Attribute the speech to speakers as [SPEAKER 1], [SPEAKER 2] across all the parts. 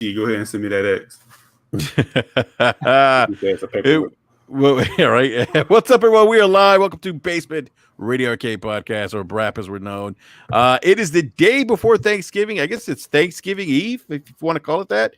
[SPEAKER 1] Go ahead and send me that X.
[SPEAKER 2] Yeah, right. What's up, everyone? We are live. Welcome to Basement Radio Arcade Podcast, or BRAP as we're known. It is the day before Thanksgiving. I guess it's Thanksgiving Eve, if you want to call it that.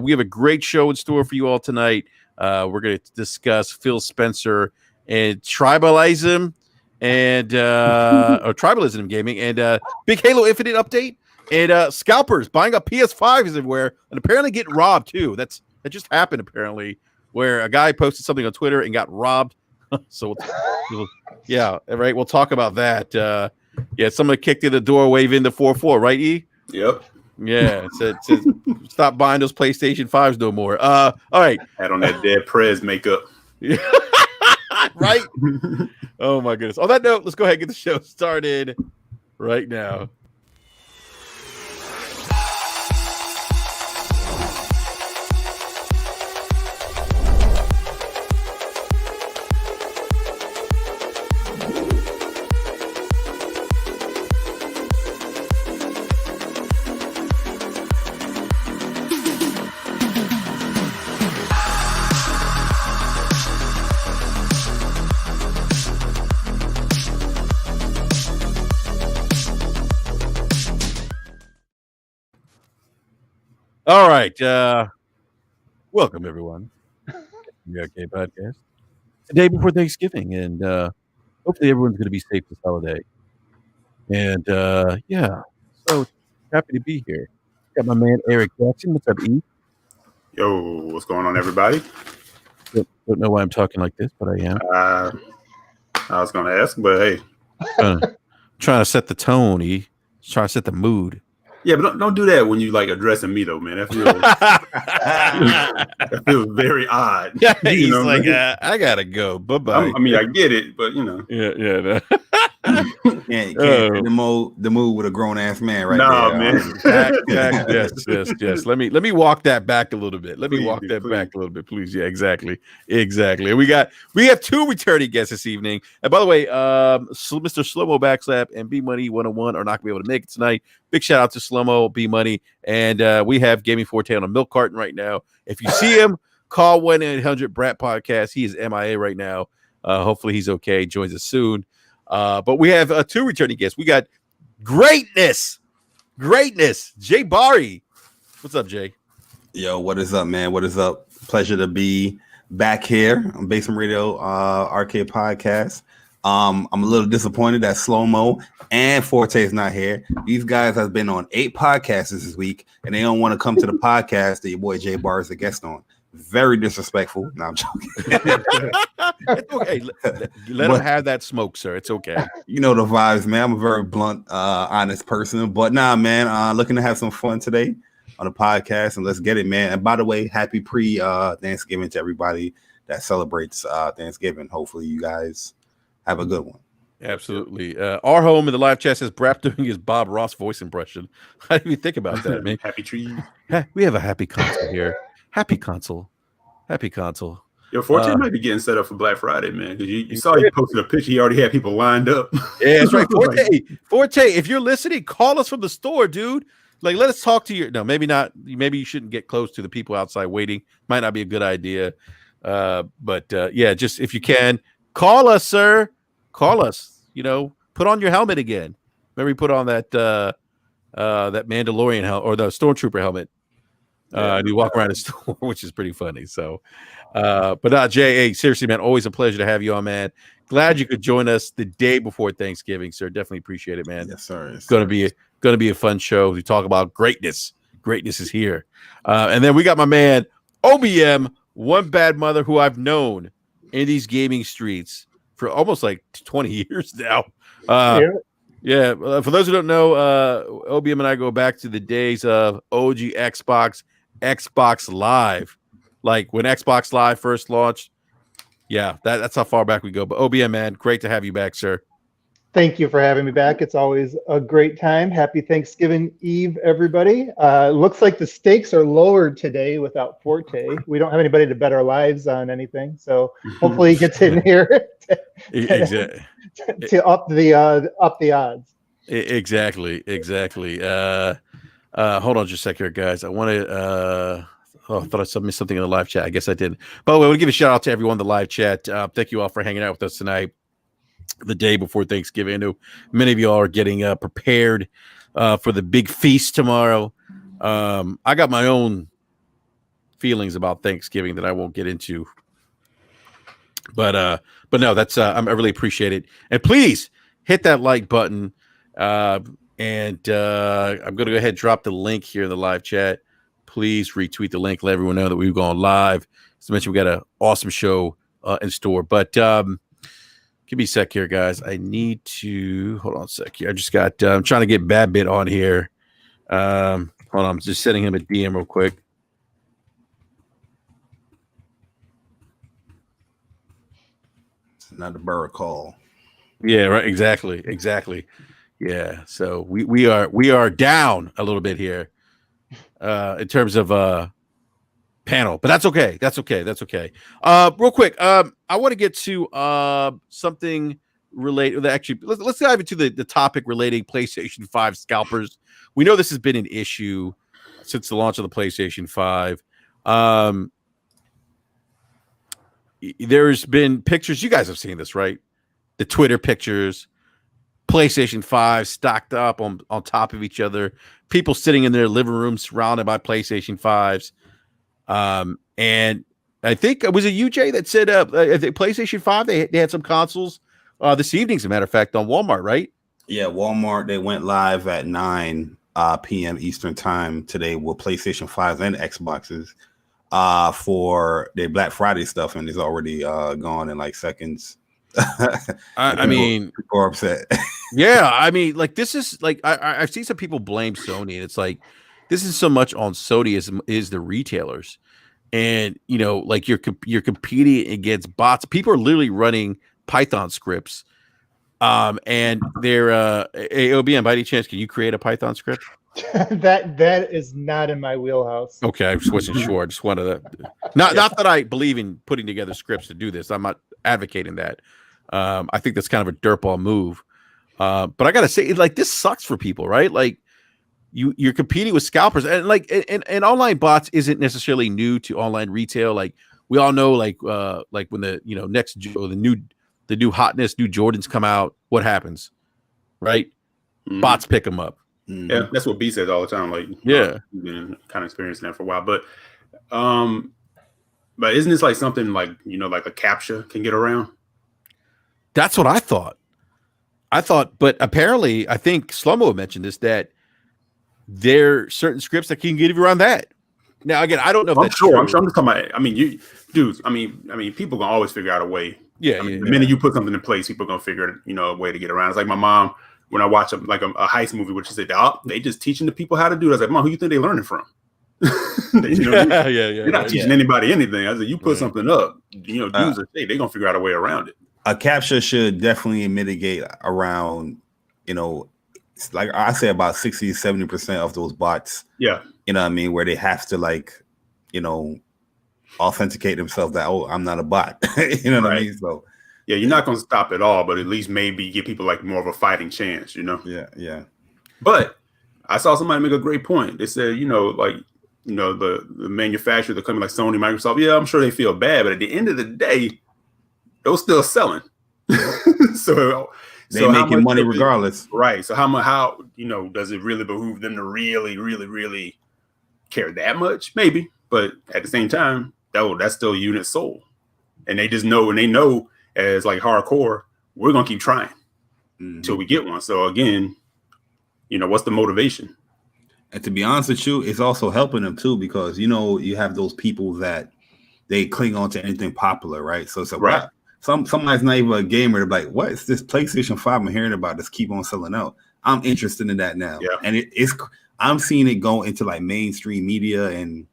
[SPEAKER 2] We have a great show in store for you all tonight. We're going to discuss Phil Spencer and Tribalism and or Tribalism gaming and big Halo Infinite update and Scalpers buying up PS5s everywhere and apparently getting robbed too. That just happened apparently, where a guy posted something on Twitter and got robbed. So yeah, right. We'll talk about that. Yeah, someone kicked in the door waving the 4-4, right, E?
[SPEAKER 1] Yep.
[SPEAKER 2] Yeah, it says stop buying those PlayStation 5s no more. All right.
[SPEAKER 1] Had on that dead Prez makeup.
[SPEAKER 2] Right? Oh my goodness. On that note, let's go ahead and get the show started right now. All right. Welcome, everyone. The Arcade Podcast. The day before Thanksgiving, and hopefully everyone's going to be safe this holiday. And yeah, so happy to be here. Got my man Eric Jackson. What's up, E?
[SPEAKER 1] Yo, what's going on, everybody?
[SPEAKER 2] Don't know why I'm talking like this, but I am.
[SPEAKER 1] I was going to ask, but hey.
[SPEAKER 2] Trying to set the tone, E. Trying to set the mood.
[SPEAKER 1] Yeah, but don't do that when you like addressing me though, man. That feels very odd.
[SPEAKER 2] Yeah, he's like, I gotta go. Bye bye.
[SPEAKER 1] I mean, I get it, but you know.
[SPEAKER 2] Yeah.
[SPEAKER 3] Can't the mood with a grown ass man, right?
[SPEAKER 1] Nah,
[SPEAKER 3] there.
[SPEAKER 1] Man.
[SPEAKER 2] Yes. Let me walk that back a little bit. Please. Back a little bit, please. Yeah, exactly. And we have two returning guests this evening. And by the way, Mr. Slow-Mo Backslap and B Money 101 are not gonna be able to make it tonight. Big shout out to Slow-Mo, B Money, and we have Gaming Forte on a milk carton right now. If you see him, call 1-800-BRAP podcast. He is MIA right now. Hopefully he's okay. Joins us soon. But we have two returning guests. We got greatness, Jay Bari. What's up, Jay?
[SPEAKER 3] Yo, what is up, man? What is up? Pleasure to be back here on Basement Radio Arcade Podcast. I'm a little disappointed that Slow-Mo and Forte is not here. These guys have been on 8 podcasts this week, and they don't want to come to the podcast that your boy Jay Bar is a guest on. Very disrespectful. No, I'm joking.
[SPEAKER 2] It's okay. Let them have that smoke, sir. It's okay.
[SPEAKER 3] You know the vibes, man. I'm a very blunt, honest person. But nah, man, looking to have some fun today on the podcast, and let's get it, man. And by the way, happy pre-Thanksgiving to everybody that celebrates Thanksgiving. Hopefully you guys have a good one.
[SPEAKER 2] Absolutely. Our home in the live chat says Brap doing his Bob Ross voice impression. How do you think about that, man?
[SPEAKER 1] Happy tree.
[SPEAKER 2] We have a happy console here. Happy console.
[SPEAKER 1] Yo, Forte might be getting set up for Black Friday, man. Because you saw he posted a picture. He already had people lined up.
[SPEAKER 2] Yeah, that's right. Forte, if you're listening, call us from the store, dude. Like, let us talk to you. No, maybe not. Maybe you shouldn't get close to the people outside waiting. Might not be a good idea. But yeah, just if you can, call us, sir. Call us. Put on your helmet again. Remember, you put on that that Mandalorian helmet or the Stormtrooper helmet. And you walk around the store, which is pretty funny. So, but Jay, hey, seriously, man, always a pleasure to have you on, man. Glad you could join us the day before Thanksgiving, sir. Definitely appreciate it, man.
[SPEAKER 3] Yes, sir.
[SPEAKER 2] It's gonna be a fun show. We talk about greatness. Greatness is here. And then we got my man OBM, One Bad Mother, who I've known in these gaming streets for almost like 20 years now. Yeah. For those who don't know, OBM and I go back to the days of OG Xbox Live, like when Xbox Live first launched. Yeah, that's how far back we go. But OBM, man, great to have you back, sir.
[SPEAKER 4] Thank you for having me back. It's always a great time. Happy Thanksgiving Eve, everybody. Looks like the stakes are lowered today without Forte. We don't have anybody to bet our lives on anything, so hopefully he gets in here to up the odds.
[SPEAKER 2] Exactly. Hold on just a sec here, guys. I want to. I thought I missed something in the live chat. I guess I did. By the way, I want to give a shout out to everyone in the live chat. Thank you all for hanging out with us tonight, the day before Thanksgiving. I know many of you all are getting prepared for the big feast tomorrow. I got my own feelings about Thanksgiving that I won't get into. But no, that's I really appreciate it. And please hit that like button. And I'm going to go ahead and drop the link here in the live chat. Please retweet the link. Let everyone know that we've gone live. As I mentioned, we got an awesome show in store. But give me a sec here, guys. I need to hold on a sec here. I just got I'm trying to get Bad Bit on here. Hold on, I'm just sending him a DM real quick.
[SPEAKER 3] It's not a burr call.
[SPEAKER 2] Yeah, right. Exactly. Yeah. So we are down a little bit here in terms of panel, but that's okay. Real quick, I want to get to something related. Actually, let's dive into the topic relating PlayStation 5 scalpers. We know this has been an issue since the launch of the PlayStation 5. There's been pictures. You guys have seen this, right? The Twitter pictures, PlayStation 5 stacked up on top of each other, people sitting in their living room surrounded by PlayStation 5s. And I think it was a UJ that said I think PlayStation 5, they had some consoles this evening, as a matter of fact, on Walmart, right?
[SPEAKER 3] Yeah, Walmart, they went live at 9 p.m. Eastern time today with PlayStation 5s and Xboxes for their Black Friday stuff, and it's already gone in like seconds.
[SPEAKER 2] I mean,
[SPEAKER 3] people are upset.
[SPEAKER 2] Yeah, I mean, like this is like I've seen some people blame Sony, and it's like this is so much on Sony as is the retailers, and you know, like you're competing against bots. People are literally running Python scripts, and they're OBM. By any chance, can you create a Python script?
[SPEAKER 4] that is not in my wheelhouse.
[SPEAKER 2] Okay, I wasn't sure. I just wanted to not that I believe in putting together scripts to do this. I'm not advocating that. I think that's kind of a dirtball move. But I gotta say, like, this sucks for people, right? Like, you're competing with scalpers, and like, and online bots isn't necessarily new to online retail. Like, we all know, like when the the new hotness, new Jordans come out, what happens, right? Mm-hmm. Bots pick them up.
[SPEAKER 1] Mm-hmm. Yeah, that's what B says all the time. Like,
[SPEAKER 2] yeah,
[SPEAKER 1] you've been kind of experiencing that for a while, but isn't this like something like, you know, like a captcha can get around?
[SPEAKER 2] That's what I thought. But apparently, I think Slow-Mo mentioned this, that there are certain scripts that can get you around that. Now, again, I don't know if
[SPEAKER 1] I'm
[SPEAKER 2] that's
[SPEAKER 1] sure.
[SPEAKER 2] true.
[SPEAKER 1] I'm just talking about, I mean, you dudes, I mean, people can always figure out a way.
[SPEAKER 2] Yeah.
[SPEAKER 1] The minute you put something in place, people are going to figure, you know, a way to get around. It's like my mom, when I watch a heist movie, which she said, oh, they just teaching the people how to do it. I was like, Mom, who you think they're learning from? You're not teaching anybody anything. I said, you put something up, you know, dudes are they're going to figure out a way around it.
[SPEAKER 3] A captcha should definitely mitigate around, you know, like I say about 60-70% of those bots.
[SPEAKER 1] Yeah.
[SPEAKER 3] You know what I mean? Where they have to, like, you know, authenticate themselves that, oh, I'm not a bot. You know what I mean? So
[SPEAKER 1] yeah, you're not going to stop it all, but at least maybe give people like more of a fighting chance, you know?
[SPEAKER 3] Yeah.
[SPEAKER 1] But I saw somebody make a great point. They said, you know, like, you know, the manufacturer, the company like Sony, Microsoft, yeah, I'm sure they feel bad, but at the end of the day, they're still selling. so
[SPEAKER 3] they're making money regardless.
[SPEAKER 1] Right. So how, you know, does it really behoove them to really, really, really care that much? Maybe. But at the same time, that's still a unit sold. And they just know, and they know as like hardcore, we're going to keep trying until we get one. So again, you know, what's the motivation?
[SPEAKER 3] And to be honest with you, it's also helping them too, because, you know, you have those people that they cling on to anything popular, right? So it's like, right. Somebody's not even a gamer. They're like, what is this PlayStation 5 I'm hearing about? Just keep on selling out. I'm interested in that now.
[SPEAKER 1] Yeah.
[SPEAKER 3] And I'm seeing it go into like mainstream media and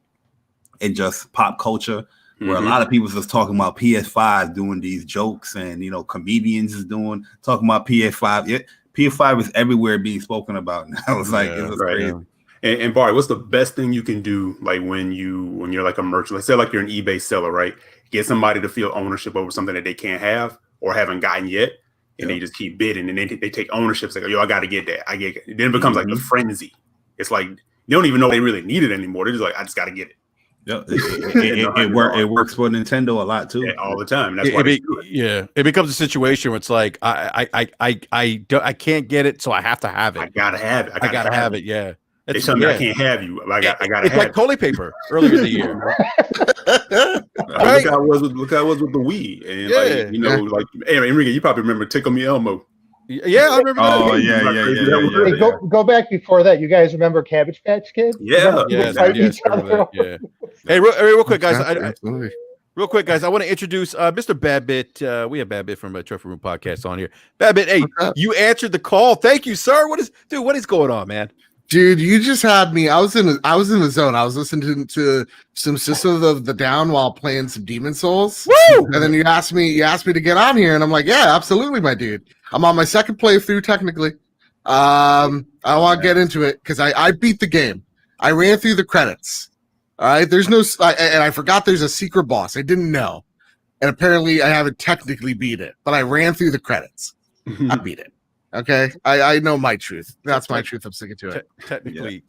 [SPEAKER 3] just pop culture, where a lot of people just talking about PS5 doing these jokes, and, you know, comedians is talking about PS5. Yeah, PS5 is everywhere being spoken about now. It's like, it's crazy.
[SPEAKER 1] And Barry, what's the best thing you can do, like when you're like a merchant? Let's say like you're an eBay seller, right? Get somebody to feel ownership over something that they can't have or haven't gotten yet, and they just keep bidding, and they take ownership. It's like, yo, I got to get that. I get it. Then it becomes like a frenzy. It's like, They don't even know they really need it anymore. They're just like, I just got to get it.
[SPEAKER 3] Yep. It works for Nintendo a lot too.
[SPEAKER 1] Yeah, all the time. That's why
[SPEAKER 2] it becomes a situation where it's like I can't get it, so I have to have it.
[SPEAKER 1] I gotta have it.
[SPEAKER 2] I gotta have it. Yeah.
[SPEAKER 1] It's something I can't have you. I gotta
[SPEAKER 2] it's
[SPEAKER 1] have
[SPEAKER 2] like toilet paper earlier in the year.
[SPEAKER 1] Right? Look how I was with the Wii. And like hey, Enrique, you probably remember Tickle Me Elmo.
[SPEAKER 2] Yeah, I remember that.
[SPEAKER 3] Oh, yeah.
[SPEAKER 4] Hey, go back before that. You guys remember Cabbage Patch Kids?
[SPEAKER 1] Yeah.
[SPEAKER 2] Yeah. Hey, real quick, guys. Real quick, guys, I want to introduce Mr. Badbit. We have Badbit from a Trophy Room podcast on here. Badbit, hey, you answered the call. Thank you, sir. What is going on, man?
[SPEAKER 5] Dude, you just had me. I was in the zone. I was listening to some System of the Down while playing some Demon Souls.
[SPEAKER 2] Woo!
[SPEAKER 5] And then you asked me to get on here, and I'm like, yeah, absolutely, my dude. I'm on my second playthrough technically. I want to get into it because I beat the game. I ran through the credits. All right, there's no, and I forgot there's a secret boss. I didn't know, and apparently I haven't technically beat it, but I ran through the credits. I beat it. Okay, I know my truth. That's my truth. I'm sticking to it.
[SPEAKER 2] Technically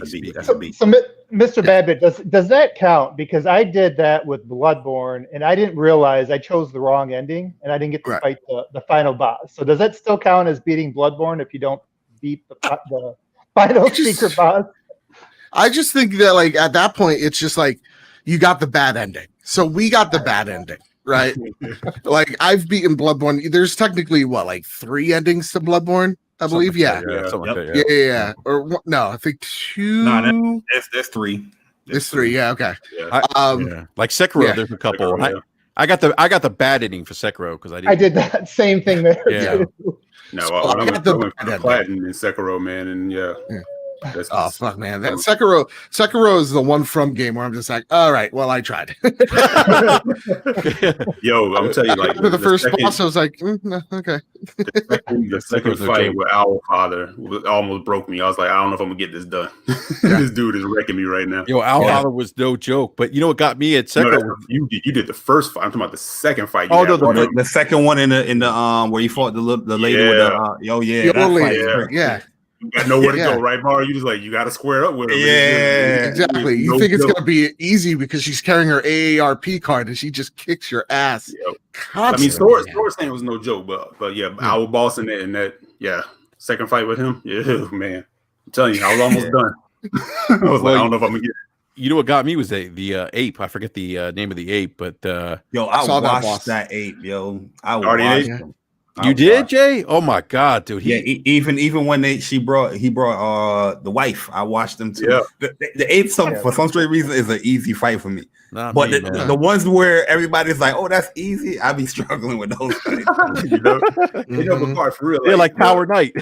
[SPEAKER 2] speaking.
[SPEAKER 4] So, Mr. Babbitt, does that count? Because I did that with Bloodborne, and I didn't realize I chose the wrong ending, and I didn't get to fight the final boss. So does that still count as beating Bloodborne if you don't beat the final secret boss?
[SPEAKER 5] I just think that, like, at that point, it's just like you got the bad ending. So we got the bad ending. Right, like I've beaten Bloodborne. There's technically what, like 3 endings to Bloodborne, I believe. Yeah. Or no, I think 2.
[SPEAKER 3] No, there's 3.
[SPEAKER 5] There's 3. Yeah, okay.
[SPEAKER 2] Like Sekiro, there's a couple.
[SPEAKER 1] Sekiro,
[SPEAKER 2] I got the bad ending for Sekiro because
[SPEAKER 4] I did that same thing there.
[SPEAKER 2] Yeah.
[SPEAKER 4] Too.
[SPEAKER 1] No, I went for Platinum in Sekiro, man, and
[SPEAKER 5] oh fuck, man! That Sekiro is the one From game where I'm just like, all right, well, I tried.
[SPEAKER 1] Yo, I'm telling you, like
[SPEAKER 5] for the first boss, I was like, no, okay.
[SPEAKER 1] The second fight with Owl Father almost broke me. I was like, I don't know if I'm gonna get this done. This dude is wrecking me right now.
[SPEAKER 2] Yo, Owl Father was no joke, but you know what got me at Sekiro?
[SPEAKER 1] No, you did the first fight. I'm talking about the second fight.
[SPEAKER 3] Oh no, the second one in the where you fought the lady with the
[SPEAKER 5] yeah.
[SPEAKER 1] You got nowhere to go, right, Mario? You just like, you got to square up with her.
[SPEAKER 5] Yeah, exactly. You think it's gonna be easy because she's carrying her AARP card and she just kicks your ass.
[SPEAKER 1] Yep. I mean, Sword saying was no joke, but yeah, our boss in that second fight with him, man, I'm telling you, I was almost done. I was like, I don't know if I'm gonna get it.
[SPEAKER 2] You know what got me was the ape. I forget the name of the ape, but
[SPEAKER 3] I watched that ape, yo. I watched him.
[SPEAKER 2] You did, Jay? Oh my god, dude!
[SPEAKER 3] Even when he brought the wife, I watched them too. Yeah. The ape, for some strange reason, is an easy fight for me. But the ones where everybody's like, "Oh, that's easy," I be struggling with those fights.
[SPEAKER 1] But for real,
[SPEAKER 2] they're like Power Knight.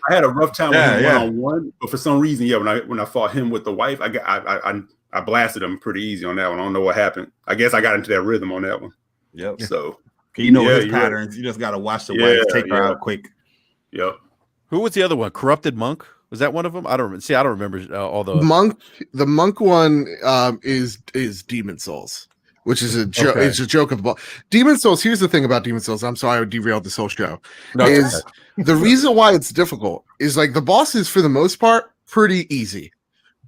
[SPEAKER 1] I had a rough time with him one-on-one, but for some reason, when I fought him with the wife, I blasted him pretty easy on that one. I don't know what happened. I guess I got into that rhym on that one.
[SPEAKER 3] Yep.
[SPEAKER 1] So.
[SPEAKER 3] You know his patterns. You just gotta watch the wife take her out quick.
[SPEAKER 1] Yep.
[SPEAKER 2] Who was the other one? Corrupted Monk? Was that one of them? I don't remember all the
[SPEAKER 5] monk. The monk one is Demon Souls, which is a joke. Okay. It's a joke of the ball. Demon Souls. Here's the thing about Demon Souls. I'm sorry I derailed this whole show. The reason why it's difficult is like the bosses for the most part pretty easy.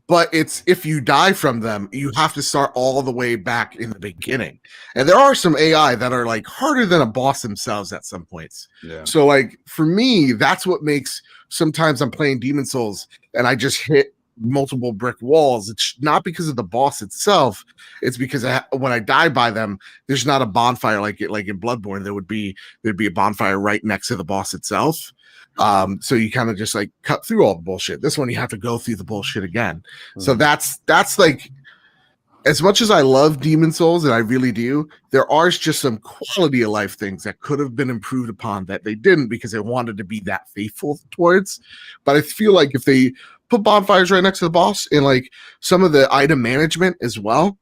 [SPEAKER 5] But it's if you die from them, you have to start all the way back in the beginning. And there are some AI that are like harder than a boss themselves at some points. Yeah. So like for me, that's what makes sometimes I'm playing Demon Souls and I just hit multiple brick walls. It's not because of the boss itself. It's because when I die by them, there's not a bonfire like in Bloodborne. There'd be a bonfire right next to the boss itself. So you kind of just like cut through all the bullshit. This one you have to go through the bullshit again. Mm-hmm. So that's like, as much as I love Demon Souls, and I really do, there are just some quality of life things that could have been improved upon that they didn't because they wanted to be that faithful towards. But I feel like if they put bonfires right next to the boss and like some of the item management as well,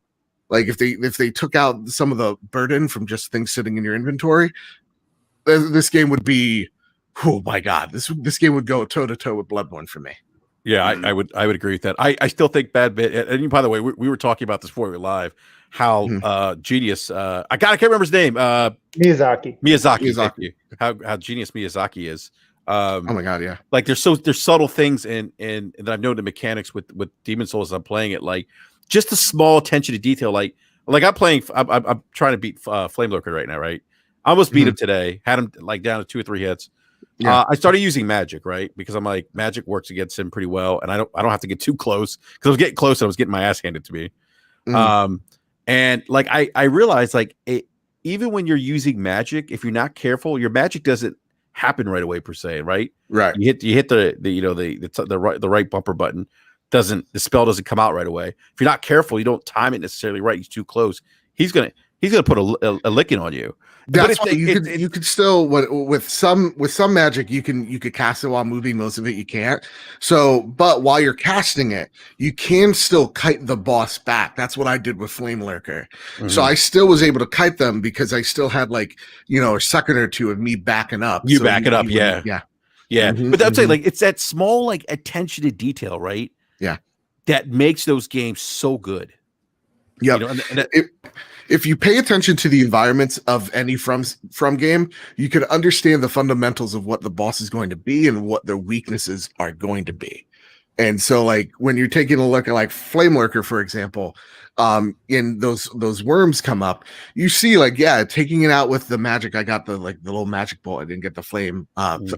[SPEAKER 5] like if they took out some of the burden from just things sitting in your inventory, this game would be, oh my god, this game would go toe to toe with Bloodborne for me.
[SPEAKER 2] Yeah, I would agree with that. I still think Bad Bit, and by the way, we were talking about this before we were live. How genius! I can't remember his name. Miyazaki. How genius Miyazaki is
[SPEAKER 5] Oh my god, yeah.
[SPEAKER 2] Like there's subtle things and that I've known the mechanics with Demon Souls as I'm playing it, like just the small attention to detail. Like I'm trying to beat Flame Lurker right now, right? I almost beat him today, had him like down to 2 or 3 hits.
[SPEAKER 5] Yeah.
[SPEAKER 2] I started using magic, right? Because I'm like, magic works against him pretty well, and I don't have to get too close, because I was getting close and I was getting my ass handed to me. And like I realized, like, even when you're using magic, if you're not careful, your magic doesn't happen right away per se, right?
[SPEAKER 5] Right.
[SPEAKER 2] You hit the right bumper button. The spell doesn't come out right away. If you're not careful, you don't time it necessarily right. He's too close. He's gonna put a licking on you.
[SPEAKER 5] That's why you could still with some magic you could cast it while moving. Most of it you can't. So, but while you're casting it, you can still kite the boss back. That's what I did with Flame Lurker. So I still was able to kite them because I still had like a second or two of me backing up.
[SPEAKER 2] You back it up, yeah. But I'm saying, like, it's that small like attention to detail, right?
[SPEAKER 5] Yeah,
[SPEAKER 2] that makes those games so good.
[SPEAKER 5] Yeah, if you pay attention to the environments of any from game, you can understand the fundamentals of what the boss is going to be and what their weaknesses are going to be. And so, like, when you're taking a look at like Flame Lurker, for example, in those worms come up, you see, like, taking it out with the magic. I got the little magic bolt. I didn't get the flame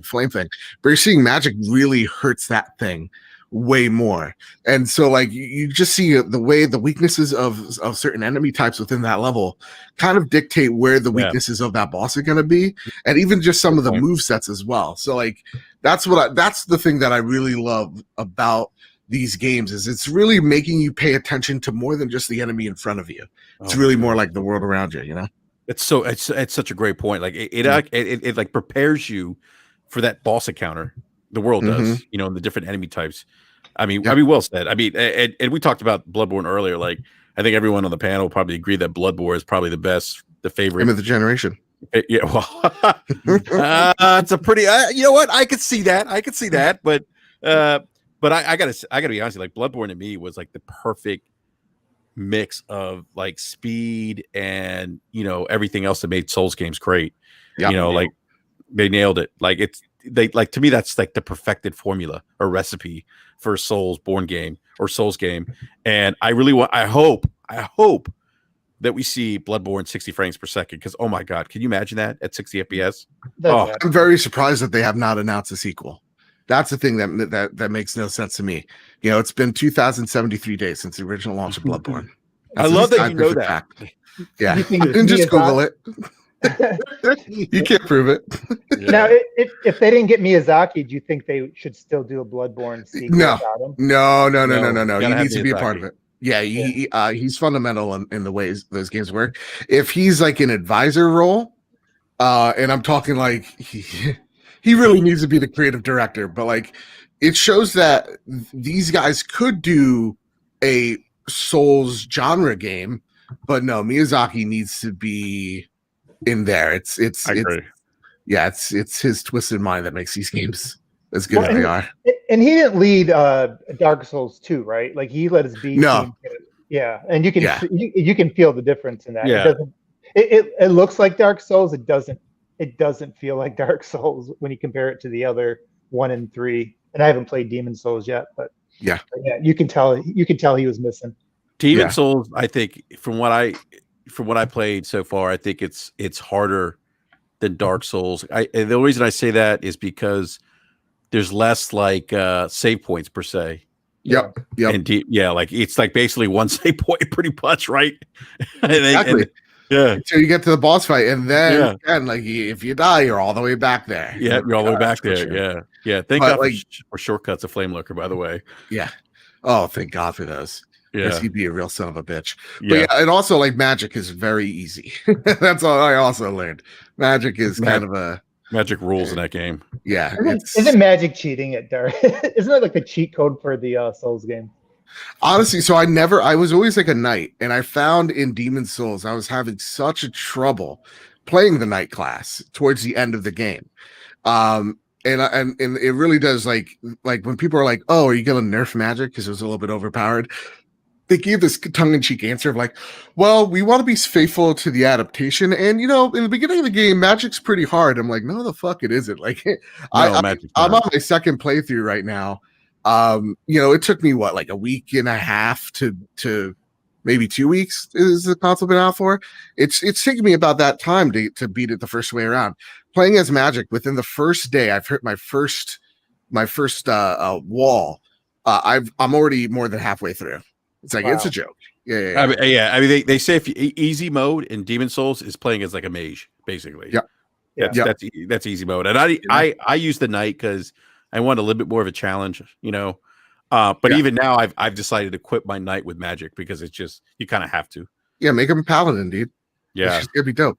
[SPEAKER 5] flame thing, but you're seeing magic really hurts that thing way more. And so, like, you just see the way the weaknesses of certain enemy types within that level kind of dictate where the weaknesses of that boss are going to be, and even just some of the move sets as well. So, like, that's the thing that I really love about these games, is it's really making you pay attention to more than just the enemy in front of you. It's really more like the world around you.
[SPEAKER 2] It's such a great point. Like it like prepares you for that boss encounter. The world does, and the different enemy types. I mean, well said. I mean, and we talked about Bloodborne earlier. Like, I think everyone on the panel will probably agree that Bloodborne is probably the favorite
[SPEAKER 5] game of the generation.
[SPEAKER 2] Yeah, well, it's a pretty. You know what? I could see that. But I gotta be honest. Like, Bloodborne to me was like the perfect mix of like speed and everything else that made Souls games great. Like they nailed it. Like to me, that's like the perfected formula or recipe for a Soulsborne game or Souls game. And I hope that we see Bloodborne 60 frames per second, because oh my god, can you imagine that at 60 FPS?
[SPEAKER 5] I'm very surprised that they have not announced a sequel. That's the thing that makes no sense to me. It's been 2,073 days since the original launch of Bloodborne.
[SPEAKER 2] I love that you know that.
[SPEAKER 5] Fact. Yeah, and just Google it. You can't prove it.
[SPEAKER 4] Now, if they didn't get Miyazaki, do you think they should still do a Bloodborne sequel?
[SPEAKER 5] No.
[SPEAKER 2] No.
[SPEAKER 5] He needs to be a part of it. Yeah, he's fundamental in the ways those games work. If he's like an advisor role, and I'm talking like he really needs to be the creative director, but like it shows that these guys could do a Souls genre game, but no, Miyazaki needs to be in there. It's his twisted mind that makes these games as good as they are.
[SPEAKER 4] And he didn't lead Dark Souls 2, right? Like, he let his B team. Yeah, and you can feel the difference in that.
[SPEAKER 2] Yeah.
[SPEAKER 4] It looks like Dark Souls. It doesn't feel like Dark Souls when you compare it to the other 1 and 3. And I haven't played Demon Souls yet, but you can tell he was missing.
[SPEAKER 2] Demon Souls, I think, from what I played so far, I think it's harder than Dark Souls. And the only reason I say that is because there's less like save points per se.
[SPEAKER 5] Yep.
[SPEAKER 2] And like it's like basically one save point pretty much, right?
[SPEAKER 5] Exactly. Until you get to the boss fight, and then like if you die, you're all the way back there.
[SPEAKER 2] Yeah, you're all the way back there. Sure. Yeah. Thank God for shortcuts of Flame Lurker, by the way.
[SPEAKER 5] Yeah. Oh, thank God for those.
[SPEAKER 2] Yeah,
[SPEAKER 5] he'd be a real son of a bitch. But and also, like, magic is very easy. That's all I also learned. Magic is kind of a
[SPEAKER 2] magic rules in that game.
[SPEAKER 5] Yeah,
[SPEAKER 4] isn't magic cheating at Dark? Isn't that like the cheat code for the Souls game?
[SPEAKER 5] Honestly, so I was always like a knight, and I found in Demon Souls I was having such a trouble playing the knight class towards the end of the game. And it really does, like when people are like, "Oh, are you gonna nerf magic because it was a little bit overpowered?" they gave this tongue-in-cheek answer of like, well, we want to be faithful to the adaptation, and in the beginning of the game, magic's pretty hard. I'm like, no, the fuck it isn't. Like, I'm on my second playthrough right now. It took me like a week and a half to maybe 2 weeks is the console been out for. It's taken me about that time to beat it the first way around. Playing as Magic, within the first day, I've hit my first wall. I'm already more than halfway through. It's like, It's a joke. Yeah.
[SPEAKER 2] I mean, they say if easy mode in Demon Souls is playing as like a mage, basically.
[SPEAKER 5] Yeah.
[SPEAKER 2] That's easy mode. And I use the knight because I want a little bit more of a challenge, But even now, I've decided to quit my knight with magic because it's just you kind of have to.
[SPEAKER 5] Yeah, make him a paladin, dude.
[SPEAKER 2] Yeah,
[SPEAKER 5] it'd be dope.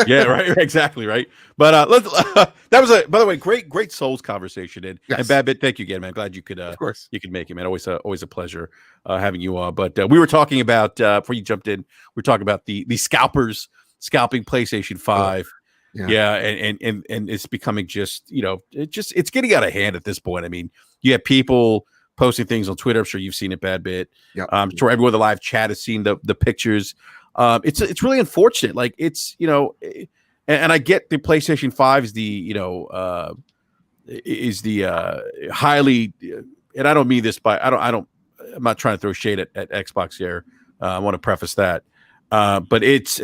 [SPEAKER 2] Yeah, right, exactly, right. But that was by the way, great Souls conversation, and Bad Bit, thank you again, man. Glad you could, of course, you could make it, man. Always a pleasure having you on. But we were talking about before you jumped in, we were talking about the scalpers scalping PlayStation 5. Yeah, and it's becoming just it's getting out of hand at this point. I mean, you have people posting things on Twitter. I'm sure you've seen it, Bad Bit. I'm sure everyone in the live chat has seen the pictures. It's really unfortunate. Like it's and I get the PlayStation 5 is the highly, and I don't mean this by I'm not trying to throw shade at Xbox here. I want to preface that, but it's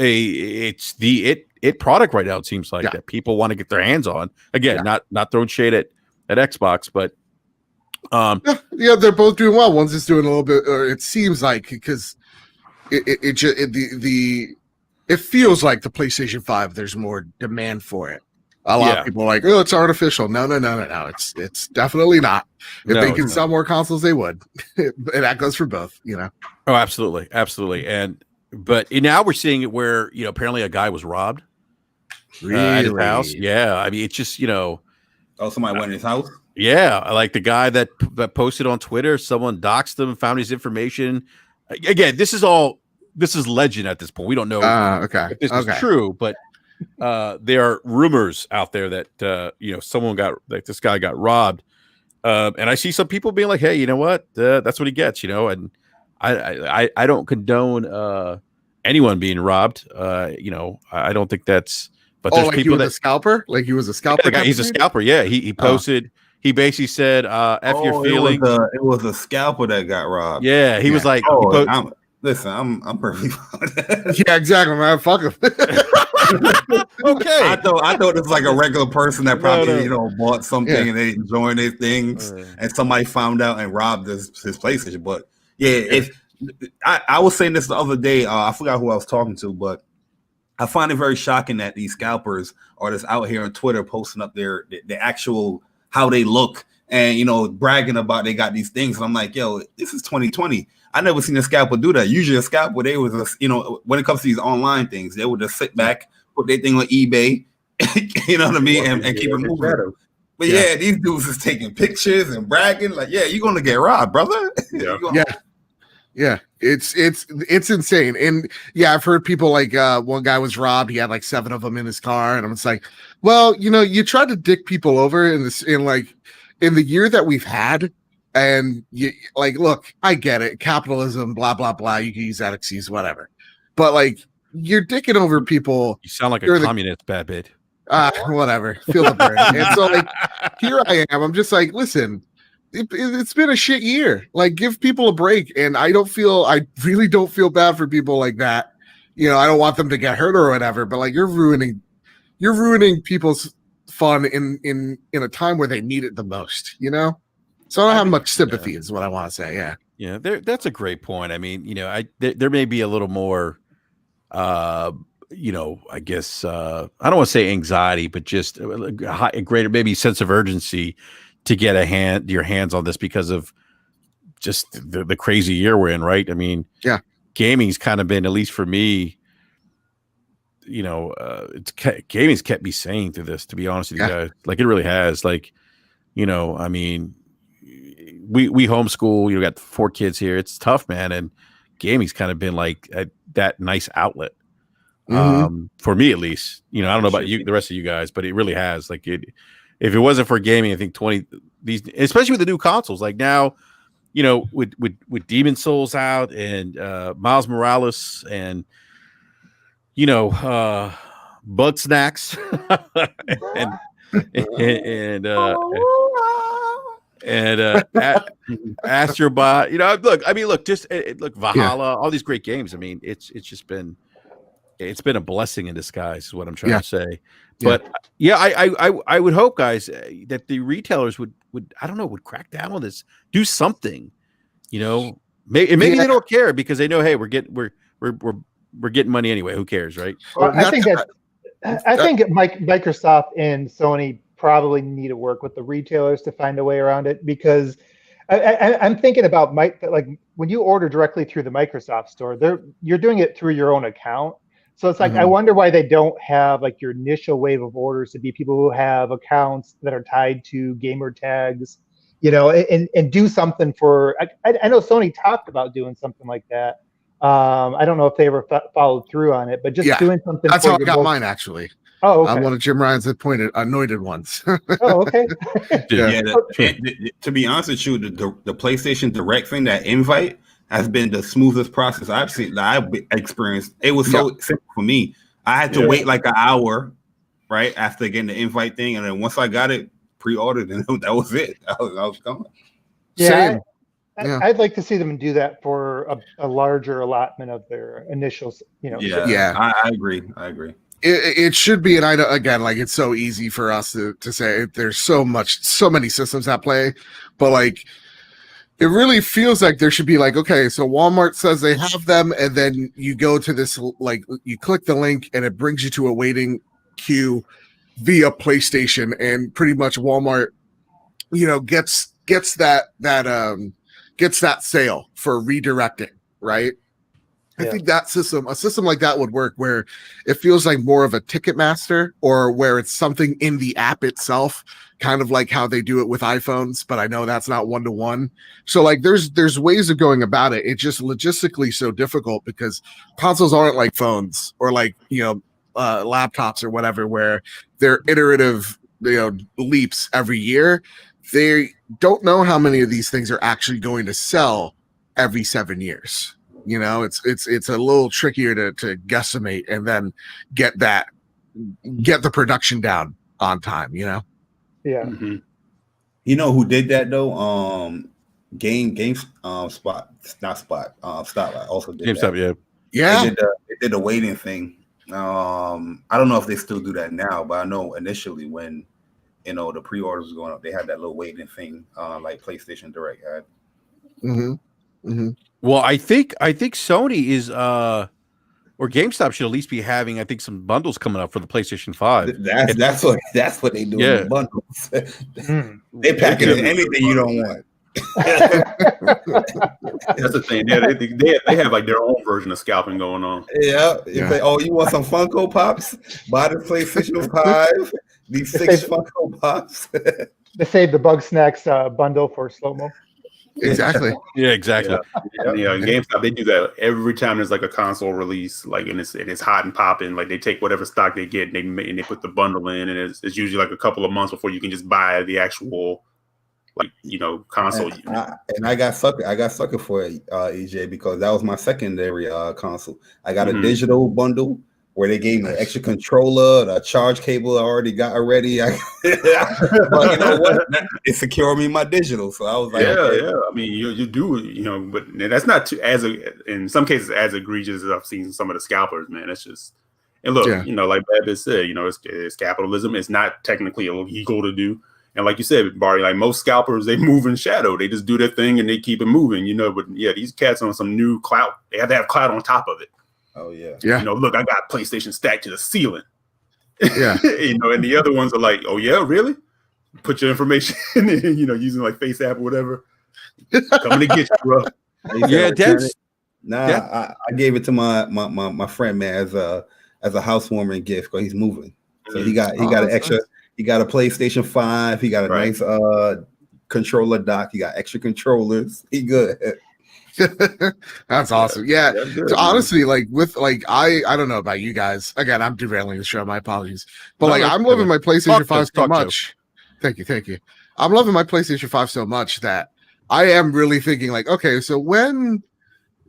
[SPEAKER 2] the product right now. It seems like that people want to get their hands on. Again, not throwing shade at Xbox, but
[SPEAKER 5] they're both doing well. One's just doing a little bit, or it seems like, because it feels like the PlayStation 5, there's more demand for it. A lot of people are like, oh, it's artificial. No. It's definitely not. If they can sell more consoles, they would. And that goes for both, Oh,
[SPEAKER 2] absolutely. But now we're seeing it where, apparently a guy was robbed at his house. Yeah. I mean, it's just,
[SPEAKER 3] Oh, somebody went in his house?
[SPEAKER 2] Yeah. Like the guy that posted on Twitter, someone doxed him, found his information. Again, this is legend at this point. We don't know if this is true, but there are rumors out there that this guy got robbed. And I see some people being like, hey, you know what? That's what he gets, and I don't condone anyone being robbed. I don't think that's, but there's
[SPEAKER 5] like
[SPEAKER 2] people
[SPEAKER 5] he was a scalper? Like he was a scalper?
[SPEAKER 2] Yeah, he's a scalper. Yeah. He posted, he basically said, F your feelings.
[SPEAKER 3] It was a scalper that got robbed.
[SPEAKER 2] Yeah. He was like,
[SPEAKER 3] listen, I'm perfectly fine.
[SPEAKER 5] Yeah, exactly, man. Fuck him.
[SPEAKER 2] Okay.
[SPEAKER 3] I thought it was like a regular person that probably bought something and they enjoying their things, and somebody found out and robbed his PlayStation. But I was saying this the other day. I forgot who I was talking to, but I find it very shocking that these scalpers are just out here on Twitter posting up the actual how they look and bragging about they got these things. And I'm like, yo, this is 2020. I never seen a scalper do that. Usually a scalper, they was when it comes to these online things, they would just sit back, put their thing on eBay, you know what I mean, and keep it moving. But these dudes is taking pictures and bragging like, you're gonna get robbed, brother.
[SPEAKER 5] Yeah, it's insane. And I've heard people like one guy was robbed. He had like 7 of them in his car, and I'm just like, well, you tried to dick people over in the year that we've had, and look, I get it, capitalism, blah blah blah. You can use that excuse, whatever. But like, you're dicking over people.
[SPEAKER 2] You sound like a communist, Bad Bit.
[SPEAKER 5] Whatever. Feel the burn. And so like, here I am. I'm just like, listen. It's been a shit year. Like, give people a break. And I really don't feel bad for people like that. I don't want them to get hurt or whatever, but like, you're ruining people's fun in a time where they need it the most, So I don't have much sympathy is what I want to say.
[SPEAKER 2] Yeah. That's a great point. I mean, there may be a little more, I guess, I don't want to say anxiety, but just a greater maybe sense of urgency to get your hands on this because of just the crazy year we're in, right? I mean, gaming's kind of been, at least for me, gaming's kept me sane through this, to be honest with you guys. Like, it really has. Like, I mean, we homeschool, got 4 kids here. It's tough, man. And gaming's kind of been like that nice outlet. For me, at least, I don't know about you, the rest of you guys, but it really has. Like, if it wasn't for gaming, I think especially with the new consoles, like now, with Demon Souls out and Miles Morales and Bug Snacks and Astrobot. Look, Valhalla, all these great games. I mean, it's been a blessing in disguise, is what I'm trying to say. But I would hope, guys, that the retailers would crack down on this, do something. Maybe they don't care because they know, hey, we're getting money anyway. Who cares, right?
[SPEAKER 4] Well, I think Microsoft and Sony probably need to work with the retailers to find a way around it, because I'm thinking about like when you order directly through the Microsoft store, you're doing it through your own account. So it's like, I wonder why they don't have like your initial wave of orders to be people who have accounts that are tied to gamer tags, and do something for, I know Sony talked about doing something like that. I don't know if they ever followed through on it, but just doing something.
[SPEAKER 5] That's how I got mine, actually.
[SPEAKER 4] Oh, okay.
[SPEAKER 5] One of Jim Ryan's anointed ones.
[SPEAKER 4] Oh, okay.
[SPEAKER 3] To be honest with you, the PlayStation Direct thing, that invite, has been the smoothest process I've seen, that I've experienced. It was so simple for me. I had to wait like an hour, right, after getting the invite thing, and then once I got it pre-ordered, and that was it. I was gone.
[SPEAKER 4] Yeah, I'd like to see them do that for a larger allotment of their initials.
[SPEAKER 3] I agree.
[SPEAKER 5] It should be, and I know, again, like, it's so easy for us to say there's so many systems at play, but like, it really feels like there should be like, okay, so Walmart says they have them, and then you go to this, like, you click the link and it brings you to a waiting queue via PlayStation, and pretty much Walmart, gets that sale for redirecting, right? I think a system like that would work, where it feels like more of a Ticketmaster, or where it's something in the app itself, kind of like how they do it with iPhones, but I know that's not one-to-one. So like there's ways of going about it. It's just logistically so difficult because consoles aren't like phones or like, laptops or whatever, where they're iterative, leaps every year. They don't know how many of these things are actually going to sell every 7 years. It's a little trickier to guesstimate and then get the production down on time,
[SPEAKER 4] Yeah.
[SPEAKER 3] Mm-hmm. You know who did that though? Spot also did
[SPEAKER 2] GameStop,
[SPEAKER 3] that.
[SPEAKER 5] Yeah.
[SPEAKER 3] They did the waiting thing. I don't know if they still do that now, but I know initially when the pre-orders was going up, they had that little waiting thing, like PlayStation Direct had.
[SPEAKER 5] Mm-hmm. Mm-hmm.
[SPEAKER 2] Well, I think Sony is or GameStop should at least be having, I think, some bundles coming up for the PlayStation 5.
[SPEAKER 3] That's what they do in the bundles. They pack it in anything you don't want.
[SPEAKER 1] That's the thing. They have like their own version of scalping going on.
[SPEAKER 3] Yeah. Say, oh, you want some Funko Pops? Buy the PlayStation 5. These 6 Funko Pops.
[SPEAKER 4] They saved the Bug Snacks bundle for slow-mo.
[SPEAKER 5] Exactly.
[SPEAKER 2] Yeah, exactly.
[SPEAKER 1] Yeah, GameStop, they do that every time there's like a console release, like, and it's hot and popping. Like, they take whatever stock they get and they put the bundle in, and it's usually like a couple of months before you can just buy the actual, like, console.
[SPEAKER 3] And I got sucker for it, EJ, because that was my secondary console. I got a digital bundle where they gave me an extra controller, the charge cable I already got already. But you know what? It secured me my digital. So I was like,
[SPEAKER 1] yeah. I mean, you do, but that's not in some cases as egregious as I've seen some of the scalpers, man. It's just, and look, like Babbitt said, it's capitalism. It's not technically illegal to do. And like you said, Barry, like most scalpers, they move in shadow. They just do their thing and they keep it moving, But yeah, these cats on some new clout. They have to have clout on top of it.
[SPEAKER 3] Oh yeah.
[SPEAKER 1] Look, I got PlayStation stacked to the ceiling.
[SPEAKER 5] Yeah.
[SPEAKER 1] And the other ones are like, oh yeah, really? Put your information in, using like FaceApp or whatever. Coming to get you, bro.
[SPEAKER 2] Yeah,
[SPEAKER 3] I gave it to my friend, man, as a housewarming gift because he's moving. So he got an extra. He got a PlayStation 5. He got a nice controller dock. He got extra controllers. He good.
[SPEAKER 5] That's awesome. Yeah. So honestly, like I don't know about you guys. Again, I'm derailing the show. My apologies. But I'm loving my PlayStation 5 so much. Thank you. I'm loving my PlayStation 5 so much that I am really thinking like, okay, so when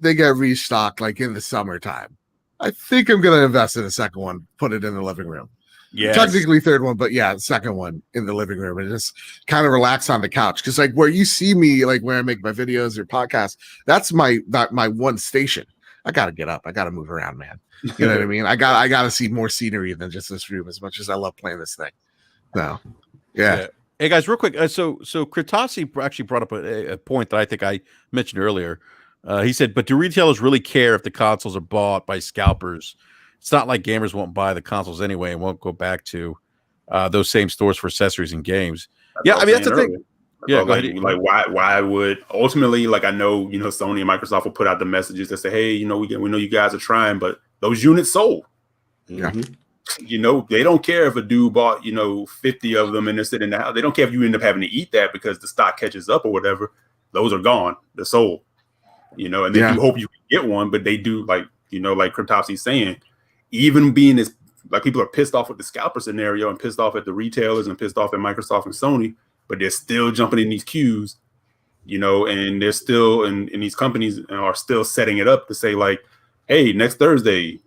[SPEAKER 5] they get restocked, like in the summertime, I think I'm gonna invest in a second one, put it in the living room.
[SPEAKER 2] Yeah,
[SPEAKER 5] Technically third one, but yeah, second one in the living room and just kind of relax on the couch. Cause like where you see me, like where I make my videos or podcasts, that's my one station. I gotta get up. I gotta move around, man. You know what I mean? I gotta see more scenery than just this room as much as I love playing this thing. No. Yeah.
[SPEAKER 2] Hey guys, real quick. So Kritasi actually brought up a point that I think I mentioned earlier. He said, but do retailers really care if the consoles are bought by scalpers? It's not like gamers won't buy the consoles anyway and won't go back to those same stores for accessories and games. Yeah, I mean, that's the thing. Yeah,
[SPEAKER 1] like why would ultimately, like, I know, Sony and Microsoft will put out the messages that say, hey, we know you guys are trying, but those units sold.
[SPEAKER 5] Yeah.
[SPEAKER 1] They don't care if a dude bought 50 of them and they're sitting in the house. They don't care if you end up having to eat that because the stock catches up or whatever. Those are gone. They're sold. And then you hope you can get one, but they do, like Cryptopsy's saying, even being as like people are pissed off with the scalper scenario and pissed off at the retailers and pissed off at Microsoft and Sony, but they're still jumping in these queues, and they're still and these companies are still setting it up to say like, hey, next Thursday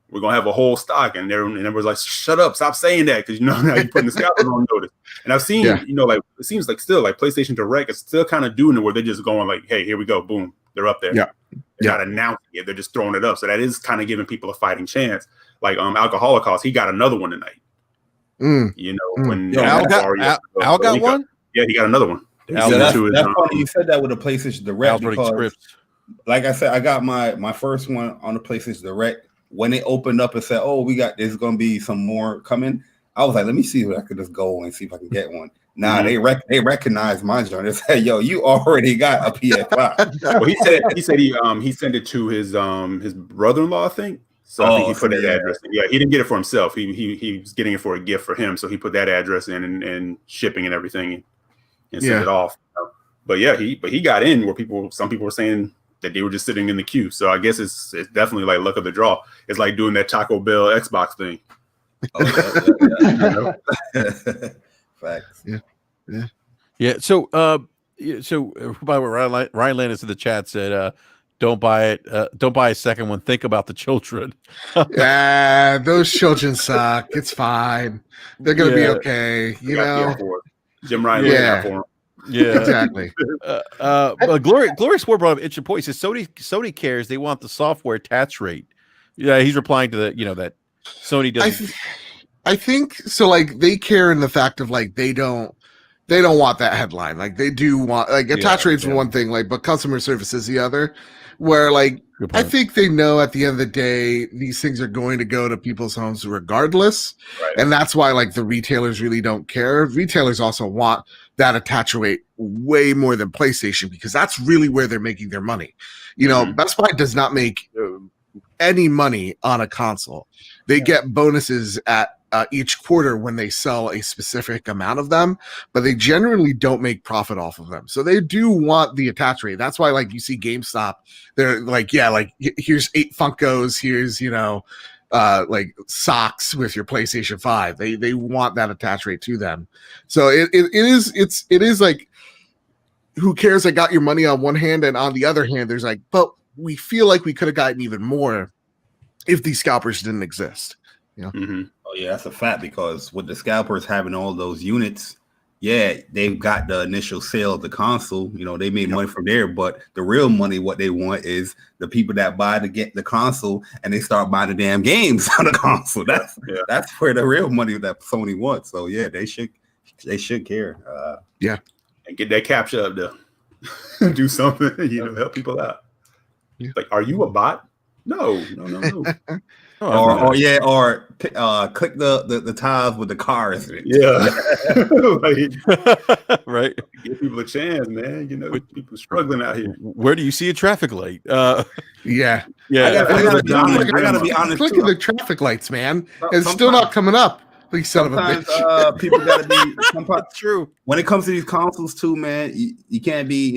[SPEAKER 1] we're gonna have a whole stock, and everyone's like, shut up, stop saying that, because now you're putting the scalpers on notice. And I've seen, like it seems like still like PlayStation Direct is still kind of doing it where they're just going like, hey, here we go, boom, they're up there.
[SPEAKER 5] Yeah.
[SPEAKER 1] They're not announcing it, they're just throwing it up. So that is kind of giving people a fighting chance. Like Alcoholicost, he got another one tonight. When
[SPEAKER 2] Al got one?
[SPEAKER 1] Yeah, he got another one.
[SPEAKER 3] That's funny you said that with the PlayStation Direct, because like I said, I got my first one on the PlayStation Direct. When they opened up and said, oh, there's going to be some more coming, I was like, let me see if I could just go and see if I can get one. Nah, they recognize my joint. They said, yo, you already got a PS5.
[SPEAKER 1] Well, he said he sent it to his brother-in-law, I think. So I think he put that address in. Yeah, he didn't get it for himself. He was getting it for a gift for him. So he put that address in and shipping and everything and sent it off. But yeah, he got in where some people were saying that they were just sitting in the queue. So I guess it's definitely like luck of the draw. It's like doing that Taco Bell Xbox thing.
[SPEAKER 3] Facts.
[SPEAKER 2] Yeah. So by the way, Ryan Landis in the chat said, don't buy it. Don't buy a second one. Think about the children.
[SPEAKER 5] Yeah, those children suck. It's fine. They're gonna be okay.
[SPEAKER 1] Jim Ryan for him.
[SPEAKER 2] Yeah,
[SPEAKER 5] exactly.
[SPEAKER 2] Glorious War brought up an interesting point. He says Sony cares. They want the software attach rate. Yeah, he's replying to that Sony doesn't.
[SPEAKER 5] I think so. Like they care in the fact of like they don't want that headline. Like they do want like attach rates for one thing, like but customer service is the other. Where like I think they know at the end of the day these things are going to go to people's homes regardless, and that's why like the retailers really don't care. Retailers also want that attach rate way more than PlayStation because that's really where they're making their money. Best Buy does not make any money on a console. They get bonuses at each quarter when they sell a specific amount of them, but they generally don't make profit off of them. So they do want the attach rate. That's why like you see GameStop, they're like, here's 8 Funkos, here's, like socks with your PlayStation 5. They want that attach rate to them. So it is like, who cares? I got your money on one hand, and on the other hand, there's like, but we feel like we could have gotten even more if these scalpers didn't exist.
[SPEAKER 3] Oh yeah, that's a fact, because with the scalpers having all those units, they've got the initial sale of the console. They made money from there, but the real money, what they want is the people that buy to get the console and they start buying the damn games on the console. That's where the real money that Sony wants. So yeah, they should care.
[SPEAKER 1] And get that capture up there. Do something, help people out. Like, are you a bot? No.
[SPEAKER 3] Or click the tiles with the cars.
[SPEAKER 2] Right.
[SPEAKER 1] Give people a chance, man. People struggling out here.
[SPEAKER 2] Where do you see a traffic light?
[SPEAKER 3] I gotta be honest.
[SPEAKER 5] Look at the traffic lights, man. It's still not coming up. Please, son of a bitch.
[SPEAKER 3] People gotta be.
[SPEAKER 2] That's true.
[SPEAKER 3] When it comes to these consoles, too, man, you can't be,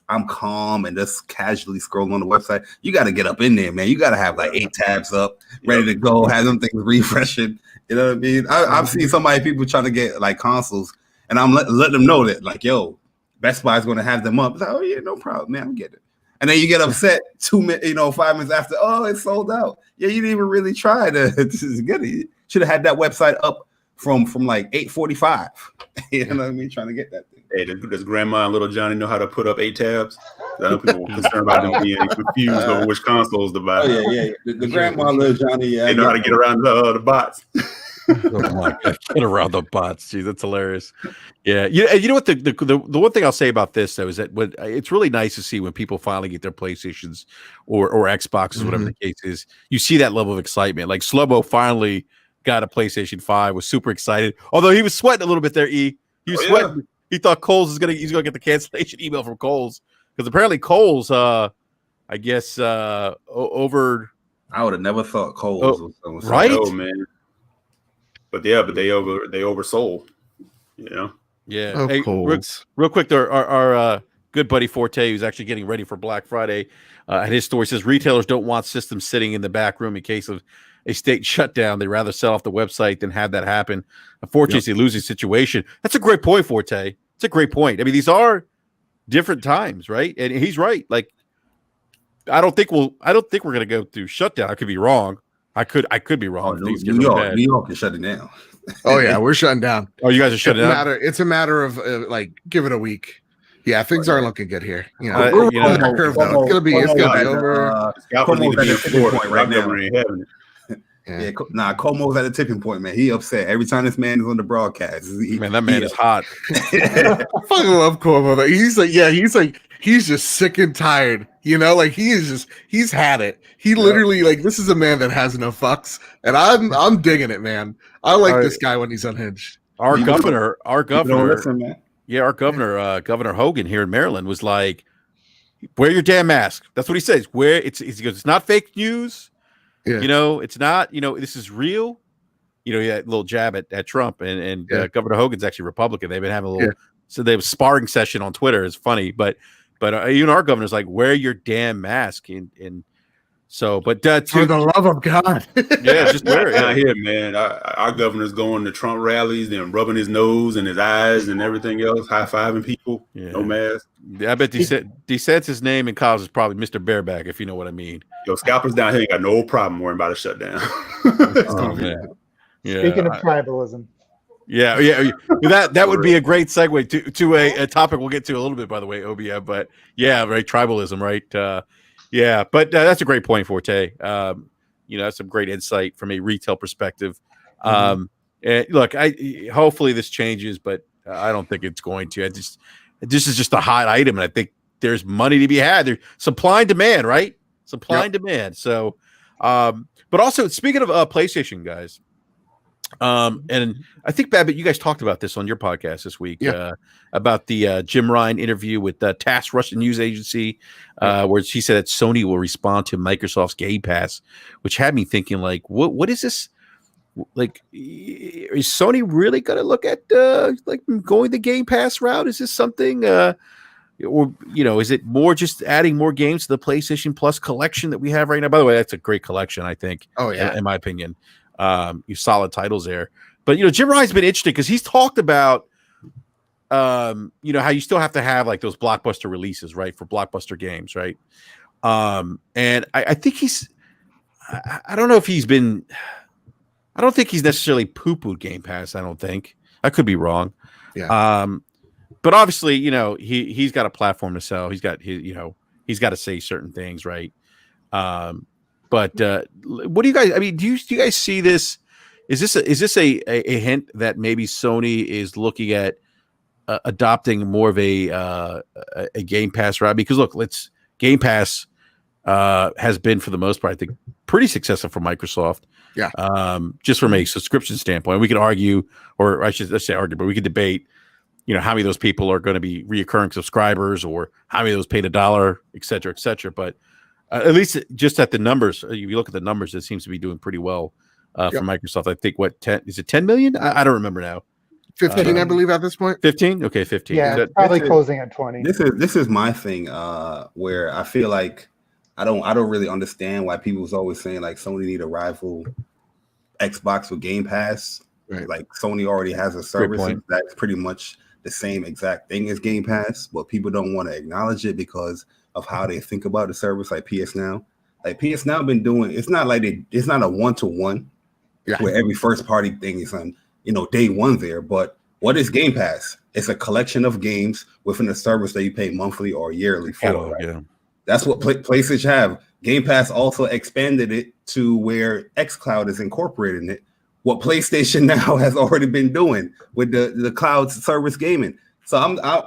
[SPEAKER 3] I'm calm and just casually scrolling on the website. You got to get up in there, man. You got to have like 8 tabs up, ready to go, have them things refreshing. You know what I mean? I've seen people trying to get like consoles, and I'm letting them know that, like, yo, Best Buy is going to have them up. It's like, oh yeah, no problem, man. I'm getting it. And then you get upset 2 minutes, 5 minutes after. Oh, it's sold out. Yeah, you didn't even really try to get it. Should have had that website up from like 8:45. You know what I mean? Trying to get that thing.
[SPEAKER 1] Hey, does Grandma and Little Johnny know how to put up 8 tabs? I know people are concerned about them being confused over which consoles to buy.
[SPEAKER 3] Oh yeah. The Grandma and Little Johnny. Yeah,
[SPEAKER 1] they know how to get around the bots.
[SPEAKER 2] Oh my God, get around the bots. Geez, that's hilarious. Yeah, you know what? The one thing I'll say about this though is that it's really nice to see when people finally get their PlayStations or Xboxes, whatever the case is. You see that level of excitement. Like Slobo finally got a PlayStation 5, was super excited. Although he was sweating a little bit there. He was sweating. Yeah. He thought he's gonna get the cancellation email from Kohl's because apparently Kohl's, I guess, over.
[SPEAKER 3] I would have never thought Kohl's was
[SPEAKER 2] right,
[SPEAKER 1] man. But they oversold,
[SPEAKER 2] Yeah.
[SPEAKER 5] Oh,
[SPEAKER 2] hey, real quick, there, our good buddy Forte, who's actually getting ready for Black Friday, at his store, says retailers don't want systems sitting in the back room in case of a state shutdown. They'd rather sell off the website than have that happen. Unfortunately, it's a losing situation. That's a great point, Forte. It's a great point. I mean, these are different times, right? And he's right. Like, I don't think we're going to go through shutdown. I could be wrong. I could be wrong.
[SPEAKER 3] Oh, New York is shutting down.
[SPEAKER 5] Oh yeah, we're shutting down.
[SPEAKER 2] Oh, you guys are shutting down.
[SPEAKER 5] It's a matter of like give it a week. Yeah, things aren't looking good here.
[SPEAKER 3] It's gonna be over.
[SPEAKER 1] Cuomo's at the tipping point right now.
[SPEAKER 3] Cuomo's at a tipping point, man. He upset every time this man is on the broadcast.
[SPEAKER 2] Man, that man is hot.
[SPEAKER 5] I fucking love Cuomo. He's just sick and tired. Like he's had it. He literally this is a man that has no fucks, and I'm digging it, man. I like this guy when he's unhinged.
[SPEAKER 2] Our governor, Governor Hogan here in Maryland was like, "Wear your damn mask." That's what he says. He goes, "It's not fake news.
[SPEAKER 5] Yeah.
[SPEAKER 2] It's not. This is real." He had a little jab at Trump, and Governor Hogan's actually Republican. They've been having a little, so they have a sparring session on Twitter. It's funny, but even our governor's like, wear your damn mask. And so, but
[SPEAKER 5] for the love of God.
[SPEAKER 2] Just wear it.
[SPEAKER 1] Down here, man. Our governor's going to Trump rallies and rubbing his nose and his eyes and everything else, high-fiving people, no mask.
[SPEAKER 2] I bet DeSantis' name in college is probably Mr. Bareback, if you know what I mean.
[SPEAKER 1] Scalpers down here ain't got no problem worrying about a shutdown.
[SPEAKER 2] Man. Yeah.
[SPEAKER 4] Speaking of tribalism.
[SPEAKER 2] Yeah. That would be a great segue to a topic we'll get to a little bit, by the way, OBM. But right, tribalism, right? But that's a great point, Forte. That's some great insight from a retail perspective. And look, hopefully this changes, but I don't think it's going to. This is just a hot item, and I think there's money to be had. There's supply and demand, right? Supply and demand. So, but also speaking of PlayStation, guys. And I think Babbitt, you guys talked about this on your podcast this week, about the Jim Ryan interview with the TASS Russian news agency, where she said that Sony will respond to Microsoft's Game Pass, which had me thinking, like, what is this? Like, is Sony really going to look at going the Game Pass route? Is this something, or is it more just adding more games to the PlayStation Plus collection that we have right now? By the way, that's a great collection, I think.
[SPEAKER 5] Oh yeah,
[SPEAKER 2] in my opinion. You solid titles there, but Jim Ryan's been interesting because he's talked about how you still have to have like those blockbuster releases, right, for blockbuster games, right? And I think I don't know if I don't think he's necessarily poo-pooed Game Pass. I don't think. I could be wrong.
[SPEAKER 5] Yeah.
[SPEAKER 2] But obviously, he's got a platform to sell. He's got he's got to say certain things, right? But what do you guys? I mean, do you guys see this? Is this a hint that maybe Sony is looking at adopting more of a Game Pass route? Because look, Game Pass has been for the most part, I think, pretty successful for Microsoft.
[SPEAKER 5] Yeah.
[SPEAKER 2] Just from a subscription standpoint, we could argue, or I should say argue, but we could debate. How many of those people are going to be reoccurring subscribers, or how many of those paid $1, et cetera, et cetera. But at least just at the numbers, if you look at the numbers, it seems to be doing pretty well for Microsoft. I think 10 million? I don't remember now.
[SPEAKER 5] 15, I believe, at this point.
[SPEAKER 2] 15? Okay, 15.
[SPEAKER 4] Yeah, probably closing at 20.
[SPEAKER 3] This is my thing, where I feel like I don't really understand why people's always saying like Sony need a rival Xbox with Game Pass.
[SPEAKER 5] Right.
[SPEAKER 3] Like Sony already has a service that's pretty much the same exact thing as Game Pass, but people don't want to acknowledge it because of how they think about the service. Like PS Now, been doing. It's not like it's not a 1-to-1 where every first party thing is on day one there. But what is Game Pass? It's a collection of games within a service that you pay monthly or yearly for. Right?
[SPEAKER 2] Yeah.
[SPEAKER 3] That's what PlayStation have. Game Pass also expanded it to where xCloud is incorporated in it. What PlayStation Now has already been doing with the cloud service gaming. So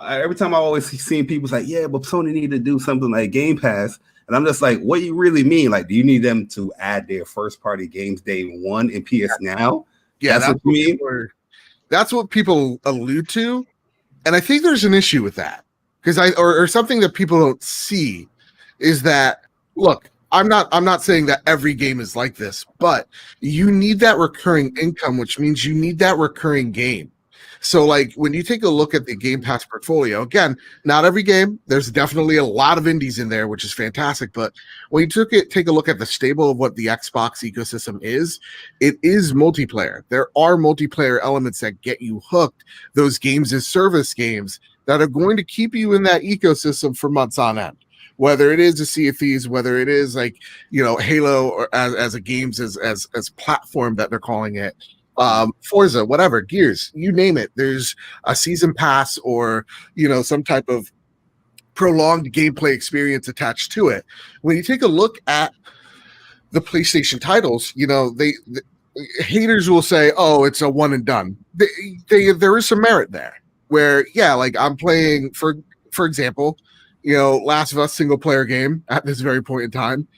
[SPEAKER 3] every time I always seen people say, yeah, but Sony need to do something like Game Pass. And I'm just like, what do you really mean? Like, do you need them to add their first party games day one in PS Now?
[SPEAKER 5] Yeah,
[SPEAKER 3] that's what you mean?
[SPEAKER 5] That's what people allude to. And I think there's an issue with that. Because or something that people don't see is that, look, I'm not saying that every game is like this, but you need that recurring income, which means you need that recurring game. So like when you take a look at the Game Pass portfolio, again, not every game, there's definitely a lot of indies in there, which is fantastic. But when you take a look at the stable of what the Xbox ecosystem is, it is multiplayer. There are multiplayer elements that get you hooked, those games as service games that are going to keep you in that ecosystem for months on end. Whether it is a Sea of Thieves, whether it is like, Halo or as a games as platform that they're calling it, Forza, whatever, Gears, you name it. There's a season pass or, some type of prolonged gameplay experience attached to it. When you take a look at the PlayStation titles, the haters will say, oh, it's a one and done. There is some merit there where, like I'm playing for example, Last of Us single player game at this very point in time.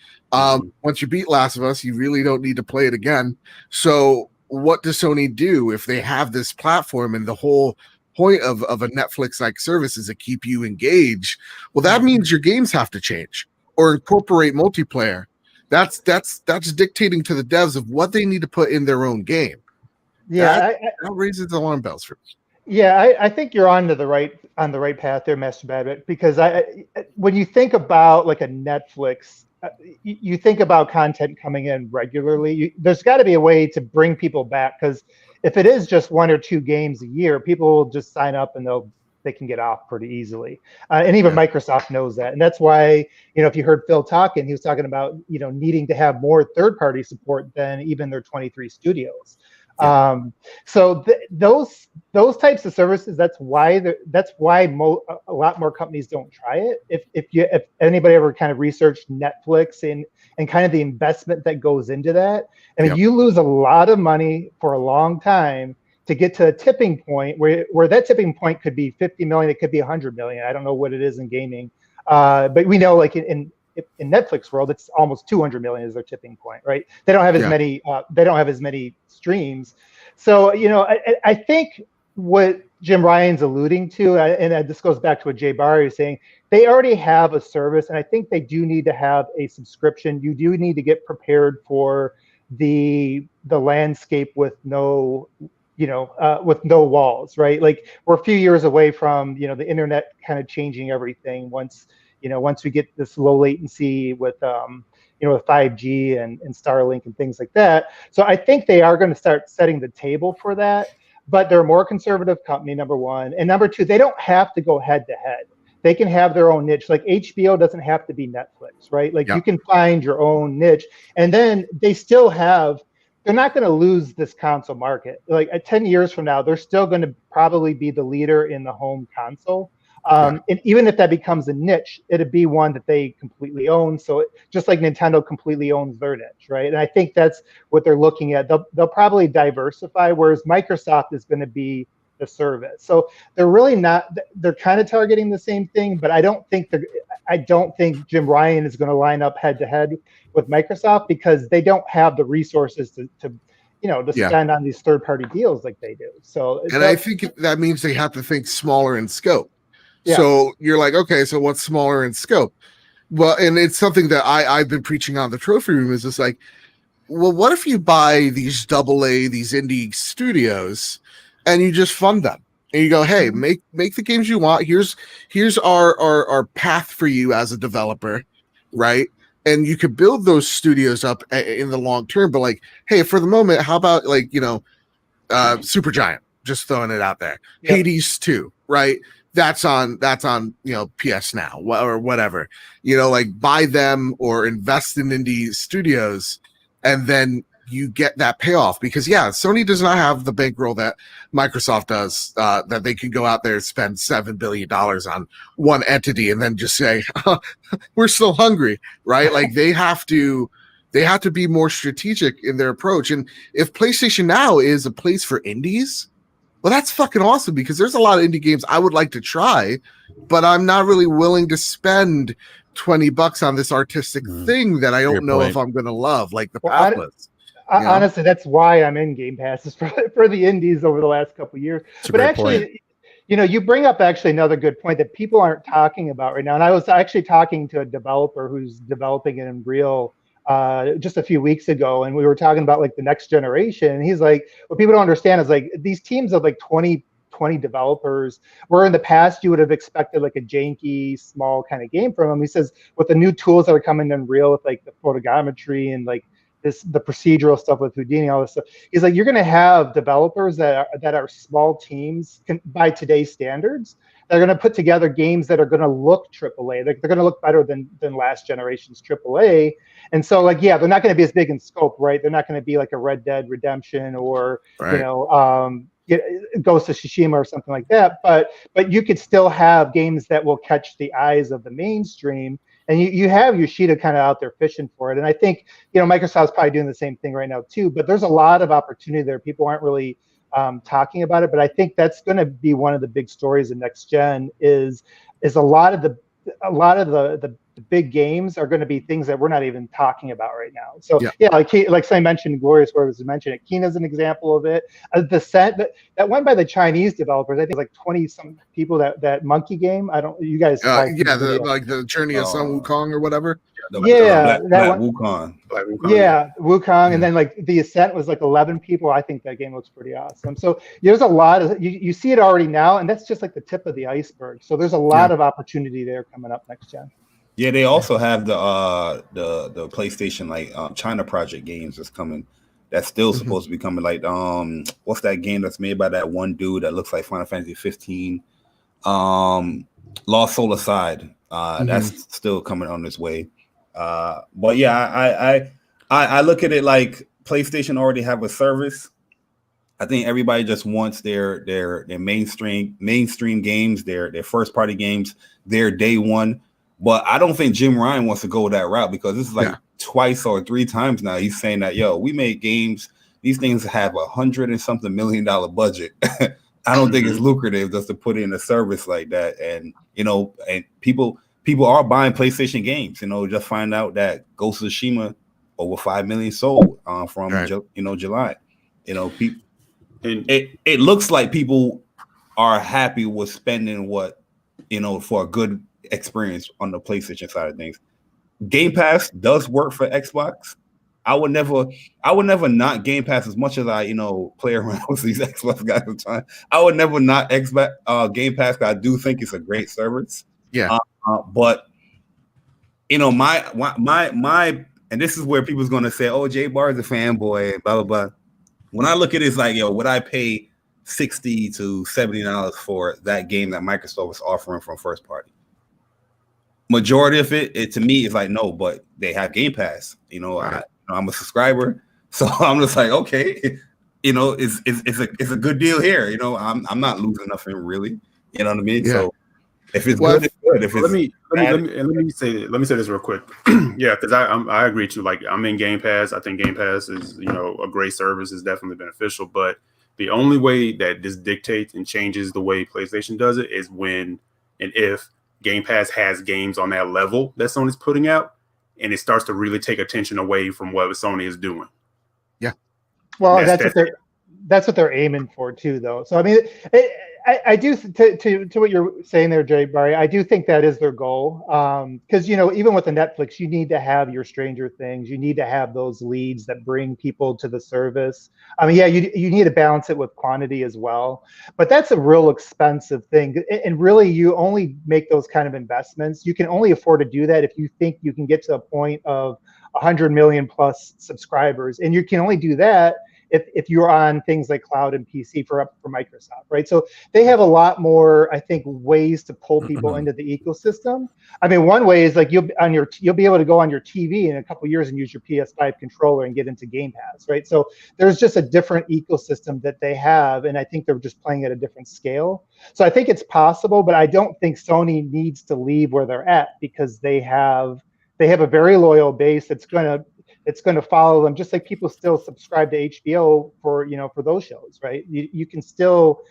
[SPEAKER 5] Once you beat Last of Us, you really don't need to play it again. So what does Sony do if they have this platform and the whole point of a Netflix-like service is to keep you engaged? Well, that means your games have to change or incorporate multiplayer. That's dictating to the devs of what they need to put in their own game.
[SPEAKER 4] Yeah,
[SPEAKER 5] that raises alarm bells for me.
[SPEAKER 4] Yeah, I think you're on the right path there, Master Babbitt, because when you think about like a Netflix, you think about content coming in regularly. There's got to be a way to bring people back, because if it is just 1 or 2 games a year, people will just sign up and they can get off pretty easily. And even Microsoft knows that, and that's why if you heard Phil talking, he was talking about needing to have more third-party support than even their 23 studios. So those types of services, that's why a lot more companies don't try it. If anybody ever kind of researched Netflix and kind of the investment that goes into that, I mean, you lose a lot of money for a long time to get to a tipping point where that tipping point could be 50 million, it could be 100 million. I don't know what it is in gaming, but we know like in Netflix world, it's almost 200 million is their tipping point, right? They don't have as many streams. So, I think what Jim Ryan's alluding to, and this goes back to what Jay Barry is saying, they already have a service, and I think they do need to have a subscription. You do need to get prepared for the landscape with no walls, right? Like we're a few years away from, the internet kind of changing everything once we get this low latency with, with 5G and Starlink and things like that. So I think they are going to start setting the table for that, but they're a more conservative company, number one. And number two, they don't have to go head to head. They can have their own niche. Like HBO doesn't have to be Netflix, right? Like you can find your own niche, and then they're not going to lose this console market. Like 10 years from now, they're still going to probably be the leader in the home console. And even if that becomes a niche, it'd be one that they completely own. So just like Nintendo completely owns their niche, right? And I think that's what they're looking at. They'll probably diversify, whereas Microsoft is going to be the service. So they're really not. They're kind of targeting the same thing, but I don't think Jim Ryan is going to line up head to head with Microsoft, because they don't have the resources to spend on these third party deals like they do. So,
[SPEAKER 5] and I think that means they have to think smaller in scope. Yeah. So you're like, okay, so what's smaller in scope? Well, and it's something that I've been preaching on the trophy room, is just like, well, what if you buy these AA, these indie studios, and you just fund them, and you go, hey, make the games you want. Here's our path for you as a developer, right? And you could build those studios up in the long term. But like, hey, for the moment, how about like Supergiant? Just throwing it out there.
[SPEAKER 4] Yep.
[SPEAKER 5] Hades 2, right? That's on PS Now or whatever. Like buy them or invest in indie studios, and then you get that payoff, because Sony does not have the bankroll that Microsoft does, that they can go out there and spend $7 billion on one entity and then just say, we're still hungry, right? Like they have to be more strategic in their approach. And if PlayStation Now is a place for indies, well, that's fucking awesome, because there's a lot of indie games I would like to try, but I'm not really willing to spend $20 on this artistic thing that I don't know if I'm going to love, like the Pathless.
[SPEAKER 4] Honestly, that's why I'm in Game Passes for the indies over the last couple of years. But actually, you bring up actually another good point that people aren't talking about right now. And I was actually talking to a developer who's developing in Unreal just a few weeks ago, and we were talking about like the next generation. And he's like, what people don't understand is like these teams of like 20 developers, where in the past you would have expected like a janky, small kind of game from them. He says with the new tools that are coming in Unreal with like the photogrammetry and like the procedural stuff with Houdini, all this stuff. He's like, you're going to have developers that are small teams by today's standards. They're going to put together games that are going to look AAA. They're going to look better than last generation's AAA. And so, like, they're not going to be as big in scope, right? They're not going to be like a Red Dead Redemption or Ghost of Tsushima or something like that. But you could still have games that will catch the eyes of the mainstream. And you have Yoshida kind of out there fishing for it. And I think, Microsoft's probably doing the same thing right now too, but there's a lot of opportunity there. People aren't really talking about it, but I think that's going to be one of the big stories of next gen is a lot of the big games are going to be things that we're not even talking about right now. So like I mentioned, Glorious Wars mentioned it. Kina's an example of it. Descent that went by the Chinese developers. I think like 20 some people that monkey game. You guys.
[SPEAKER 5] The Journey of Sun Wukong or whatever.
[SPEAKER 3] Black Wukong.
[SPEAKER 4] Wukong, and then like the Ascent was like 11 people. I think that game looks pretty awesome. So there's a lot of you see it already now, and that's just like the tip of the iceberg. So there's a lot of opportunity there coming up next gen.
[SPEAKER 3] Yeah, they also have the PlayStation China Project games that's coming. That's still supposed to be coming. Like what's that game that's made by that one dude that looks like Final Fantasy 15? Lost Soul Aside. That's still coming on its way. But yeah, I look at it like PlayStation already have a service. I think everybody just wants their mainstream games, their first party games, their day one. But I don't think Jim Ryan wants to go that route, because this is like twice or three times now he's saying that, we made games. These things have $100 and something million budget. I don't think it's lucrative just to put in a service like that. And and people are buying PlayStation games. Just find out that Ghost of Tsushima over 5 million sold from July. People. And it looks like people are happy with spending what for a good experience on the PlayStation side of things. Game Pass does work for Xbox. I would never not Game Pass as much as I play around with these Xbox guys all the time. I would never not Xbox Game Pass, because I do think it's a great service. Yeah. But my and this is where people's gonna say, "Oh, Jay Barr is a fanboy," blah blah blah. When I look at it, it's like, would I pay $60 to $70 for that game that Microsoft was offering from first party? Majority of it to me is like no, but they have Game Pass. I'm a subscriber, so I'm just like, okay, it's a good deal here. I'm not losing nothing really. You know what I mean? Yeah. So if it's good, it's good. If it's let me
[SPEAKER 1] say this real quick. Yeah, because I agree too. Like, I'm in Game Pass. I think Game Pass is a great service. Is definitely beneficial. But the only way that this dictates and changes the way PlayStation does it is when and if Game Pass has games on that level that Sony's putting out, and it starts to really take attention away from what Sony is doing.
[SPEAKER 5] Yeah.
[SPEAKER 4] Well, that's what they're aiming for too, though. So I mean, I do to what you're saying there, Jay Barry. I do think that is their goal, because even with the Netflix, you need to have your Stranger Things. You need to have those leads that bring people to the service. I mean, you need to balance it with quantity as well. But that's a real expensive thing, and really, you only make those kind of investments. You can only afford to do that if you think you can get to a point of 100 million plus subscribers, and you can only do that if you're on things like cloud and PC for Microsoft, right? So they have a lot more, I think, ways to pull people into the ecosystem. I mean, one way is like you'll be able to go on your TV in a couple of years and use your PS5 controller and get into Game Pass, right? So there's just a different ecosystem that they have, and I think they're just playing at a different scale. So I think it's possible, but I don't think Sony needs to leave where they're at, because they have a very loyal base that's going to follow them, just like people still subscribe to HBO for those shows, right? You can still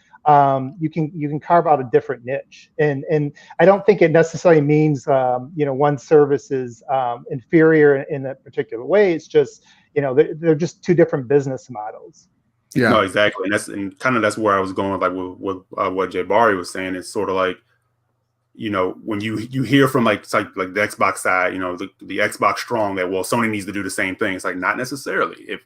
[SPEAKER 4] you can carve out a different niche, and I don't think it necessarily means one service is inferior in a particular way. It's just they're just two different business models.
[SPEAKER 1] Yeah, no, exactly, and that's where I was going, like with what Jay Barry was saying. It's sort of like, when you hear from like the Xbox side, the Xbox strong, that, well, Sony needs to do the same thing. It's like, not necessarily. If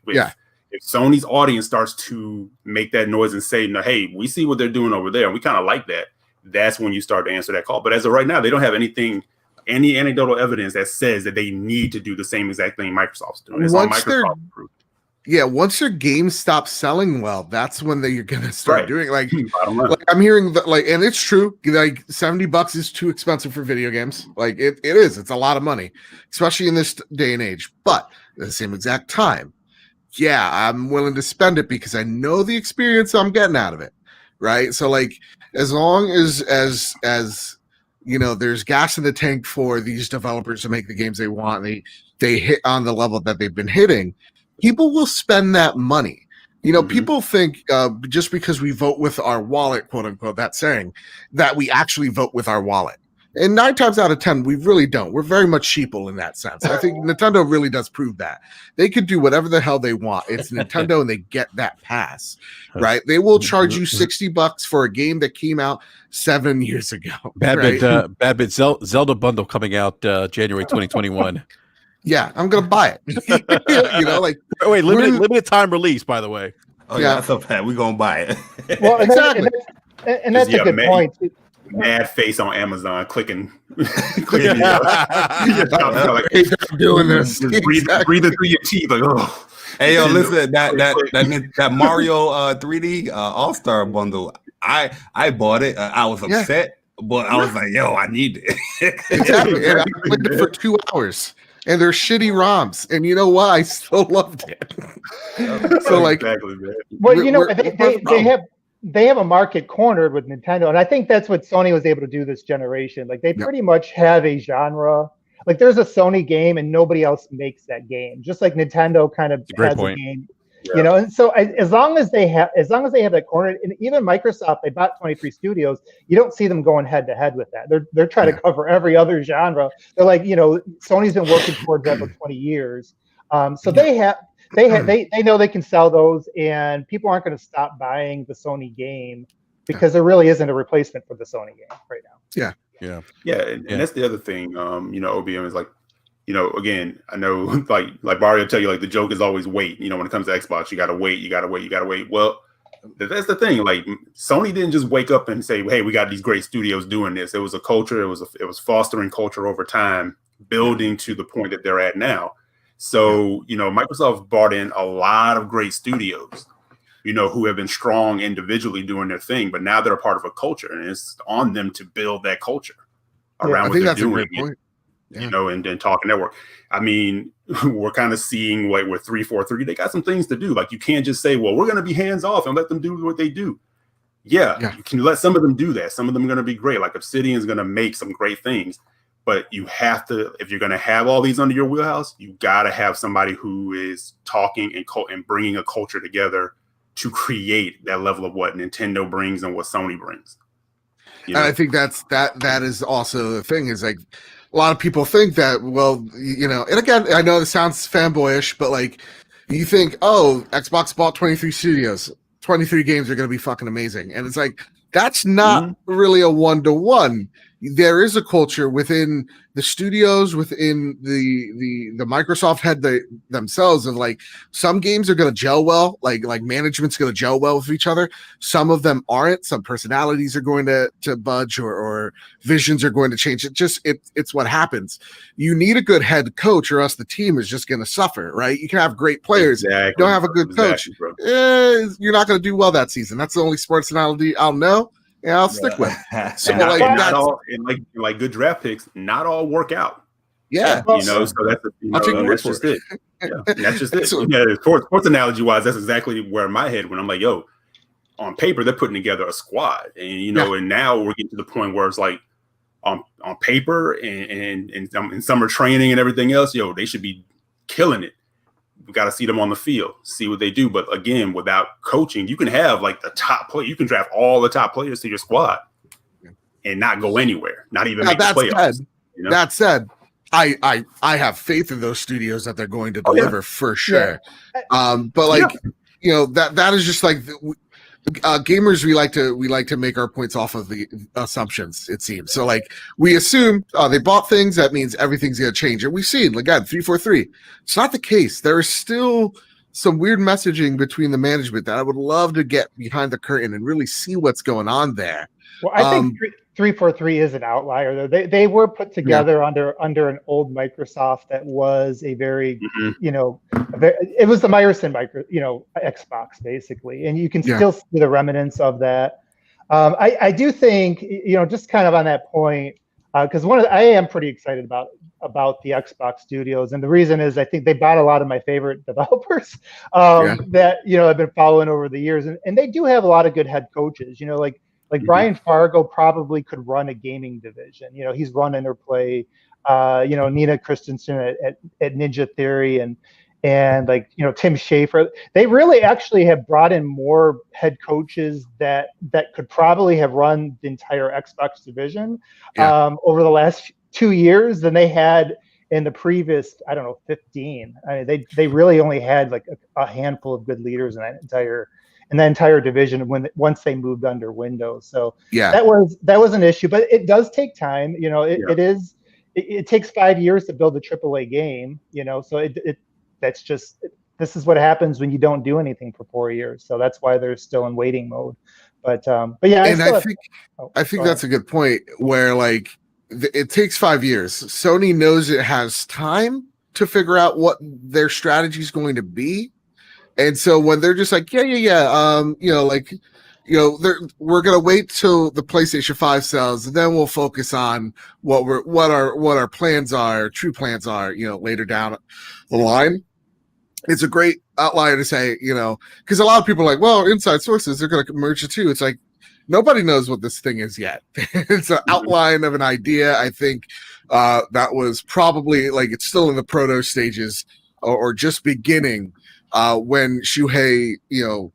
[SPEAKER 1] Sony's audience starts to make that noise and say, no, hey, we see what they're doing over there, and we kind of like that, that's when you start to answer that call. But as of right now, they don't have any anecdotal evidence that says that they need to do the same exact thing Microsoft's doing. It's on Microsoft approved.
[SPEAKER 5] Yeah, once your games stop selling well, that's when you're gonna start doing like I'm hearing that, like, and it's true, like $70 is too expensive for video games. Like it is. It's a lot of money, especially in this day and age. But at the same exact time, yeah, I'm willing to spend it because I know the experience I'm getting out of it. Right. So like, as long as there's gas in the tank for these developers to make the games they want, they hit on the level that they've been hitting, people will spend that money. People think just because we vote with our wallet, quote unquote, that saying, that we actually vote with our wallet. And 9 times out of 10, we really don't. We're very much sheeple in that sense. I think Nintendo really does prove that. They could do whatever the hell they want. It's Nintendo, and they get that pass, right? They will charge you $60 for a game that came out 7 years ago.
[SPEAKER 2] Bad bit Zelda bundle coming out January 2021.
[SPEAKER 5] Yeah, I'm gonna buy it.
[SPEAKER 2] Wait, limited time release, by the way.
[SPEAKER 3] Oh yeah, that's so bad. We're gonna buy it.
[SPEAKER 4] Well, exactly, and that's a good point.
[SPEAKER 1] Mad face on Amazon, clicking.
[SPEAKER 5] Doing this,
[SPEAKER 1] breathing through your teeth, like, oh.
[SPEAKER 3] Hey, yo, listen, that Mario 3D All-Star bundle, I bought it. I was upset, but I was like, yo, I need it.
[SPEAKER 5] Exactly. And I played it for 2 hours. And they're shitty ROMs, and you know what? I still loved it. So, like,
[SPEAKER 1] exactly, man.
[SPEAKER 4] Well, they have a market cornered with Nintendo, and I think that's what Sony was able to do this generation. Like, they pretty much have a genre. Like, there's a Sony game, and nobody else makes that game. Just like Nintendo kind of has a game. Yeah. And so as long as they have that corner, and even Microsoft, they bought 23 studios. You don't see them going head to head with that. They're trying to cover every other genre. They're like, Sony's been working towards that for 20 years. So they know they can sell those, and people aren't going to stop buying the Sony game because there really isn't a replacement for the Sony game right now.
[SPEAKER 1] Yeah. And that's the other thing. OBM is like, again, I know like Barry will tell you, like, the joke is always wait. When it comes to Xbox, you gotta wait. Well, that's the thing. Like, Sony didn't just wake up and say, hey, we got these great studios doing this. It was a culture. It was fostering culture over time, building to the point that they're at now. So, Microsoft brought in a lot of great studios, who have been strong individually doing their thing, but now they're a part of a culture, and it's on them to build that culture around what they're doing. I think that's a great point. And Talking Network. I mean, we're kind of seeing what with 343, they got some things to do. Like, you can't just say, well, we're going to be hands off and let them do what they do. Yeah, you can let some of them do that. Some of them are going to be great. Like, Obsidian's going to make some great things, but you have to, if you're going to have all these under your wheelhouse, you got to have somebody who is talking and bringing a culture together to create that level of what Nintendo brings and what Sony brings.
[SPEAKER 5] And I think that is also the thing, is like, a lot of people think that, well, and again, I know this sounds fanboyish, but like, you think, oh, Xbox bought 23 studios, 23 games are going to be fucking amazing. And it's like, that's not really a 1-to-1. there is a culture within the studios, within the Microsoft head themselves of like some games are going to gel well, like management's going to gel well with each other. Some of them aren't. Some personalities are going to budge or visions are going to change. It's what happens. You need a good head coach, or else the team is just going to suffer, right? You can have great players,
[SPEAKER 1] exactly.
[SPEAKER 5] don't have a good coach. You're not going to do well that season. That's the only sports analogy I'll know. Yeah, I'll stick with.
[SPEAKER 1] So not all, like good draft picks, not all work out.
[SPEAKER 5] Yeah,
[SPEAKER 1] you know, so that's just it. Yeah, that's just it. Yeah, sports analogy wise, that's exactly where my head when I'm like, yo, on paper they're putting together a squad, and you know, and now we're getting to the point where it's like on paper and summer training and everything else, yo, they should be killing it. We got to see them on the field, see what they do. But again, without coaching, you can have like the top player. You can draft all the top players to your squad and not go anywhere, not even make the playoffs. You know? That said,
[SPEAKER 5] I have faith in those studios that they're going to deliver for sure. But like, you know, that is just like gamers. We like to make our points off of the assumptions. It seems so. Like we assume they bought things. That means everything's going to change. And we've seen again 343. It's not the case. There is still some weird messaging between the management that I would love to get behind the curtain and really see what's going on there.
[SPEAKER 4] Well, I think 343 is an outlier, though. They were put together under an old Microsoft that was a very, you know, it was the Meyerson Xbox basically, and you can still see the remnants of that. I do think, you know, just kind of on that point, because I am pretty excited about the Xbox studios, and the reason is I think they bought a lot of my favorite developers that you know I've been following over the years, and they do have a lot of good head coaches, you know, like Brian Fargo probably could run a gaming division. You know, he's run Interplay, you know, Nina Christensen at Ninja Theory and like, you know, Tim Schafer. They really actually have brought in more head coaches that could probably have run the entire Xbox division over the last 2 years than they had in the previous, 15. I mean, they really only had like a handful of good leaders in that entire division once they moved under Windows. So that was an issue, but it does take time. You know, it takes 5 years to build a AAA game, you know, so this is what happens when you don't do anything for 4 years. So that's why they're still in waiting mode. But yeah.
[SPEAKER 5] I think that's a good point where like it takes 5 years. Sony knows it has time to figure out what their strategy is going to be. And so when they're just like, you know, like, you know, we're gonna wait till the PlayStation 5 sells, and then we'll focus on what our plans are, true plans are, you know, later down the line. It's a great outlier to say, you know, because a lot of people are like, well, inside sources, they're gonna merge the two. It's like nobody knows what this thing is yet. It's an outline of an idea. I think that was probably like it's still in the proto stages or just beginning. When Shuhei, you know,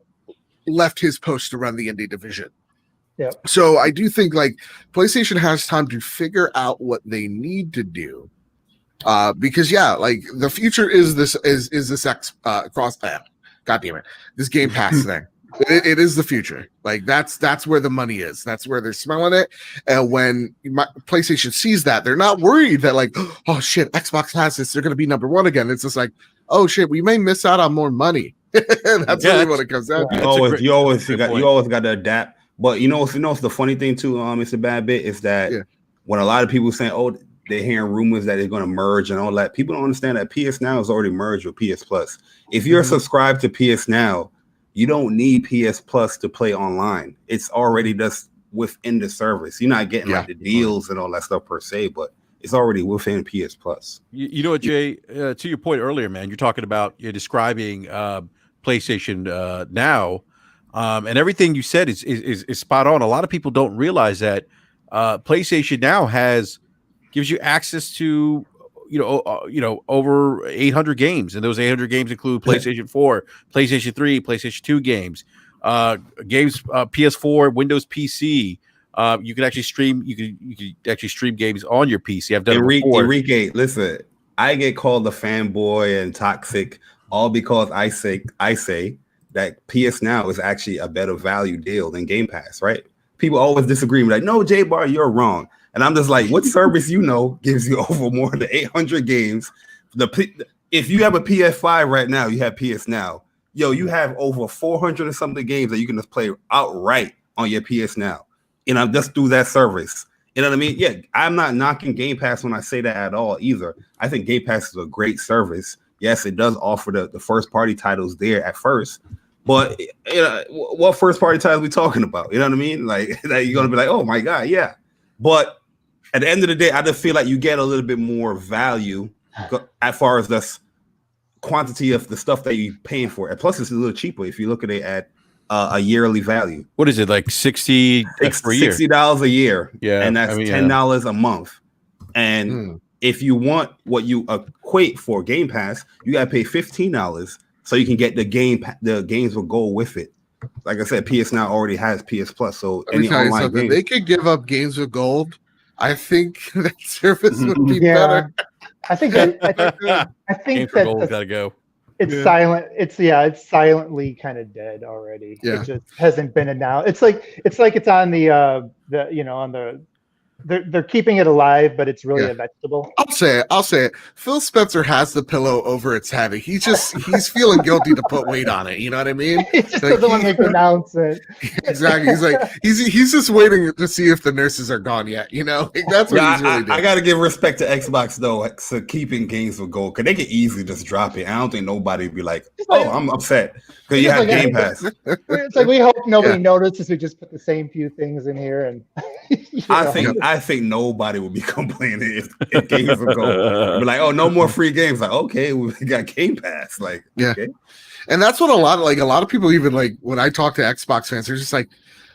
[SPEAKER 5] left his post to run the indie division.
[SPEAKER 4] Yeah.
[SPEAKER 5] So I do think like PlayStation has time to figure out what they need to do. Because like the future is this this Game Pass thing. It is the future. Like that's where the money is. That's where they're smelling it. And when PlayStation sees that, they're not worried that like, oh shit, Xbox has this. They're going to be number one again. It's just like, oh shit, we may miss out on more money. That's really what it comes down to.
[SPEAKER 3] You always got to adapt. But you know the funny thing too, Mr. Bad Bit, is that when a lot of people saying, oh, they're hearing rumors that they're going to merge and all that, people don't understand that PS Now is already merged with PS Plus. If you're subscribed to PS Now, you don't need PS Plus to play online. It's already just within the service. You're not getting like the deals and all that stuff per se, but it's already within PS Plus.
[SPEAKER 2] You know what, Jay? To your point earlier, man, you're talking about describing PlayStation Now, and everything you said is spot on. A lot of people don't realize that PlayStation Now gives you access to over 800 games, and those 800 games include PlayStation 4, PlayStation 3, PlayStation 2 games, PS4, Windows PC. You can actually stream. You can actually stream games on your PC. I've done it before.
[SPEAKER 3] Enrique, listen, I get called a fanboy and toxic all because I say that PS Now is actually a better value deal than Game Pass. Right? People always disagree. Like, no, J Bar, you're wrong. And I'm just like, what service gives you over more than 800 games? If you have a PS5 right now, you have PS Now. Yo, you have over 400 or something games that you can just play outright on your PS Now. And I'm just through that service. You know what I mean? Yeah, I'm not knocking Game Pass when I say that at all either. I think Game Pass is a great service. Yes, it does offer the first party titles there at first. But what first party titles we talking about? You know what I mean? Like that you're gonna be like, oh my God, yeah. But at the end of the day, I just feel like you get a little bit more value as far as the quantity of the stuff that you're paying for. And plus, it's a little cheaper if you look at it at a yearly value.
[SPEAKER 2] What is it, like $60 per year?
[SPEAKER 3] $60 a year.
[SPEAKER 2] Yeah.
[SPEAKER 3] And that's $10 a month. And if you want what you equate for Game Pass, you gotta pay $15 so you can get the games will go with it. Like I said, PS Now already has PS Plus, so any online game,
[SPEAKER 5] they could give up games with gold. I think that service would be better.
[SPEAKER 4] I think that
[SPEAKER 2] gold gotta go.
[SPEAKER 4] It's silent. It's silently kind of dead already.
[SPEAKER 5] Yeah.
[SPEAKER 4] It just hasn't been announced. It's like it's on the they're keeping it alive, but it's really a vegetable.
[SPEAKER 5] I'll say it. Phil Spencer has the pillow over its head. He's feeling guilty to put weight on it. You know what I mean?
[SPEAKER 4] He just doesn't want to announce it.
[SPEAKER 5] Exactly. He's like he's just waiting to see if the nurses are gone yet. You know, that's what he's really doing.
[SPEAKER 3] I got to give respect to Xbox though, for keeping games with gold, because they can easily just drop it. I don't think nobody would be like, oh, I'm upset because you have Game Pass.
[SPEAKER 4] It's like we hope nobody notices. We just put the same few things in here, and
[SPEAKER 3] I think nobody would be complaining if games would go. Be like, oh, no more free games. Like, okay, we got Game Pass. Like, okay.
[SPEAKER 5] And that's what a lot of people, even like when I talk to Xbox fans, they're just like,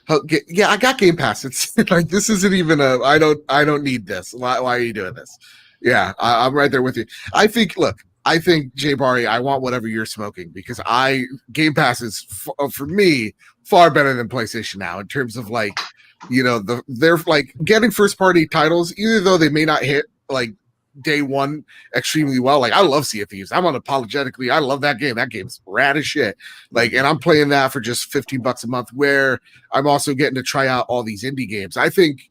[SPEAKER 5] oh, yeah, I got Game Pass. It's like this isn't even I don't need this. Why are you doing this? Yeah, I'm right there with you. I think Jay Barry, I want whatever you're smoking, because Game Pass is for me far better than PlayStation Now in terms of like, you know, they're like getting first party titles, even though they may not hit like day one extremely well. Like I love Sea of Thieves. I'm unapologetically, I love that game. That game's rad as shit. Like, and I'm playing that for just $15 a month, where I'm also getting to try out all these indie games. I think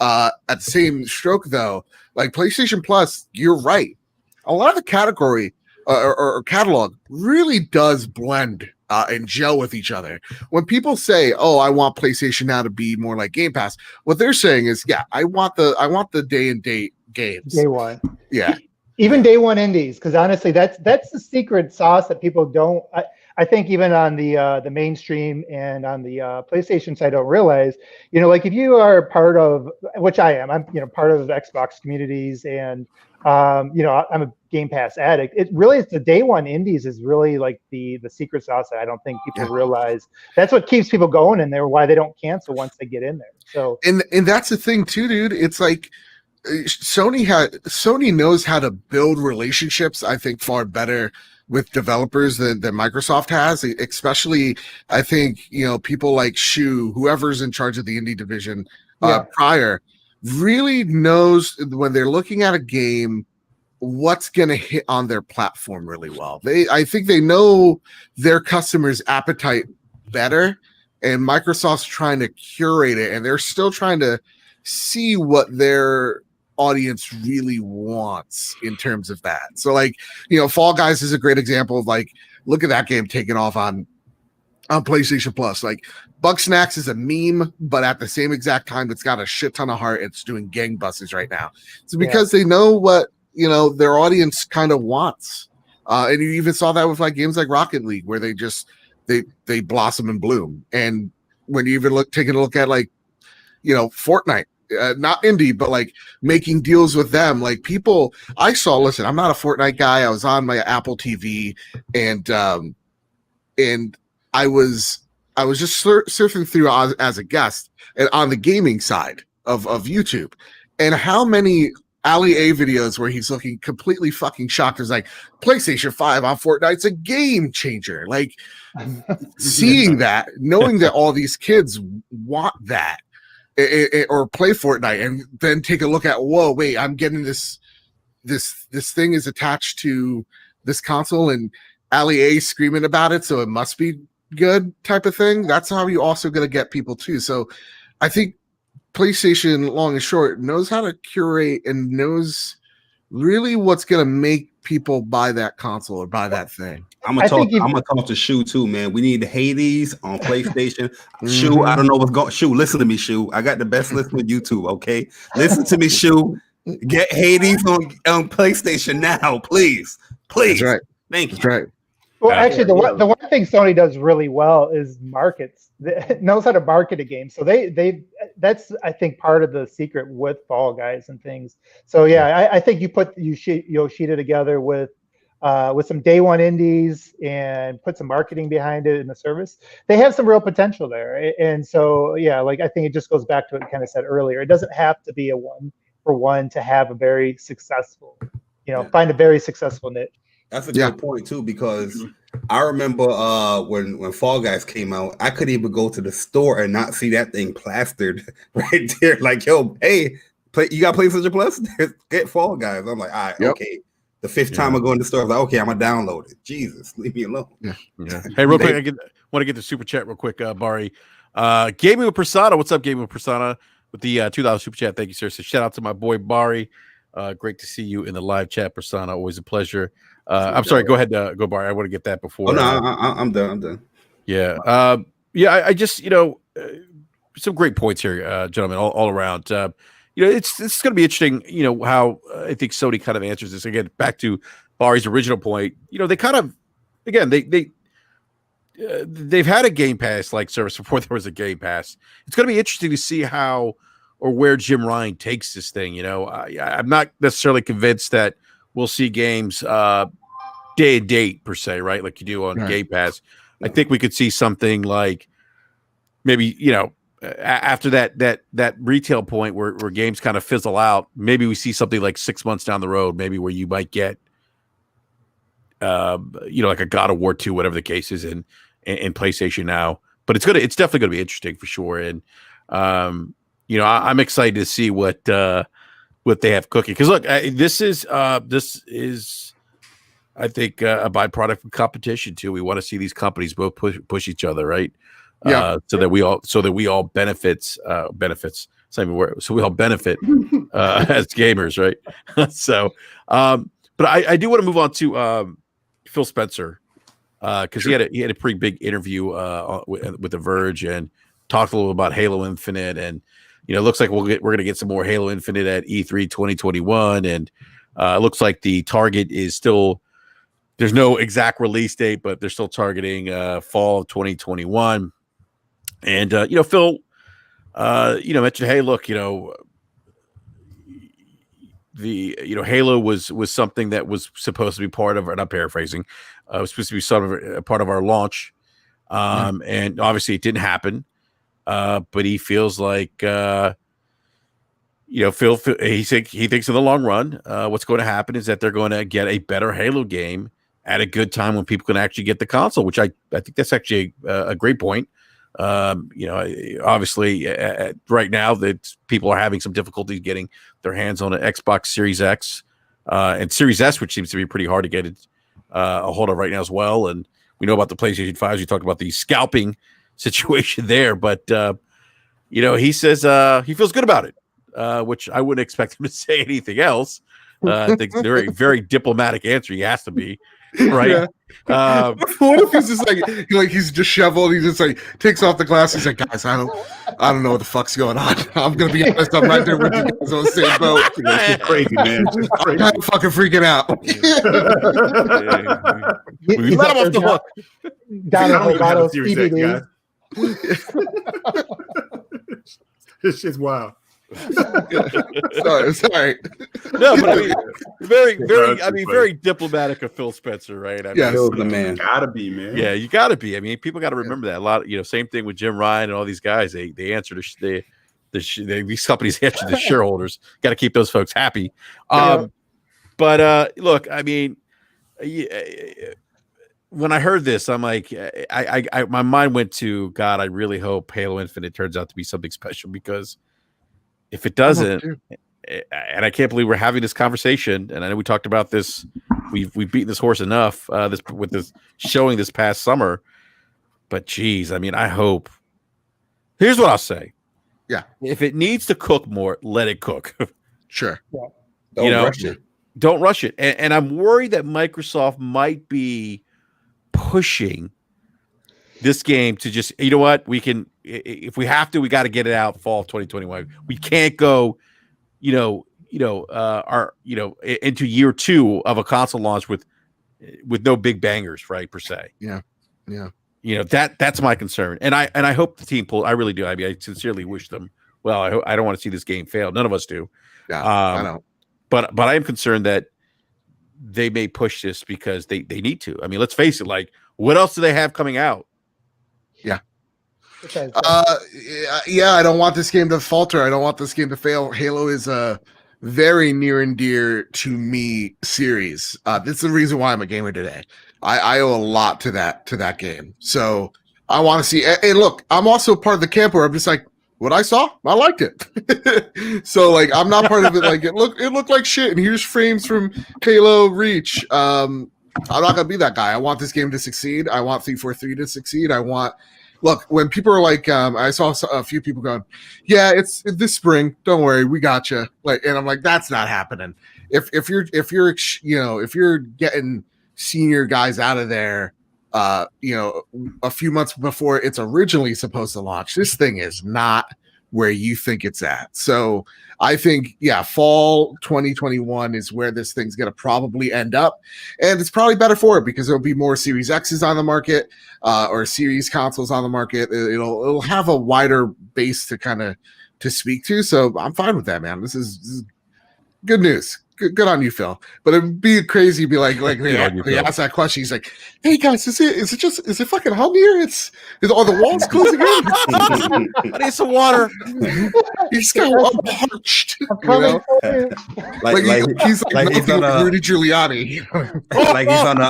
[SPEAKER 5] at the same stroke though, like PlayStation Plus, you're right. A lot of the category or catalog really does blend and gel with each other. When people say, "Oh, I want PlayStation Now to be more like Game Pass," what they're saying is, "Yeah, I want the day and date games,
[SPEAKER 4] day one,
[SPEAKER 5] yeah,
[SPEAKER 4] even day one indies." Because honestly, that's the secret sauce that people don't. I think even on the mainstream and on the PlayStation side don't realize. You know, like if you are part of, which I am, I'm part of Xbox communities, and I'm a Game Pass addict. It really is the day one indies is really like the secret sauce that I don't think people realize. That's what keeps people going in there. Why they don't cancel once they get in there. So
[SPEAKER 5] and that's the thing too, dude. It's like Sony knows how to build relationships, I think, far better with developers than Microsoft has, especially I think, people like Shu, whoever's in charge of the indie division prior, really knows when they're looking at a game what's going to hit on their platform really well. I think they know their customers' appetite better, and Microsoft's trying to curate it, and they're still trying to see what their audience really wants in terms of that. So like, Fall Guys is a great example of like, look at that game taking off on PlayStation Plus. Like Bugsnax is a meme, but at the same exact time, it's got a shit ton of heart. It's doing gangbusters right now. It's because they know what, their audience kind of wants. And you even saw that with like games like Rocket League, where they blossom and bloom. And when you even taking a look at like, Fortnite, not indie, but like making deals with them. Like people listen, I'm not a Fortnite guy. I was on my Apple TV and I was just surfing through as a guest and on the gaming side of YouTube, and how many Ali A videos where he's looking completely fucking shocked. It's like PlayStation 5 on Fortnite's a game changer. Like seeing that, knowing that all these kids want that or play Fortnite, and then take a look at, whoa, wait, I'm getting this thing is attached to this console and Ali A screaming about it, so it must be good type of thing. That's how you also going to get people too. So I think PlayStation, long and short, knows how to curate and knows really what's going to make people buy that console or buy that thing.
[SPEAKER 3] I'm gonna talk to Shu too, man. We need Hades on PlayStation. Shu, I don't know what's going. Shu, listen to me, Shu. I got the best listen on YouTube. Okay, listen to me, Shu. Get Hades on PlayStation now, please.
[SPEAKER 5] That's right.
[SPEAKER 3] Thank you.
[SPEAKER 5] That's right.
[SPEAKER 4] Well, actually, the one thing Sony does really well is markets. It knows how to market a game. So that's I think part of the secret with Fall Guys and things. So yeah, I think you put Yoshida together with some day one indies and put some marketing behind it in the service. They have some real potential there. And so yeah, like I think it just goes back to what I kind of said earlier. It doesn't have to be a 1-for-1 to have a very successful, find a very successful niche.
[SPEAKER 3] That's a good point too, because I remember when Fall Guys came out, I couldn't even go to the store and not see that thing plastered right there. Like, yo, hey, you got PlayStation Plus? Get Fall Guys. I'm like, all right, okay. The fifth time I go in the store, I was like, okay, I'm gonna download it. Jesus, leave me alone.
[SPEAKER 2] Yeah. Hey, real quick, I want to get the super chat real quick, Bari. Gaming with Persona. What's up, Gaming with Persona? With the $2 super chat. Thank you, sir. So shout out to my boy Bari. Great to see you in the live chat, Persona. Always a pleasure. I'm sorry. Go ahead, go Bari. I want to get that before.
[SPEAKER 3] Oh no, I'm done.
[SPEAKER 2] Yeah. I just some great points here, gentlemen, all around. It's going to be interesting. How I think Sony kind of answers this again. Back to Bari's original point. They kind of they've had a Game Pass like service before there was a Game Pass. It's going to be interesting to see how or where Jim Ryan takes this thing. I'm not necessarily convinced that we'll see games day and date per se, right? Like you do on Game Pass. I think we could see something like maybe, after that retail point where games kind of fizzle out, maybe we see something like 6 months down the road, maybe where you might get, like a God of War 2, whatever the case is in PlayStation Now. But it's definitely going to be interesting for sure. And, I'm excited to see what they have cooking. Because look, this is I think a byproduct of competition too. We want to see these companies both push each other, right?
[SPEAKER 5] Yeah.
[SPEAKER 2] So that we all benefits. So we all benefit as gamers, right? So, but I do want to move on to Phil Spencer because he had a pretty big interview with The Verge and talked a little about Halo Infinite, and it looks like we're going to get some more Halo Infinite at E3 2021, and it looks like the target is still. There's no exact release date, but they're still targeting fall of 2021. And Phil, mentioned, hey, look, the Halo was something that was supposed to be part of, not paraphrasing, it was supposed to be sort of a part of our launch, and obviously it didn't happen. But he feels like Phil he thinks in the long run, what's going to happen is that they're going to get a better Halo game at a good time when people can actually get the console, which I think that's actually a great point. Obviously right now that people are having some difficulty getting their hands on an Xbox Series X and Series S, which seems to be pretty hard to get a hold of right now as well. And we know about the PlayStation 5s. You talked about the scalping situation there, but he says he feels good about it, which I wouldn't expect him to say anything else. I think it's a very, very diplomatic answer. He has to be. Right.
[SPEAKER 5] Yeah. What if he's just like he's disheveled? He just like takes off the glasses. He's like, guys, I don't know what the fuck's going on. I'm gonna be honest. I'm right there with you guys on the same boat.
[SPEAKER 1] It's crazy, man. It's crazy.
[SPEAKER 5] I'm fucking freaking out.
[SPEAKER 2] We let him off the hook.
[SPEAKER 4] Down
[SPEAKER 1] I don't even have a
[SPEAKER 4] Lovato
[SPEAKER 1] Series X,
[SPEAKER 4] CBD.
[SPEAKER 1] guys. This shit's wild.
[SPEAKER 5] Sorry.
[SPEAKER 2] No, but I mean, very diplomatic of Phil Spencer, right? I mean,
[SPEAKER 3] the man.
[SPEAKER 1] Gotta be, man.
[SPEAKER 2] Yeah, you gotta be. I mean, people got to remember that a lot. Same thing with Jim Ryan and all these guys. They answer these companies answer the shareholders. Got to keep those folks happy. But look, I mean, when I heard this, I'm like, I my mind went to God. I really hope Halo Infinite turns out to be something special, because if it doesn't, and I can't believe we're having this conversation, and I know we talked about this, we've beaten this horse enough with this showing this past summer, but geez, I mean, I hope. Here's what I'll say:
[SPEAKER 5] Yeah.
[SPEAKER 2] If it needs to cook more, let it cook.
[SPEAKER 5] Sure.
[SPEAKER 3] Don't rush it.
[SPEAKER 2] Don't rush it. And I'm worried that Microsoft might be pushing this game to just, you know what, we can, if we have to, we got to get it out fall 2021. We can't go, into year 2 of a console launch with no big bangers, right, per se.
[SPEAKER 5] Yeah.
[SPEAKER 2] That's my concern, and I hope the team I really do. I mean, I sincerely wish them well. I don't want to see this game fail. None of us do.
[SPEAKER 5] Yeah, I know.
[SPEAKER 2] But I am concerned that they may push this because they need to. I mean, let's face it. Like, what else do they have coming out?
[SPEAKER 5] Yeah. I don't want this game to falter. I don't want this game to fail. Halo is a very near and dear to me series. This is the reason why I'm a gamer today. I owe a lot to that game. So I want to see. And look, I'm also part of the camp where I'm just like, what I saw, I liked it. So like, I'm not part of it. Like it looked like shit. And here's frames from Halo Reach. I'm not gonna be that guy. I want this game to succeed. I want 343 to succeed. Look, when people are like, I saw a few people going, yeah, it's this spring. Don't worry, we got you. Like, and I'm like, that's not happening. If you're getting senior guys out of there, a few months before it's originally supposed to launch, this thing is not where you think it's at. So I think, fall 2021 is where this thing's going to probably end up. And it's probably better for it because there'll be more Series X's on the market or Series consoles on the market. It'll have a wider base to speak to. So I'm fine with that, man. This is good news. Good on you, Phil. But it'd be crazy to be like he asked that question. He's like, "Hey guys, is it fucking hot here? Is all the walls closing in?
[SPEAKER 2] I need some water."
[SPEAKER 5] He's got parched.
[SPEAKER 4] I'm coming for you.
[SPEAKER 5] He's on Rudy Giuliani.
[SPEAKER 3] Like he's on the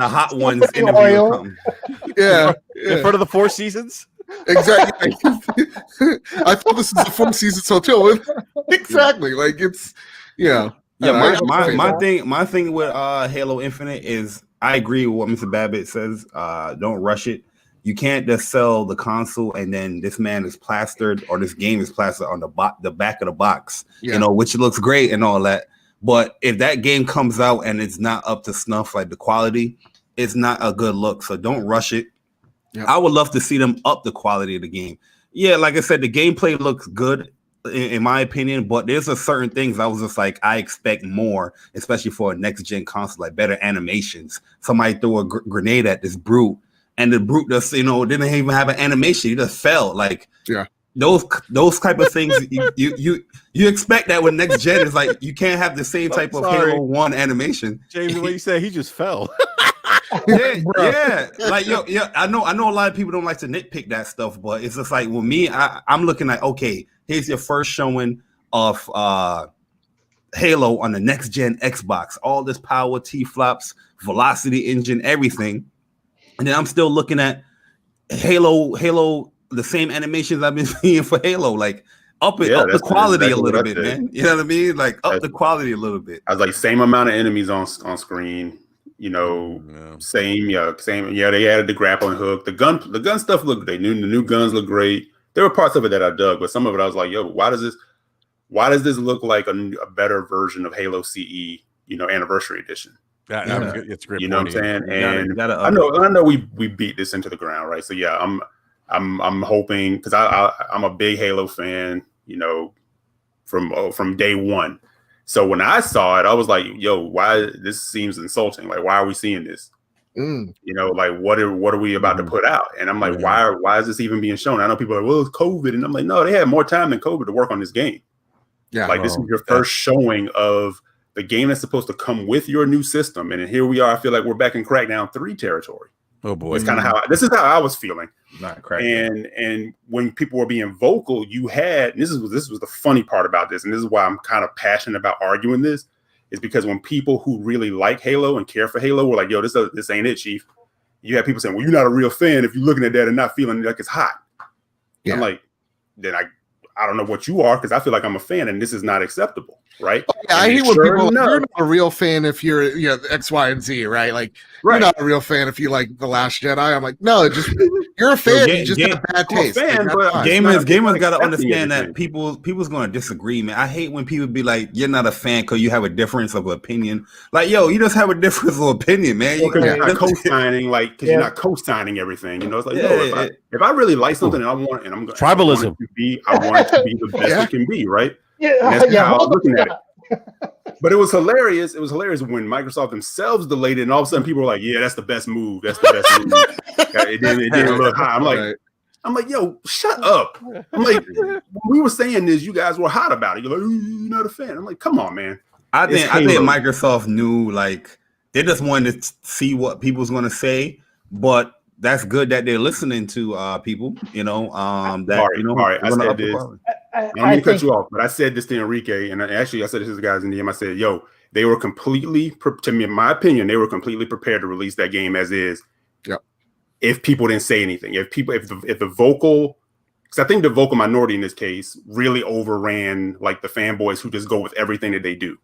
[SPEAKER 3] Hot Ones interview.
[SPEAKER 4] Oil.
[SPEAKER 5] Yeah,
[SPEAKER 2] in front of the Four Seasons.
[SPEAKER 5] Exactly. I thought this is the Four Seasons Hotel. Exactly. Like it's
[SPEAKER 3] my thing with Halo Infinite is I agree with what Mr. Babbitt says. Don't rush it. You can't just sell the console and then this man is plastered or this game is plastered on the back of the box, which looks great and all that. But if that game comes out and it's not up to snuff, like the quality, it's not a good look. So don't rush it. Yep. I would love to see them up the quality of the game. Yeah, like I said, the gameplay looks good in my opinion, but there's a certain things I was just like, I expect more, especially for a next gen console, like better animations. Somebody threw a grenade at this brute, and the brute just didn't even have an animation. He just fell. Like those type of things. you expect that with next gen. Is like you can't have the same type of Halo 1 animation.
[SPEAKER 2] James, what you say? He just fell.
[SPEAKER 3] yeah. Like I know a lot of people don't like to nitpick that stuff, but it's just like with me, I'm looking at, okay, here's your first showing of Halo on the next gen Xbox, all this power, T-flops, velocity engine, everything, and then I'm still looking at Halo, the same animations I've been seeing for Halo, like up the quality a little bit, man. You know what I mean? Like up the quality a little bit.
[SPEAKER 1] I was like, same amount of enemies on screen. Same. They added the grappling hook. The gun stuff looked great. The new guns look great. There were parts of it that I dug, but some of it I was like, why does this look like a better version of Halo CE, Anniversary Edition?
[SPEAKER 2] It's great.
[SPEAKER 1] You know what I'm saying? And I know we beat this into the ground, right? So yeah, I'm hoping, because I'm a big Halo fan, from day one. So when I saw it, I was like, why this seems insulting? Like, why are we seeing this? Like what are we about to put out? And I'm like, why is this even being shown? I know people are like, well, it's COVID. And I'm like, no, they had more time than COVID to work on this game. Yeah. Like this is your first showing of the game that's supposed to come with your new system. And here we are. I feel like we're back in Crackdown 3 territory.
[SPEAKER 2] Oh boy.
[SPEAKER 1] It's kind of this is how I was feeling.
[SPEAKER 3] Not Crackdown.
[SPEAKER 1] And when people were being vocal, you had, and this was the funny part about this, and this is why I'm kind of passionate about arguing this, is because when people who really like Halo and care for Halo were like, this ain't it, Chief. You have people saying, well, you're not a real fan if you're looking at that and not feeling like it's hot. Yeah. I'm like, then I don't know what you are, because I feel like I'm a fan and this is not acceptable, right?
[SPEAKER 5] Yeah, I hate when
[SPEAKER 1] sure
[SPEAKER 5] people
[SPEAKER 1] enough,
[SPEAKER 5] you're not a real fan if you're X, Y, and Z, right? Like you're not a real fan if you like The Last Jedi. I'm like, no, just you're a fan. You just have bad taste.
[SPEAKER 1] Fan,
[SPEAKER 5] like,
[SPEAKER 1] but
[SPEAKER 3] gamers got to understand
[SPEAKER 1] everything.
[SPEAKER 3] that people's going to disagree, man. I hate when people be like, you're not a fan because you have a difference of opinion. Like, yo, you just have a difference of opinion, man.
[SPEAKER 1] Because you're not co-signing, you're not co-signing everything. It's like, if I really like something and I want, and I'm going
[SPEAKER 2] tribalism.
[SPEAKER 1] I want it to be the best it can be, right?
[SPEAKER 4] Yeah,
[SPEAKER 1] that's how I was looking at it. But it was hilarious. It was hilarious when Microsoft themselves delayed it, and all of a sudden people were like, "Yeah, that's the best move. That's the best move." It didn't look high. I'm like, yo, shut up. I'm like, when we were saying this, you guys were hot about it. You're like, you're not a fan. I'm like, come on, man.
[SPEAKER 3] I think Microsoft knew, like, they just wanted to see what people's going to say, but that's good that they're listening to people. I said this. I don't mean to cut you off, but I said this to Enrique, and actually I said this to the guys in the DM. I said, yo, they were completely, to me, in my opinion, they were completely prepared to release that game as is.
[SPEAKER 5] Yep.
[SPEAKER 1] If people didn't say anything, if the vocal, because I think the vocal minority in this case really overran like the fanboys who just go with everything that they do.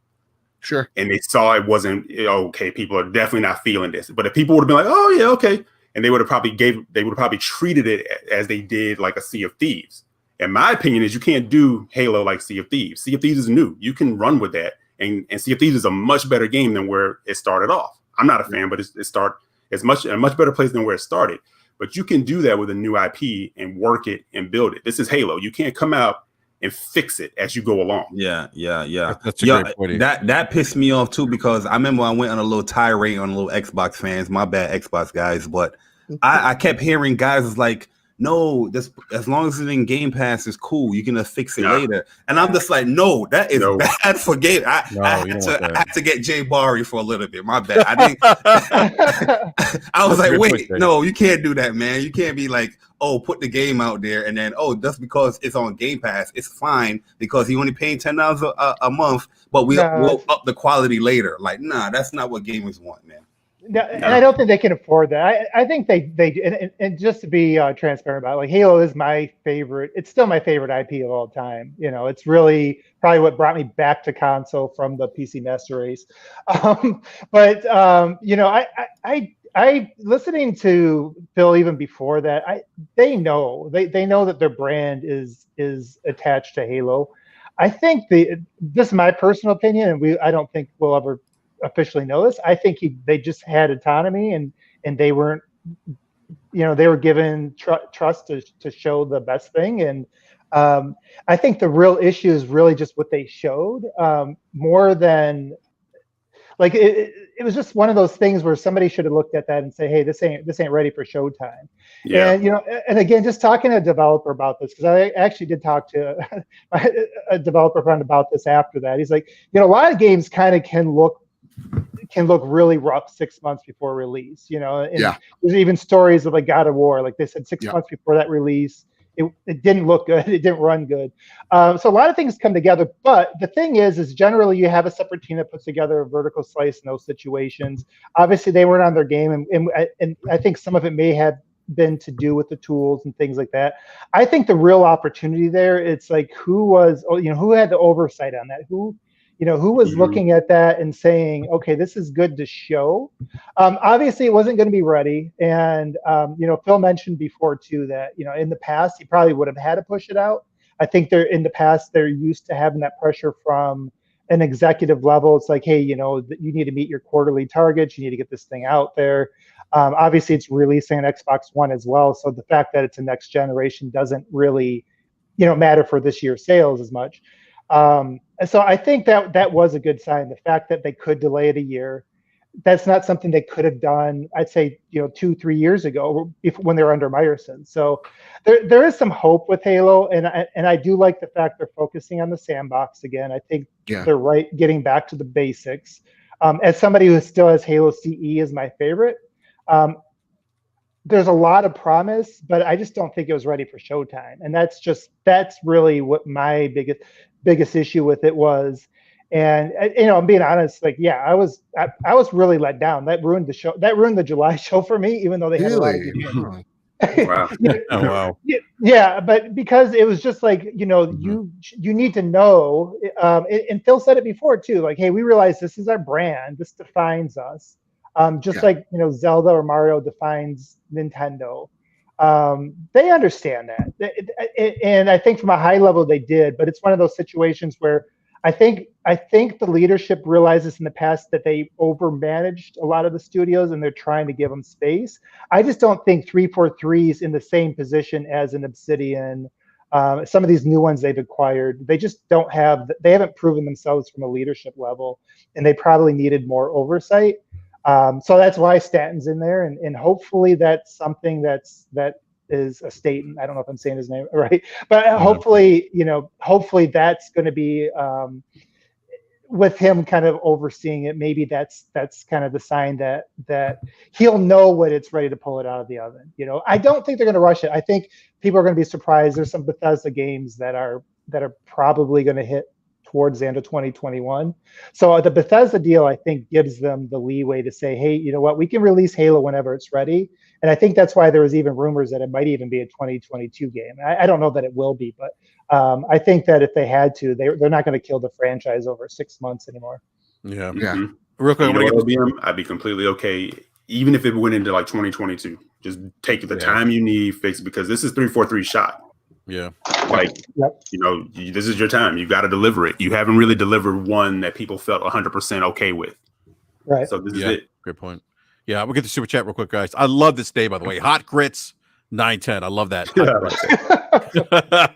[SPEAKER 5] Sure.
[SPEAKER 1] And they saw it wasn't okay. People are definitely not feeling this. But if people would have been like, oh yeah, okay, and they would have probably treated it as they did like a Sea of Thieves. In my opinion, is you can't do Halo like Sea of Thieves. Sea of Thieves is new. You can run with that, and Sea of Thieves is a much better game than where it started off. I'm not a fan, but it's a much better place than where it started. But you can do that with a new IP and work it and build it. This is Halo. You can't come out and fix it as you go along.
[SPEAKER 3] Yeah.
[SPEAKER 2] That's a great point.
[SPEAKER 3] That pissed me off too, because I remember I went on a little tirade on a little Xbox fans. My bad, Xbox guys, but I kept hearing guys was like, no, this as long as it's in Game Pass is cool. You can fix it later. And I'm just like, no, that is bad for Game. I had to get Jay Barry for a little bit. My bad. I didn't. I was like, wait, no, you can't do that, man. You can't be like, oh, put the game out there and then, just because it's on Game Pass, it's fine because you only paying $10 a month, but we'll up the quality later. Like, nah, that's not what gamers want, man.
[SPEAKER 4] No, and I don't think they can afford that. I think they and just to be transparent about it, like Halo is my favorite. It's still my favorite IP of all time. It's really probably what brought me back to console from the PC Master Race. I listening to Phil even before that, they know that their brand is attached to Halo. I think this is my personal opinion, and I don't think we'll ever officially know this. I think they just had autonomy and they weren't, they were given trust to show the best thing. And I think the real issue is really just what they showed, more than like it was just one of those things where somebody should have looked at that and say, hey, this ain't ready for showtime. Yeah. And and again, just talking to a developer about this, because I actually did talk to a developer friend about this after that. He's like, a lot of games kind of can look really rough 6 months before release, and there's even stories of like God of War, like they said 6 months before that release, it didn't look good, it didn't run good. So a lot of things come together, but the thing is generally you have a separate team that puts together a vertical slice in those situations. Obviously they weren't on their game, and I think some of it may have been to do with the tools and things like that. I think the real opportunity there, it's like who had the oversight on that, who was looking at that and saying, okay, this is good to show. Obviously, it wasn't going to be ready. And, Phil mentioned before, too, that, in the past, he probably would have had to push it out. I think in the past, they're used to having that pressure from an executive level. It's like, hey, you need to meet your quarterly targets. You need to get this thing out there. Obviously, it's releasing on Xbox One as well. So the fact that it's a next generation doesn't really, matter for this year's sales as much. So I think that was a good sign. The fact that they could delay it a year, that's not something they could have done, I'd say, 2-3 years ago when they were under Meyerson. So there is some hope with Halo, and I do like the fact they're focusing on the sandbox again. I think they're right, getting back to the basics. As somebody who still has Halo CE as my favorite, there's a lot of promise, but I just don't think it was ready for showtime. And that's really what my biggest issue with it was. And I'm being honest, like, I was really let down. That ruined the show. That ruined the July show for me, even though they had a lot of good games.
[SPEAKER 1] Wow.
[SPEAKER 2] Oh, wow.
[SPEAKER 4] Yeah, but because it was just like, you need to know, and Phil said it before too, like, hey, we realize this is our brand, this defines us, just like Zelda or Mario defines Nintendo. They understand that, and I think from a high level they did, but it's one of those situations where I think the leadership realizes in the past that they overmanaged a lot of the studios and they're trying to give them space. I just don't think 343 is in the same position as an Obsidian. Some of these new ones they've acquired, they just they haven't proven themselves from a leadership level, and they probably needed more oversight. So that's why Stanton's in there, and hopefully that's something that is a Staten. I don't know if I'm saying his name right, but hopefully that's going to be with him kind of overseeing it. Maybe that's kind of the sign that he'll know when it's ready to pull it out of the oven. I don't think they're going to rush it. I think people are going to be surprised. There's some Bethesda games that are probably going to hit towards the end of 2021. So the Bethesda deal, I think, gives them the leeway to say, hey, you know what, we can release Halo whenever it's ready. And I think that's why there was even rumors that it might even be a 2022 game. I don't know that it will be, but I think that if they had to, they're not going to kill the franchise over 6 months anymore.
[SPEAKER 2] Yeah.
[SPEAKER 1] Mm-hmm.
[SPEAKER 2] Real quick,
[SPEAKER 1] I'd be completely okay, even if it went into like 2022. Just take the time you need, fix it, because this is 343 shot.
[SPEAKER 2] Yeah.
[SPEAKER 1] Like, this is your time. You got to deliver it. You haven't really delivered one that people felt 100% okay with.
[SPEAKER 4] Right.
[SPEAKER 1] So this is it.
[SPEAKER 2] Great point. Yeah, we'll get the super chat real quick, guys. I love this day, by the way. Hot Grits 910. I love that.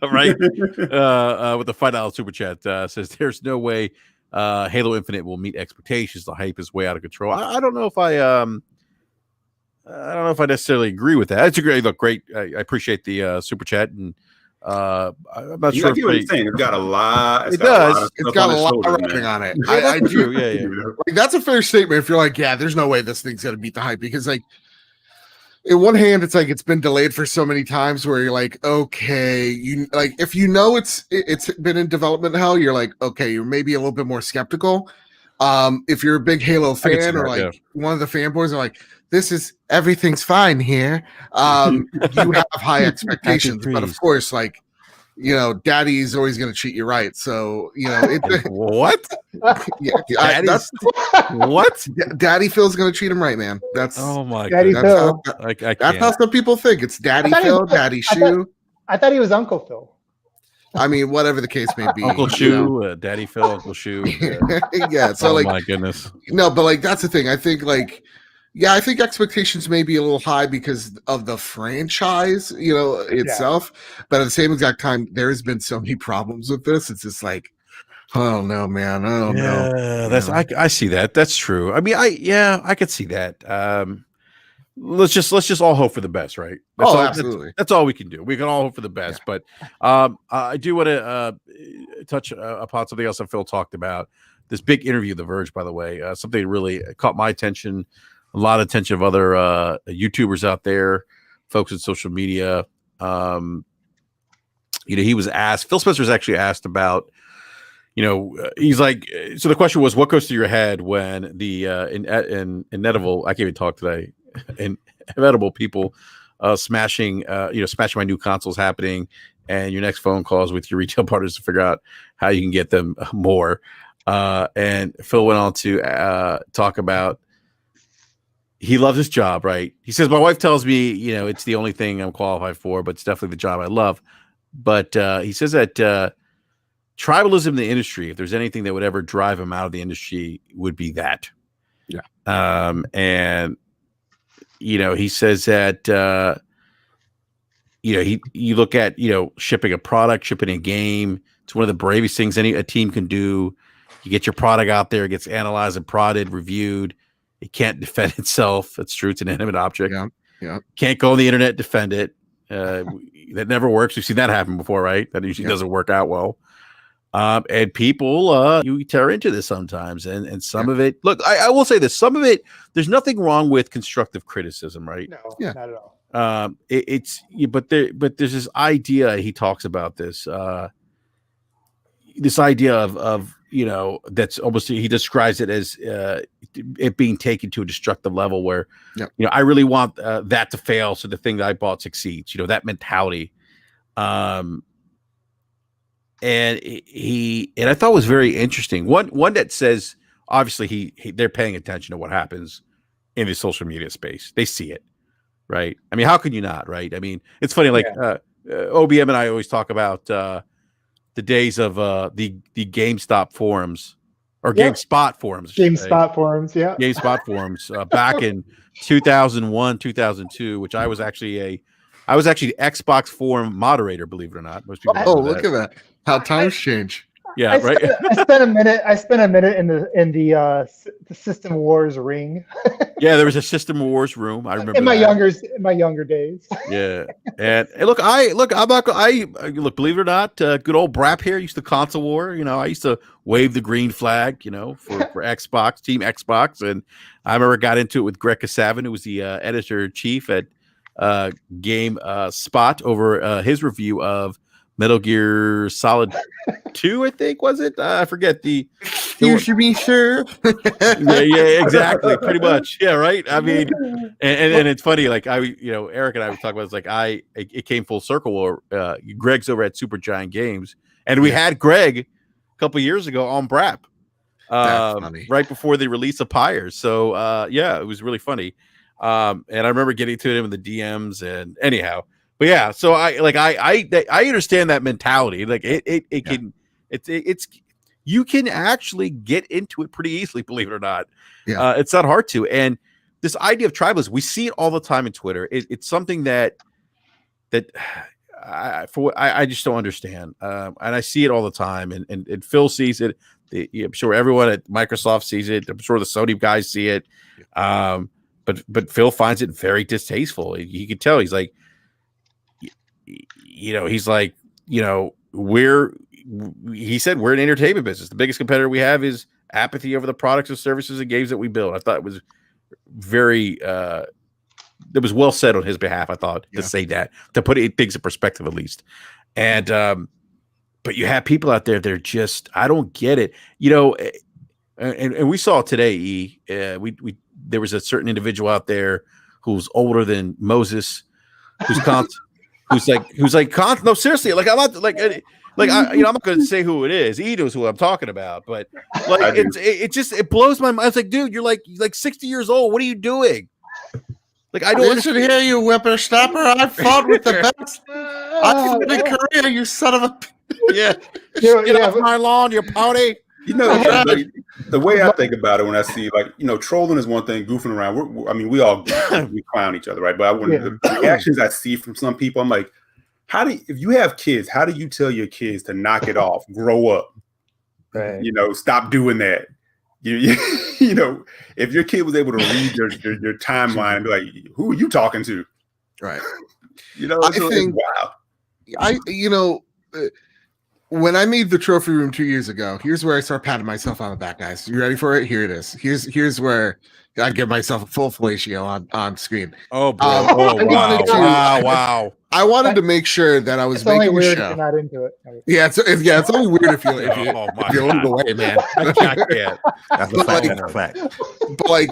[SPEAKER 2] Right? With the $5 super chat says there's no way Halo Infinite will meet expectations. The hype is way out of control. I don't know if I don't know if I necessarily agree with that. It's a great look. Great. I appreciate the super chat, and I'm not sure.
[SPEAKER 1] I get what you're saying. It's got a lot.
[SPEAKER 2] It does.
[SPEAKER 5] It's got a lot riding on it. I do.
[SPEAKER 2] Yeah.
[SPEAKER 5] Like, that's a fair statement. If you're like, yeah, there's no way this thing's gonna beat the hype, because like, in one hand, it's like it's been delayed for so many times where you're like, okay, if it's been in development hell, you're like, okay, you're maybe a little bit more skeptical. If you're a big Halo fan, or like one of the fanboys are like, everything's fine here. You have high expectations, but of course, like, daddy's always going to treat you right. So,
[SPEAKER 2] what?
[SPEAKER 5] What? Daddy Phil's going to treat him right, man. That's
[SPEAKER 2] my
[SPEAKER 4] Daddy
[SPEAKER 2] God.
[SPEAKER 4] Phil.
[SPEAKER 5] That's how some people think. It's Daddy Phil, Daddy Shoe.
[SPEAKER 4] I thought he was Uncle Phil.
[SPEAKER 5] I mean, whatever the case may be.
[SPEAKER 2] Uncle Shoe, Daddy Phil, Uncle Shoe.
[SPEAKER 5] Yeah. So,
[SPEAKER 2] my goodness.
[SPEAKER 5] No, but like, that's the thing. I think I think expectations may be a little high because of the franchise, itself. Yeah. But at the same exact time, there's been so many problems with this. It's just like, I don't know, man. I don't know.
[SPEAKER 2] I see that. That's true. I mean, I could see that. Let's just all hope for the best, right?
[SPEAKER 5] Absolutely.
[SPEAKER 2] That's all we can do. We can all hope for the best. Yeah. But I do want to touch upon something else that Phil talked about. This big interview, The Verge, by the way, something that really caught my attention. A lot of attention of other YouTubers out there, folks in social media. He was asked. Phil Spencer was actually asked about. He's like. So the question was, what goes through your head when the inevitable? I can't even talk today. Inevitable people smashing my new consoles happening, and your next phone calls with your retail partners to figure out how you can get them more. And Phil went on to talk about. He loves his job, right? He says, my wife tells me, it's the only thing I'm qualified for, but it's definitely the job I love. But he says that tribalism in the industry, if there's anything that would ever drive him out of the industry, would be that.
[SPEAKER 5] Yeah.
[SPEAKER 2] And, he says that, you look at, shipping a product, shipping a game. It's one of the bravest things a team can do. You get your product out there, it gets analyzed and prodded, reviewed. It can't defend itself. It's true. It's an inanimate object.
[SPEAKER 5] Yeah.
[SPEAKER 2] Can't go on the internet, defend it. That never works. We've seen that happen before, right? That usually doesn't work out well. And people, you tear into this sometimes. And some of it, look, I will say this. Some of it, there's nothing wrong with constructive criticism, right?
[SPEAKER 4] No, not at all.
[SPEAKER 2] But there's this idea, he talks about this. this idea of that's almost, he describes it as it being taken to a destructive level where I really want that to fail so the thing that I bought succeeds, that mentality. And I thought was very interesting. One that says obviously they're paying attention to what happens in the social media space. They see it, right? I mean, how can you not, right? I mean, it's funny, like OBM and I always talk about the days of the GameStop forums or GameSpot forums.
[SPEAKER 4] GameSpot forums,
[SPEAKER 2] GameSpot forums back in 2001, 2002, which I was actually the Xbox forum moderator, believe it or not. Most people
[SPEAKER 5] look at that. How times change.
[SPEAKER 2] Yeah, right.
[SPEAKER 4] I spent a minute in the System Wars ring.
[SPEAKER 2] Yeah, there was a System Wars room. I remember
[SPEAKER 4] in my younger days.
[SPEAKER 2] Yeah, and look, believe it or not, good old BRAP here used to console war. I used to wave the green flag, for Xbox, Team Xbox, and I remember got into it with Greg Kasavin, who was the editor in chief at Game Spot, over his review of Metal Gear Solid 2, I think, was it? I forget
[SPEAKER 5] you should be sure.
[SPEAKER 2] yeah, exactly, pretty much. Yeah, right. I mean, and it's funny, like Eric and I were talking about. It's like it came full circle. Or Greg's over at Supergiant Games, and we had Greg a couple years ago on BRAP, right before the release of Pyres. So it was really funny. And I remember getting to him in the DMs, and anyhow. But yeah, so I understand that mentality. Like it's you can actually get into it pretty easily, believe it or not. Yeah, it's not hard to. And this idea of tribalism, we see it all the time in Twitter. It's something that I just don't understand. And I see it all the time. And Phil sees it. I'm sure everyone at Microsoft sees it. I'm sure the Sony guys see it. But Phil finds it very distasteful. You can tell he's like. He's like, he said we're an entertainment business. The biggest competitor we have is apathy over the products and services and games that we build. I thought it was very, it was well said on his behalf. I thought to say that, to put things in perspective at least. And, but you have people out there, they're just, I don't get it, and we saw today, there was a certain individual out there who's older than Moses, who's like, no, seriously, like I'm not I'm not going to say who it is. He knows who I'm talking about, but like it blows my mind. It's like, dude, you're like 60 years old. What are you doing? Like, I don't
[SPEAKER 5] listen here, you whippersnapper. I fought with the best. I did in Korea, you son of a.
[SPEAKER 2] Get off my lawn, you pouty.
[SPEAKER 1] The way I think about it when I see, like, trolling is one thing, goofing around. We all we clown each other, right? But the reactions I see from some people, I'm like, if you have kids, how do you tell your kids to knock it off, grow up,
[SPEAKER 4] right?
[SPEAKER 1] Stop doing that. If your kid was able to read your timeline and be like, who are you talking to?
[SPEAKER 5] Right.
[SPEAKER 1] I think, wow.
[SPEAKER 5] When I made the trophy room 2 years ago, here's where I start patting myself on the back, guys. You ready for it? Here it is. Here's where I give myself a full fellatio on screen.
[SPEAKER 2] Oh, bro. Wow.
[SPEAKER 5] I wanted to make sure that I was making a show.
[SPEAKER 4] Not into it.
[SPEAKER 5] Yeah, it's only weird if you look away, man.
[SPEAKER 2] I can't.
[SPEAKER 3] That's a fact.
[SPEAKER 5] But like,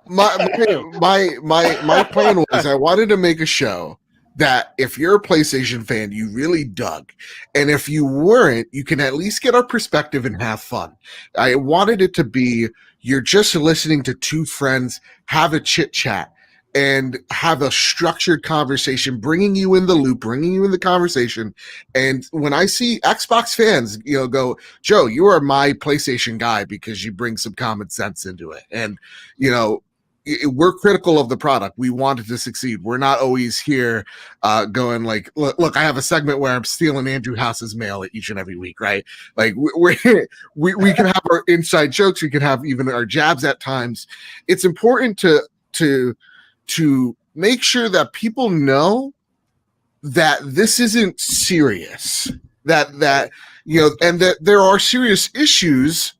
[SPEAKER 5] my plan was I wanted to make a show that if you're a PlayStation fan, you really dug. And if you weren't, you can at least get our perspective and have fun. I wanted it to be, you're just listening to two friends have a chit chat and have a structured conversation, bringing you in the loop, bringing you in the conversation. And when I see Xbox fans, go, Joe, you are my PlayStation guy because you bring some common sense into it. And, we're critical of the product. We want it to succeed. We're not always here going like, look, I have a segment where I'm stealing Andrew House's mail each and every week, right? Like we can have our inside jokes. We can have even our jabs at times. It's important to make sure that people know that this isn't serious, that and that there are serious issues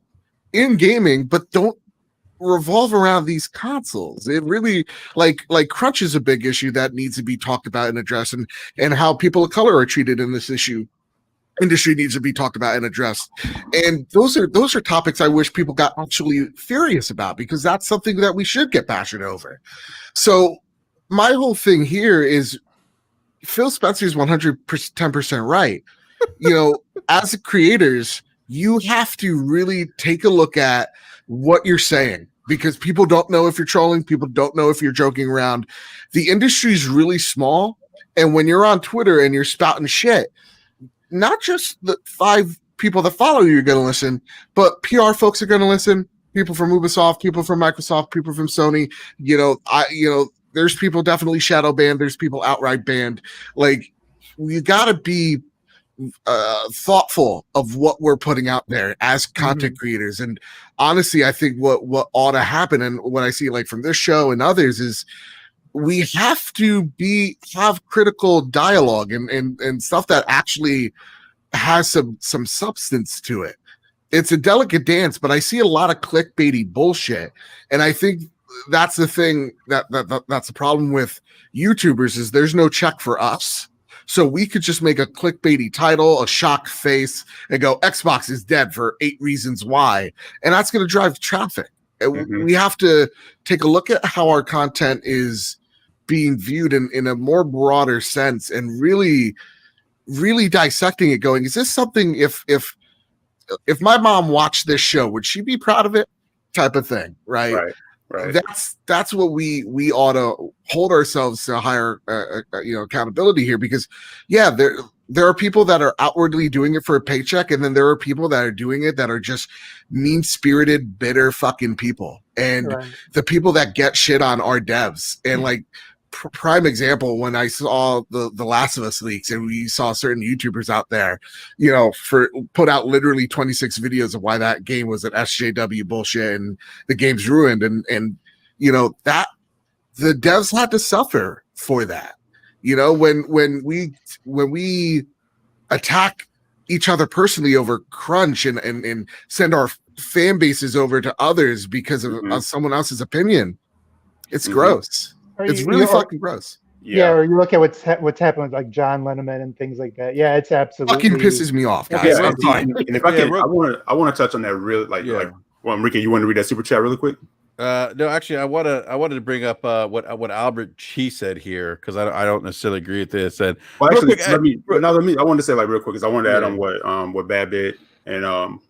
[SPEAKER 5] in gaming, but don't revolve around these consoles. It really like crunch is a big issue that needs to be talked about and addressed, and how people of color are treated in this issue. industry needs to be talked about and addressed. And those are topics I wish people got actually furious about, because that's something that we should get passionate over. So my whole thing here is Phil Spencer is 110% right. As creators, you have to really take a look at what you're saying, because people don't know if you're trolling. People don't know if you're joking around. The industry is really small. And when you're on Twitter and you're spouting shit, not just the 5 people that follow you are going to listen, but PR folks are going to listen. People from Ubisoft, people from Microsoft, people from Sony. There's people definitely shadow banned. There's people outright banned. Like, you got to be thoughtful of what we're putting out there as content creators. And honestly, I think what ought to happen, and what I see like from this show and others, is we have to have critical dialogue and stuff that actually has some substance to it. It's a delicate dance, but I see a lot of clickbaity bullshit. And I think that's the thing that's the problem with YouTubers, is there's no check for us. So we could just make a clickbaity title, a shock face, and go, Xbox is dead for 8 reasons why. And that's going to drive traffic. We have to take a look at how our content is being viewed in a more broader sense, and really, really dissecting it, going, is this something, if my mom watched this show, would she be proud of it? Type of thing, right? Right. That's what we ought to hold ourselves to a higher accountability here, because there are people that are outwardly doing it for a paycheck, and then there are people that are doing it that are just mean-spirited, bitter fucking people. And the people that get shit on are devs. And like, prime example, when I saw the Last of Us leaks, and we saw certain YouTubers out there, put out literally 26 videos of why that game was an SJW bullshit and the game's ruined, and that the devs had to suffer for that. When we attack each other personally over crunch and send our fan bases over to others because of someone else's opinion, it's gross. It's really fucking gross.
[SPEAKER 4] Yeah, or you look at what's happened with like John Lennon and things like that. Yeah, it's absolutely
[SPEAKER 5] fucking pisses me off, guys.
[SPEAKER 1] Yeah, and if I can, I want to touch on that really, well, Enrique, you want to read that super chat really quick?
[SPEAKER 2] No, actually, I wanted to bring up what Albert G said here, because I don't necessarily agree with this. And
[SPEAKER 1] well, actually, I wanted to say like real quick, because I wanted to add on what Babbitt and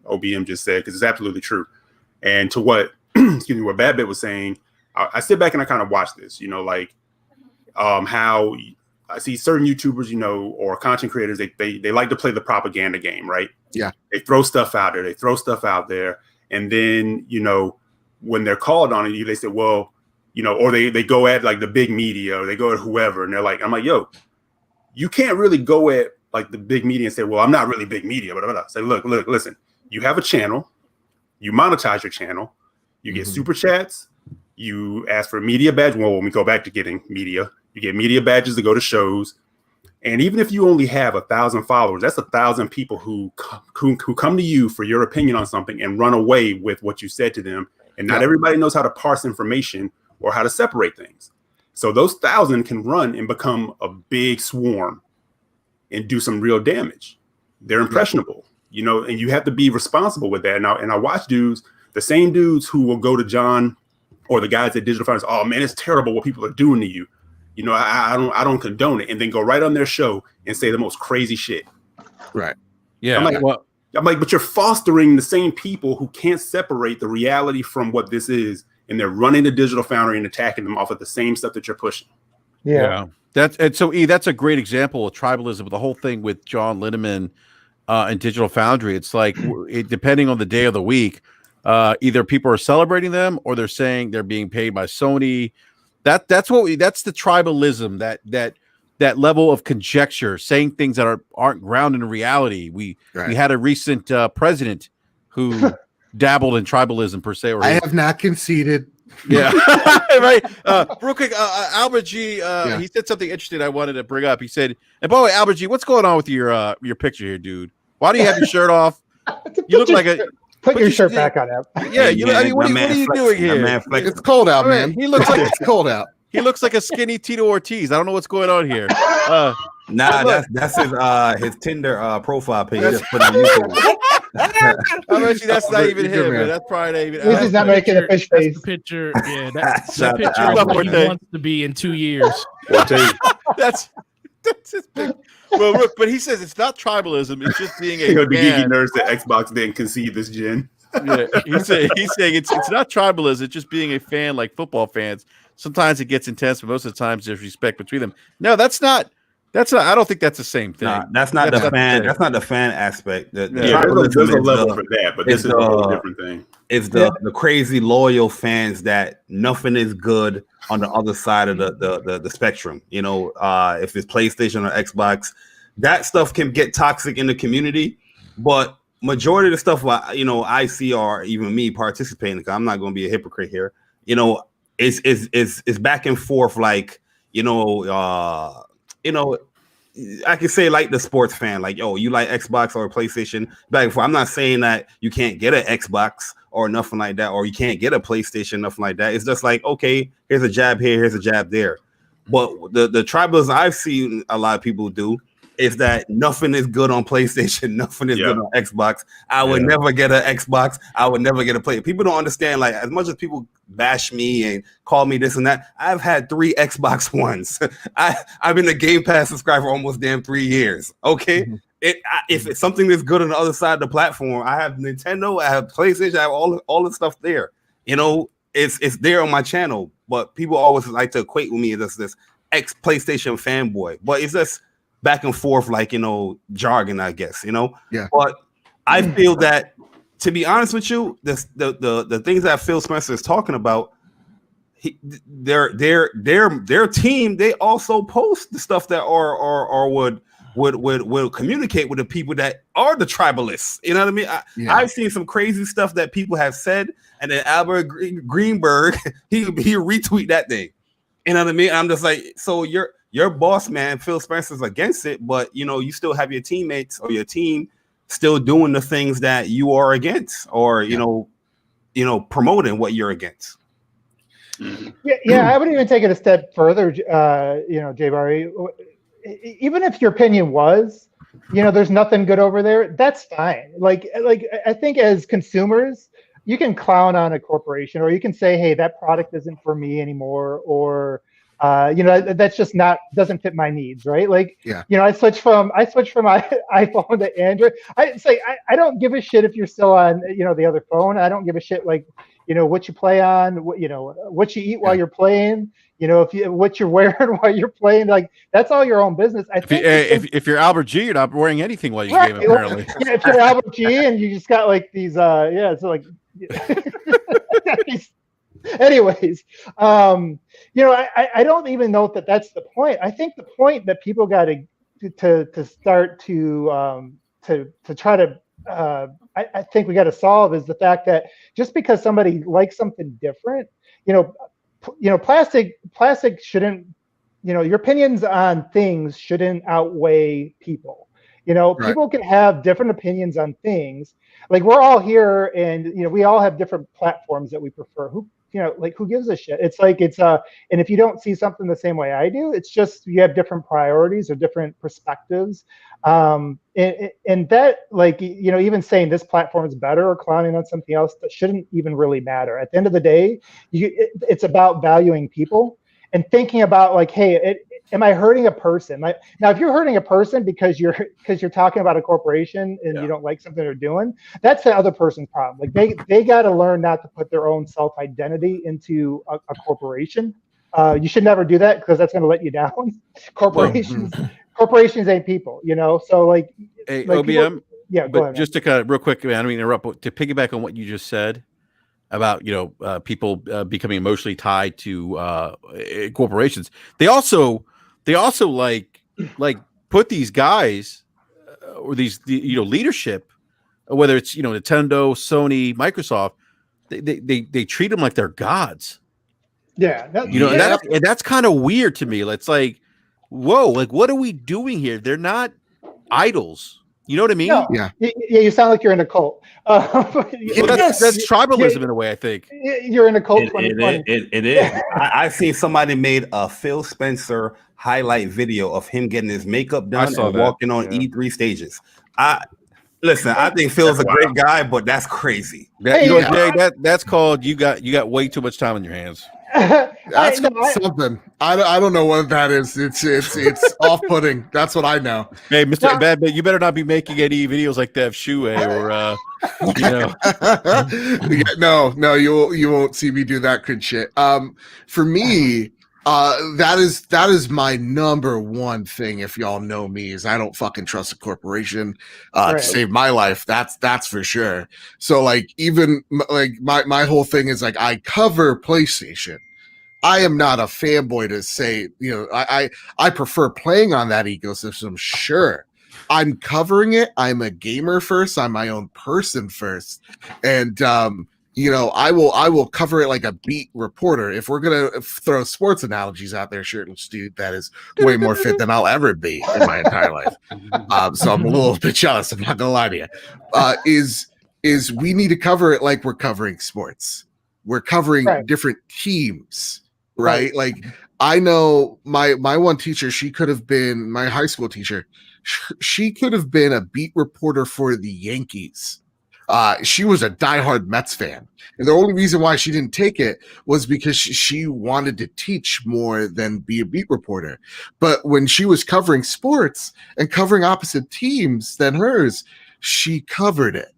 [SPEAKER 1] OBM just said, because it's absolutely true. And to what what Babbitt was saying, I sit back and I kind of watch this, how I see certain YouTubers, or content creators, they like to play the propaganda game, right?
[SPEAKER 5] Yeah.
[SPEAKER 1] They throw stuff out there. And then, when they're called on it, they say, well, or they go at like the big media, or they go at whoever. And they're like, I'm like, yo, you can't really go at like the big media and say, well, I'm not really big media. But say, look, listen, you have a channel, you monetize your channel, you get super chats. You ask for a media badge. Well, when we go back to getting media, you get media badges to go to shows. And even if you only have 1,000 followers, that's 1,000 people who come to you for your opinion on something and run away with what you said to them. And not everybody knows how to parse information or how to separate things. So those 1,000 can run and become a big swarm and do some real damage. They're impressionable, and you have to be responsible with that. And I watch the same dudes who will go to John or the guys at Digital Founders, oh man, it's terrible what people are doing to you. I don't condone it, and then go right on their show and say the most crazy shit.
[SPEAKER 5] Right.
[SPEAKER 2] Yeah.
[SPEAKER 1] I'm like, but you're fostering the same people who can't separate the reality from what this is, and they're running the Digital Foundry and attacking them off of the same stuff that you're pushing.
[SPEAKER 4] Yeah.
[SPEAKER 2] That's a great example of tribalism. The whole thing with John Linneman and Digital Foundry. It's like, depending on the day of the week, either people are celebrating them or they're saying they're being paid by Sony. That's the tribalism, that level of conjecture, saying things that aren't grounded in reality. We had a recent president who dabbled in tribalism per se.
[SPEAKER 5] I have not conceded.
[SPEAKER 2] Yeah, right. Real quick, Albert G. He said something interesting I wanted to bring up. He said, and by the way, Albert G., what's going on with your picture here, dude? Why do you have your shirt off? You look like a.
[SPEAKER 4] Put your shirt back on, Ab.
[SPEAKER 2] Yeah, what are you doing here?
[SPEAKER 5] It's cold out, man.
[SPEAKER 2] He looks like
[SPEAKER 5] it's cold out.
[SPEAKER 2] He looks like a skinny Tito Ortiz. I don't know what's going on here.
[SPEAKER 3] Nah, that's his Tinder profile page. Just put on YouTube.
[SPEAKER 2] I bet you that's not even
[SPEAKER 5] Good
[SPEAKER 2] him,
[SPEAKER 5] man.
[SPEAKER 2] man. That's probably not even.
[SPEAKER 4] This is not making a fish
[SPEAKER 6] That's
[SPEAKER 4] face.
[SPEAKER 6] the picture. Yeah, that
[SPEAKER 3] Shout
[SPEAKER 6] picture
[SPEAKER 3] out
[SPEAKER 6] is
[SPEAKER 3] to
[SPEAKER 6] what he
[SPEAKER 2] Alberto.
[SPEAKER 6] wants to be in 2 years.
[SPEAKER 1] I'll tell you,
[SPEAKER 2] that's his big. Well, but he says it's not tribalism. It's just being a
[SPEAKER 1] you know, the geeky
[SPEAKER 2] fan.
[SPEAKER 1] nerds that Xbox didn't concede this gen.
[SPEAKER 2] Yeah, he's saying it's not tribalism. It's just being a fan like football fans. Sometimes it gets intense, but most of the times there's respect between them. No, that's not. I don't think that's the same thing.
[SPEAKER 3] Nah, that's not the fan. That's not the fan aspect. The
[SPEAKER 1] There's a level
[SPEAKER 3] the,
[SPEAKER 1] for that, but this is a whole different thing.
[SPEAKER 3] It's the crazy loyal fans that nothing is good on the other side of the spectrum. You know, if it's PlayStation or Xbox, that stuff can get toxic in the community. But majority of the stuff I see, or even me participating, because I'm not going to be a hypocrite here. You know, it's back and forth, like I can say like the sports fan, like, oh, you like Xbox or PlayStation. Back and forth. I'm not saying that you can't get an Xbox or nothing like that, or you can't get a PlayStation, nothing like that. It's just like, okay, here's a jab here, here's a jab there. But the tribalism I've seen a lot of people do is that nothing is good on PlayStation, nothing is good on Xbox. I would never get an Xbox. I would never get a play. People don't understand, like, as much as people bash me and call me this and that, I've had 3 Xbox Ones. I've been a Game Pass subscriber for almost damn 3 years. Okay. Mm-hmm. If it's something that's good on the other side of the platform, I have Nintendo, I have PlayStation, I have all the stuff there. You know, it's there on my channel, but people always like to equate with me as this ex-PlayStation fanboy. But it's just back and forth, like, jargon, I guess, Yeah. But I feel that, to be honest with you, the things that Phil Spencer is talking about, their team, they also post the stuff that or would communicate with the people that are the tribalists. You know what I mean? I've seen some crazy stuff that people have said, and then Albert Greenberg, he retweet that thing. You know what I mean? I'm just like, so your boss man, Phil Spencer's against it, but you still have your teammates or your team still doing the things that you are against, or promoting what you're against.
[SPEAKER 4] Yeah, I would even take it a step further, Jay Barry. Even if your opinion was, there's nothing good over there, that's fine. Like I think as consumers, you can clown on a corporation, or you can say, hey, that product isn't for me anymore, or that's just doesn't fit my needs, right? Like, I switched from iPhone to Android. I don't give a shit if you're still on, the other phone. I don't give a shit, like, what you play on, what you eat while you're playing, what you're wearing while you're playing. Like, that's all your own business. I think
[SPEAKER 2] if you're Albert G, you're not wearing anything while you game, apparently.
[SPEAKER 4] Yeah, if you're Albert G and you just got like these, it's like, anyways, I don't even know that that's the point. I think the point that people got to start to try to I think we got to solve is the fact that just because somebody likes something different, plastic shouldn't, your opinions on things shouldn't outweigh people. People can have different opinions on things. Like, we're all here, and we all have different platforms that we prefer. Who gives a shit? It's like, and if you don't see something the same way I do, it's just you have different priorities or different perspectives. And that, like, even saying this platform is better or clowning on something else, that shouldn't even really matter. At the end of the day, it's about valuing people and thinking about, like, hey, am I hurting a person? Like, now, if you're hurting a person because you're talking about a corporation and you don't like something they're doing, that's the other person's problem. Like, they got to learn not to put their own self-identity into a corporation. You should never do that, because that's going to let you down. Corporations ain't people, So, like,
[SPEAKER 2] hey,
[SPEAKER 4] like
[SPEAKER 2] OBM.
[SPEAKER 4] Go
[SPEAKER 2] but
[SPEAKER 4] ahead,
[SPEAKER 2] just to kind of real quick, man, I don't mean to interrupt, but to piggyback on what you just said about people becoming emotionally tied to corporations, they also like put these guys or these leadership, whether it's Nintendo, Sony, Microsoft, they treat them like they're gods.
[SPEAKER 4] Yeah,
[SPEAKER 2] and that's kind of weird to me. It's like, whoa, like, what are we doing here? They're not idols. You know what I mean?
[SPEAKER 4] No.
[SPEAKER 5] Yeah.
[SPEAKER 4] Yeah, you sound like you're in a cult.
[SPEAKER 2] Well, that's tribalism in a way, I think.
[SPEAKER 4] You're in a cult 2020.
[SPEAKER 3] It is. I seen somebody made a Phil Spencer highlight video of him getting his makeup done and walking on E3 stages. Listen, I think Phil's a great guy, but that's crazy.
[SPEAKER 2] Jay, that's called you got way too much time on your hands.
[SPEAKER 5] That's something. I don't know what that is. It's off-putting. That's what I know.
[SPEAKER 2] Hey, Mr. Bad, you better not be making any videos like that of Shue or
[SPEAKER 5] No, you won't see me do that good shit. For me, that is my number one thing. If y'all know me, is I don't fucking trust a corporation to save my life. That's for sure. So like, even like my whole thing is like, I cover PlayStation. I am not a fanboy to say, I prefer playing on that ecosystem. Sure, I'm covering it. I'm a gamer first. I'm my own person first, and I will cover it like a beat reporter. If we're gonna throw sports analogies out there, shirtless dude, that is way more fit than I'll ever be in my entire life. So I'm a little bit jealous. I'm not gonna lie to you. Is we need to cover it like we're covering sports. We're covering different teams, right? Like I know my one teacher. She could have been my high school teacher. She could have been a beat reporter for the Yankees. She was a diehard Mets fan. And the only reason why she didn't take it was because she wanted to teach more than be a beat reporter. But when she was covering sports and covering opposite teams than hers, she covered it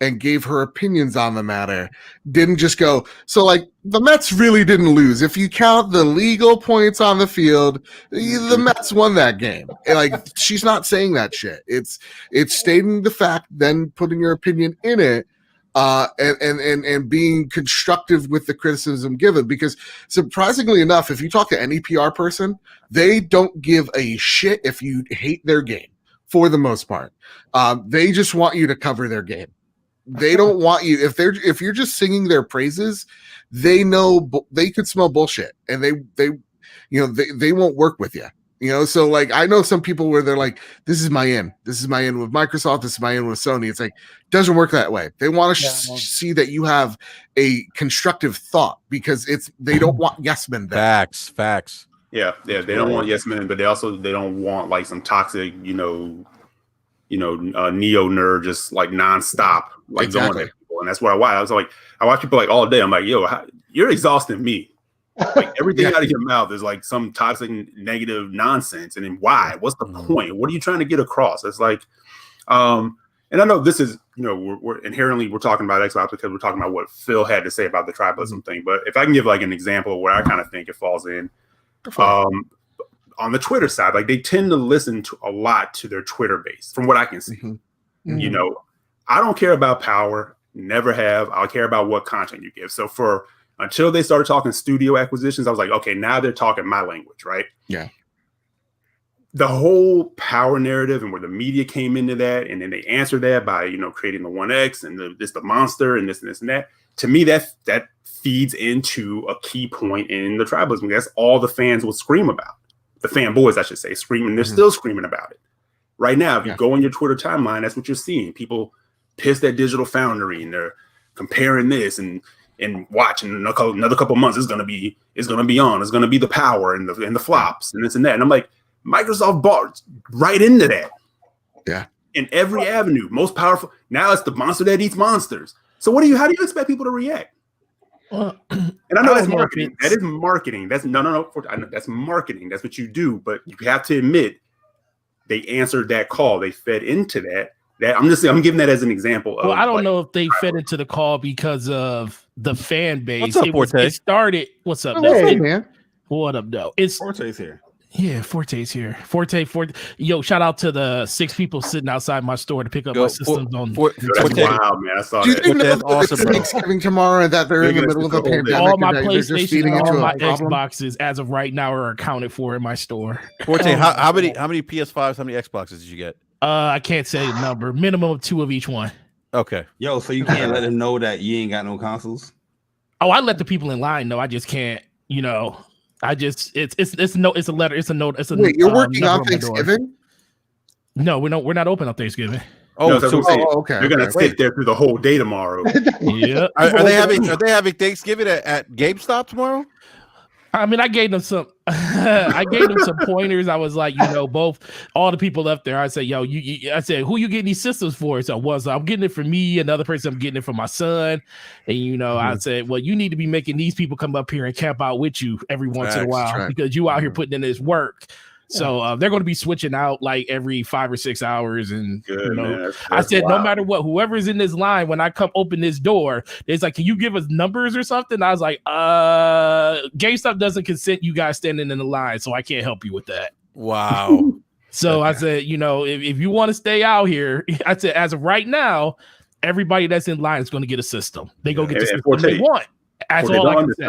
[SPEAKER 5] and gave her opinions on the matter. Didn't just go, so like the Mets really didn't lose. If you count the legal points on the field, the Mets won that game. And like, she's not saying that shit. It's stating the fact, then putting your opinion in it, and being constructive with the criticism given. Because surprisingly enough, if you talk to any PR person, they don't give a shit if you hate their game for the most part. They just want you to cover their game. They don't want you if you're just singing their praises. They know they could smell bullshit, and they won't work with you. So like I know some people where they're like, this is my in with Microsoft, this is my in with Sony. It's like doesn't work that way. They want to see that you have a constructive thought, because they don't want yes men there.
[SPEAKER 2] Facts.
[SPEAKER 1] Yeah, they don't want yes men, but they don't want like some toxic, neo nerd just like nonstop, like going at people. And that's what I was like, I watch people like all day. I'm like, yo, you're exhausting me. Like everything out of your mouth is like some toxic, negative nonsense. And then why? What's the point? What are you trying to get across? It's like, and I know this is, we're inherently we're talking about Xbox because we're talking about what Phil had to say about the tribalism thing. But if I can give like an example of where I kind of think it falls in, on the Twitter side, like they tend to listen to a lot to their Twitter base, from what I can see. Mm-hmm. I don't care about power, never have. I care about what content you give. So until they started talking studio acquisitions, I was like, okay, now they're talking my language, right?
[SPEAKER 5] Yeah.
[SPEAKER 1] The whole power narrative and where the media came into that, and then they answered that by creating the 1X and the monster and this and this and that. To me, that feeds into a key point in the tribalism. That's all the fans will scream about. The fanboys, I should say, screaming. They're still screaming about it right now. If you go on your Twitter timeline, that's what you're seeing. People pissed at Digital Foundry, and they're comparing this and watching another couple months. It's gonna be on. It's gonna be the power and the flops and this and that. And I'm like, Microsoft bought right into that.
[SPEAKER 5] Yeah.
[SPEAKER 1] In every avenue, most powerful. Now it's the monster that eats monsters. So how do you expect people to react? And I know that's marketing. That is marketing. That's no. That's marketing. That's what you do. But you have to admit they answered that call. They fed into that. I'm giving that as an example.
[SPEAKER 6] Well, I don't know if they fed into the call because of the fan base.
[SPEAKER 2] What's up, Forte?
[SPEAKER 6] It started. What's up,
[SPEAKER 5] hey, man?
[SPEAKER 6] What up, though?
[SPEAKER 3] Forte's here.
[SPEAKER 6] Yeah, Forte's here. Forte. Yo, shout out to the 6 people sitting outside my store to pick up my systems on.
[SPEAKER 1] That's wild, man. I saw
[SPEAKER 5] Do you
[SPEAKER 1] that.
[SPEAKER 5] think
[SPEAKER 2] That's awesome,
[SPEAKER 5] it's
[SPEAKER 2] bro.
[SPEAKER 5] Thanksgiving tomorrow and that they're in the middle of a pandemic?
[SPEAKER 6] All my
[SPEAKER 5] they're just
[SPEAKER 6] PlayStation
[SPEAKER 5] feeding
[SPEAKER 6] and
[SPEAKER 5] into
[SPEAKER 6] all my
[SPEAKER 5] a problem?
[SPEAKER 6] Xboxes, as of right now, are accounted for in my store.
[SPEAKER 2] Forte, how many PS5s, how many Xboxes did you get?
[SPEAKER 6] I can't say the number. Minimum of 2 of each one.
[SPEAKER 2] Okay.
[SPEAKER 3] Yo, so you can't let them know that you ain't got no consoles?
[SPEAKER 6] Oh, I let the people in line know. I just can't. I just it's a letter. It's a note. It's a
[SPEAKER 5] Wait, you're working on
[SPEAKER 6] number my door.
[SPEAKER 5] Thanksgiving?
[SPEAKER 6] No, we're not open on Thanksgiving.
[SPEAKER 2] Oh,
[SPEAKER 1] No, that's
[SPEAKER 2] so
[SPEAKER 1] what I'm saying.
[SPEAKER 5] okay.
[SPEAKER 1] They're gonna
[SPEAKER 5] Okay.
[SPEAKER 1] sit there through the whole day tomorrow.
[SPEAKER 6] Yeah.
[SPEAKER 2] are they having Thanksgiving at GameStop tomorrow?
[SPEAKER 6] I mean, I gave them some pointers. I was like, all the people up there, I said, yo, I said, who you getting these systems for? So I'm getting it for me. Another person, I'm getting it for my son. And, I said, well, you need to be making these people come up here and camp out with you every once in a while because you out here putting in this work. So they're going to be switching out like every 5 or 6 hours. And,
[SPEAKER 1] That's
[SPEAKER 6] I said,
[SPEAKER 1] wild.
[SPEAKER 6] no matter what, whoever's in this line, when I come open this door, it's like, can you give us numbers or something? I was like, GameStop doesn't consent you guys standing in the line, so I can't help you with that.
[SPEAKER 2] Wow.
[SPEAKER 6] So I said, if you want to stay out here, I said, as of right now, everybody that's in line is going to get a system. They go get the system they want. That's all I can say.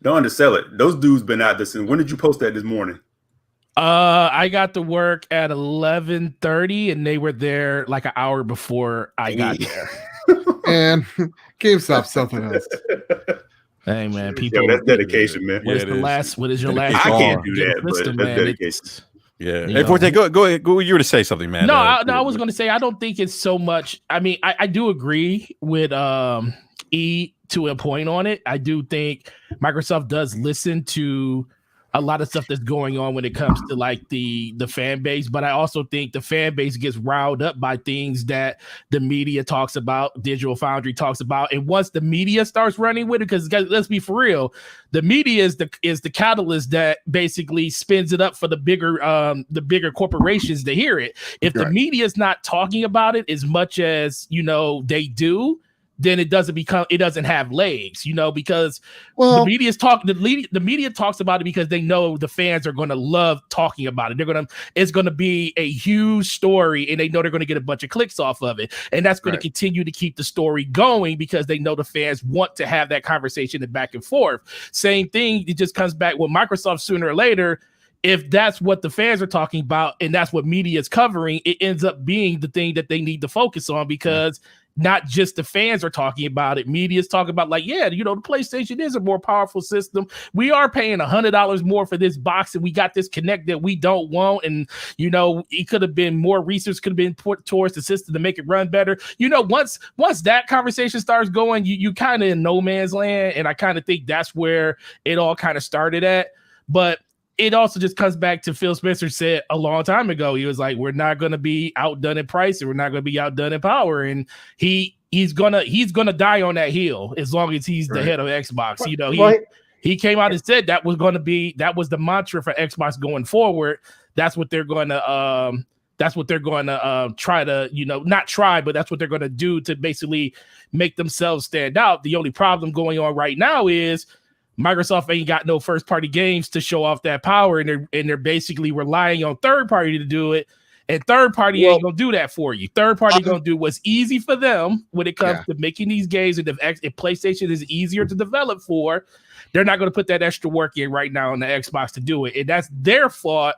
[SPEAKER 1] Don't undersell it. Those dudes been out this. When did you post that this morning?
[SPEAKER 6] I got to work at 11:30, and they were there like an hour before I got there.
[SPEAKER 5] And GameStop's something else.
[SPEAKER 6] Hey man, people,
[SPEAKER 1] that's dedication, man.
[SPEAKER 6] What is your last?
[SPEAKER 1] I can't do that, but
[SPEAKER 6] system,
[SPEAKER 1] that's
[SPEAKER 6] man.
[SPEAKER 1] dedication.
[SPEAKER 2] Yeah. Hey, Forte, go ahead. You were to say something, man.
[SPEAKER 6] No, I was going to say I don't think it's so much. I mean, I do agree with E to a point on it. I do think Microsoft does listen to a lot of stuff that's going on when it comes to like the fan base, but I also think the fan base gets riled up by things that the media talks about, Digital Foundry talks about, and once the media starts running with it, because let's be for real, the media is the catalyst that basically spins it up for the bigger corporations to hear it. If the media is not talking about it as much as they do, then it doesn't have legs, because the media talks about it because they know the fans are going to love talking about it. It's going to be a huge story, and they know they're going to get a bunch of clicks off of it. And that's going to continue to keep the story going because they know the fans want to have that conversation and back and forth. Same thing. It just comes back with Microsoft sooner or later. If that's what the fans are talking about and that's what media is covering, it ends up being the thing that they need to focus on because not just the fans are talking about it. Media's talking about the PlayStation is a more powerful system. We are paying $100 more for this box and we got this Kinect that we don't want. And, it could have been more research could have been put towards the system to make it run better. Once that conversation starts going, you kind of in no man's land. And I kind of think that's where it all kind of started at. But it also just comes back to Phil Spencer said a long time ago. He was like, we're not going to be outdone in price and we're not going to be outdone in power. And he's gonna die on that hill as long as he's the head of Xbox. He came out and said that was the mantra for Xbox going forward. That's what they're going to try to, not try, but that's what they're going to do to basically make themselves stand out. The only problem going on right now is Microsoft ain't got no first-party games to show off that power, and they're basically relying on third-party to do it. And third-party ain't gonna do that for you. Third-party gonna do what's easy for them when it comes to making these games. And if PlayStation is easier to develop for, they're not gonna put that extra work in right now on the Xbox to do it. And that's their fault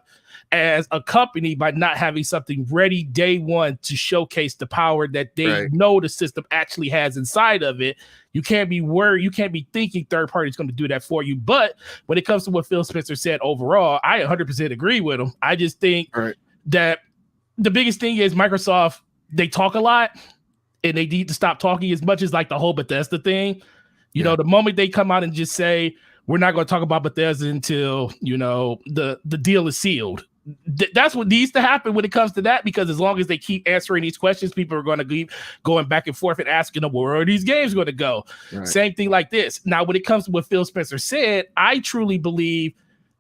[SPEAKER 6] as a company by not having something ready day one to showcase the power that they know the system actually has inside of it. You can't be worried. You can't be thinking third party is going to do that for you. But when it comes to what Phil Spencer said overall, I 100% agree with him. I just think that the biggest thing is Microsoft, they talk a lot and they need to stop talking as much as like the whole Bethesda thing. The moment they come out and just say, we're not going to talk about Bethesda until, the deal is sealed. That's what needs to happen when it comes to that, because as long as they keep answering these questions, people are going to keep going back and forth and asking them, where are these games going to go? Same thing like this. Now, when it comes to what Phil Spencer said, I truly believe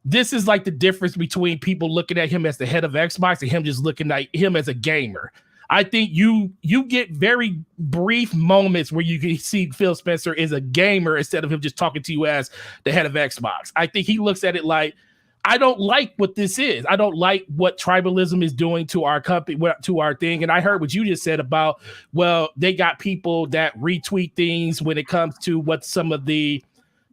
[SPEAKER 6] this is like the difference between people looking at him as the head of Xbox and him just looking at him as a gamer. I think you get very brief moments where you can see Phil Spencer is a gamer instead of him just talking to you as the head of Xbox. I think he looks at it like, I don't like what this is. I don't like what tribalism is doing to our company, to our thing. And I heard what you just said about, well, they got people that retweet things when it comes to what some of the,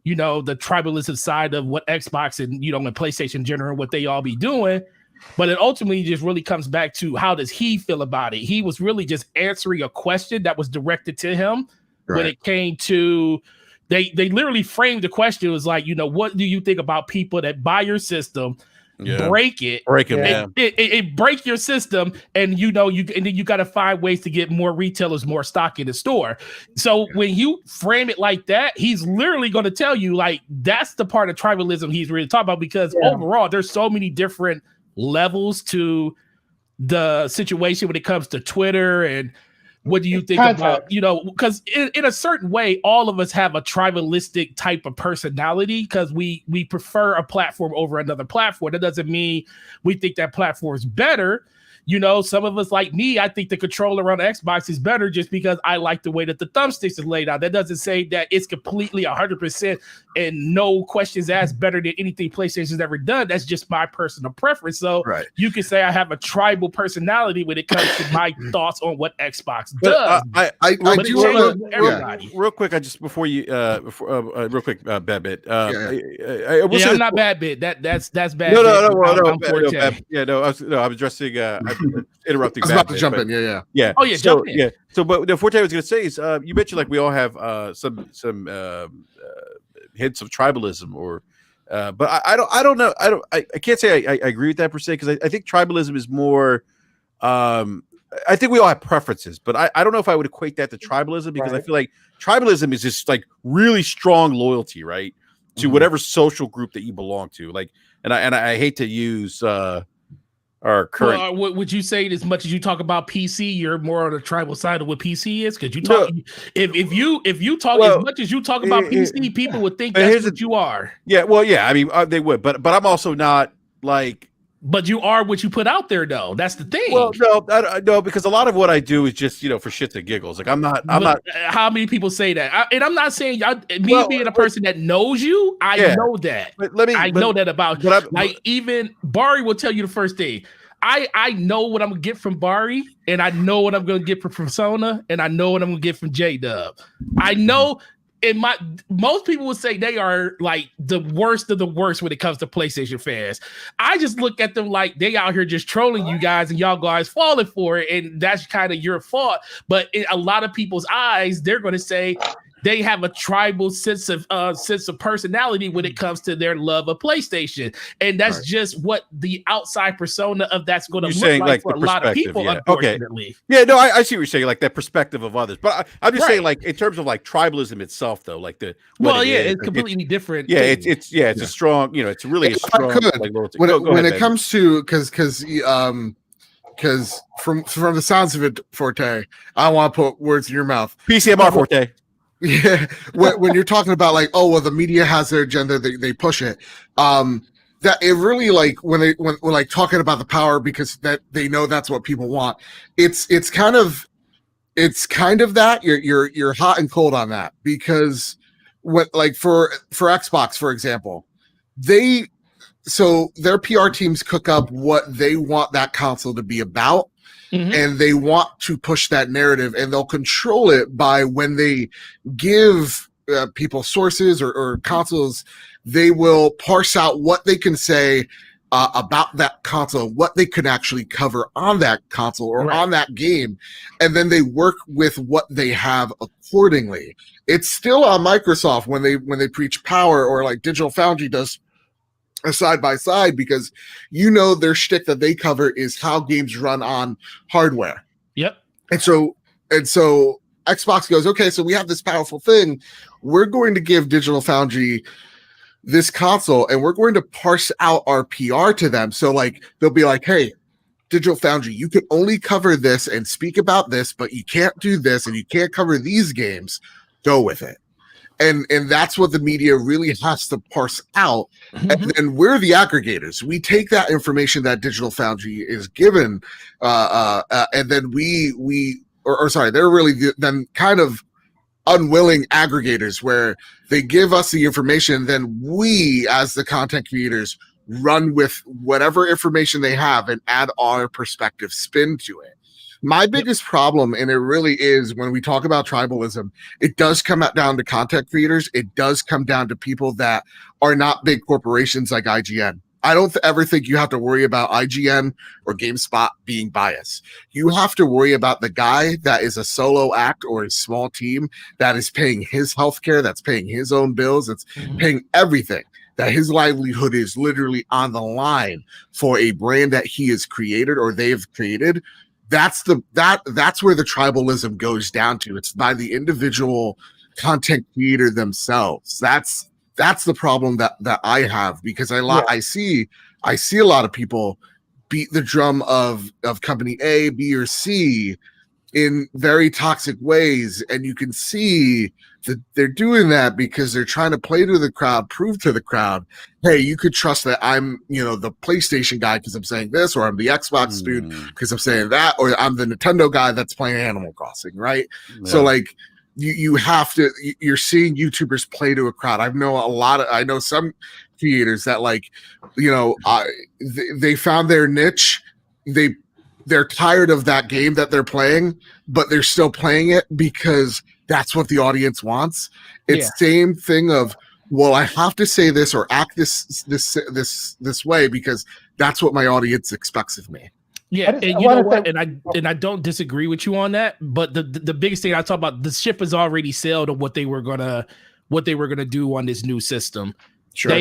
[SPEAKER 6] the tribalism side of what Xbox and, and PlayStation in general, what they all be doing. But it ultimately just really comes back to how does he feel about it? He was really just answering a question that was directed to him when it came to, They literally framed the question. It was like, what do you think about people that buy your system break it, it break your system, and then you got to find ways to get more retailers more stock in the store. So when you frame it like that, he's literally going to tell you like that's the part of tribalism he's really talking about, because overall there's so many different levels to the situation when it comes to Twitter. And what do you think about, because in a certain way, all of us have a tribalistic type of personality because we prefer a platform over another platform. That doesn't mean we think that platform is better. Some of us, like me, I think the controller on the Xbox is better just because I like the way that the thumbsticks is laid out. That doesn't say that it's completely 100% and no questions asked better than anything PlayStation's ever done. That's just my personal preference. So you can say I have a tribal personality when it comes to my thoughts on what Xbox does.
[SPEAKER 5] I do want to
[SPEAKER 6] everybody.
[SPEAKER 2] Real quick, I just before you real quick, bad bit.
[SPEAKER 6] I'm not bad bit. That's bad.
[SPEAKER 2] No. I was addressing. Interrupting.
[SPEAKER 5] I was about to jump in. Yeah.
[SPEAKER 6] Oh yeah, jump in.
[SPEAKER 2] Yeah. So, but the Forte I was going to say is, you mentioned like we all have some hints of tribalism, or, but I don't know. I can't say I agree with that per se, because I think tribalism is more. I think we all have preferences, but I don't know if I would equate that to tribalism, because I feel like tribalism is just like really strong loyalty, right, to whatever social group that you belong to. Like, and I hate to use. Our current.
[SPEAKER 6] Would you say as much as you talk about PC, you're more on the tribal side of what PC is? Because you talk, if you talk as much as you talk about PC, people would think that's what you are.
[SPEAKER 2] Yeah, well, yeah, I mean, they would, but I'm also not like.
[SPEAKER 6] But you are what you put out there, though. That's the thing.
[SPEAKER 2] Well, no, because a lot of what I do is just for shits and giggles. Like I'm not.
[SPEAKER 6] How many people say that? And I'm not saying being a person that knows you. I know that. I know that about you. Like even Bari will tell you the first thing. I know what I'm gonna get from Bari, and I know what I'm gonna get from Persona, and I know what I'm gonna get from J-Dub. I know. And most people would say they are like the worst of the worst when it comes to PlayStation fans. I just look at them like they out here just trolling you guys, and y'all guys falling for it, and that's kind of your fault. But in a lot of people's eyes, they're going to say they have a tribal sense of personality when it comes to their love of PlayStation, and that's just what the outside persona of that's going to look like for a lot of people. Unfortunately,
[SPEAKER 2] I see what you're saying, like that perspective of others. But I'm just saying, like in terms of like tribalism itself, though, like
[SPEAKER 6] it's completely different.
[SPEAKER 2] Yeah, it's a strong, it's really a strong. Like,
[SPEAKER 5] when it comes to because from the sounds of it, Forte, I don't want to put words in your mouth.
[SPEAKER 2] PCMR Forte.
[SPEAKER 5] Yeah, when you're talking about like, oh well, the media has their agenda, they push it. That it really like when like talking about the power because that they know that's what people want. It's kind of that you're hot and cold on that, because what like for Xbox, for example, their PR teams cook up what they want that console to be about. Mm-hmm. And they want to push that narrative, and they'll control it by when they give people sources or consoles, they will parse out what they can say about that console, what they can actually cover on that console or on that game, and then they work with what they have accordingly. It's still on Microsoft when they preach power, or like Digital Foundry does a side by side, because their shtick that they cover is how games run on hardware.
[SPEAKER 6] Yep.
[SPEAKER 5] And so Xbox goes, okay, so we have this powerful thing. We're going to give Digital Foundry this console, and we're going to parse out our PR to them. So like they'll be like, hey, Digital Foundry, you can only cover this and speak about this, but you can't do this, and you can't cover these games. Go with it. And that's what the media really has to parse out. Mm-hmm. And then we're the aggregators. We take that information that Digital Foundry is given, and then they're really then kind of unwilling aggregators where they give us the information, then we, as the content creators, run with whatever information they have and add our perspective spin to it. My biggest problem, and it really is, when we talk about tribalism, it does come down to content creators. It does come down to people that are not big corporations like IGN. I don't ever think you have to worry about IGN or GameSpot being biased. You have to worry about the guy that is a solo act or a small team that is paying his healthcare, that's paying his own bills, that's paying everything. that his livelihood is literally on the line for a brand that he has created or they've created, that's where the tribalism goes down to. It's by the individual content creator themselves. That's the problem that I have, because I see a lot of people beat the drum of company A, B, or C in very toxic ways, and you can see that they're doing that because they're trying to play to the crowd, prove to the crowd, hey, you could trust that I'm, the PlayStation guy because I'm saying this, or I'm the Xbox dude because I'm saying that, or I'm the Nintendo guy that's playing Animal Crossing, right? Yeah. So like you have to, you're seeing YouTubers play to a crowd. I know some creators that they found their niche. They're tired of that game that they're playing, but they're still playing it because that's what the audience wants. It's same thing of, well, I have to say this or act this way because that's what my audience expects of me.
[SPEAKER 6] Yeah, and you know what? And I don't disagree with you on that. But the biggest thing I talk about, the ship has already sailed on what they were gonna do on this new system. Sure.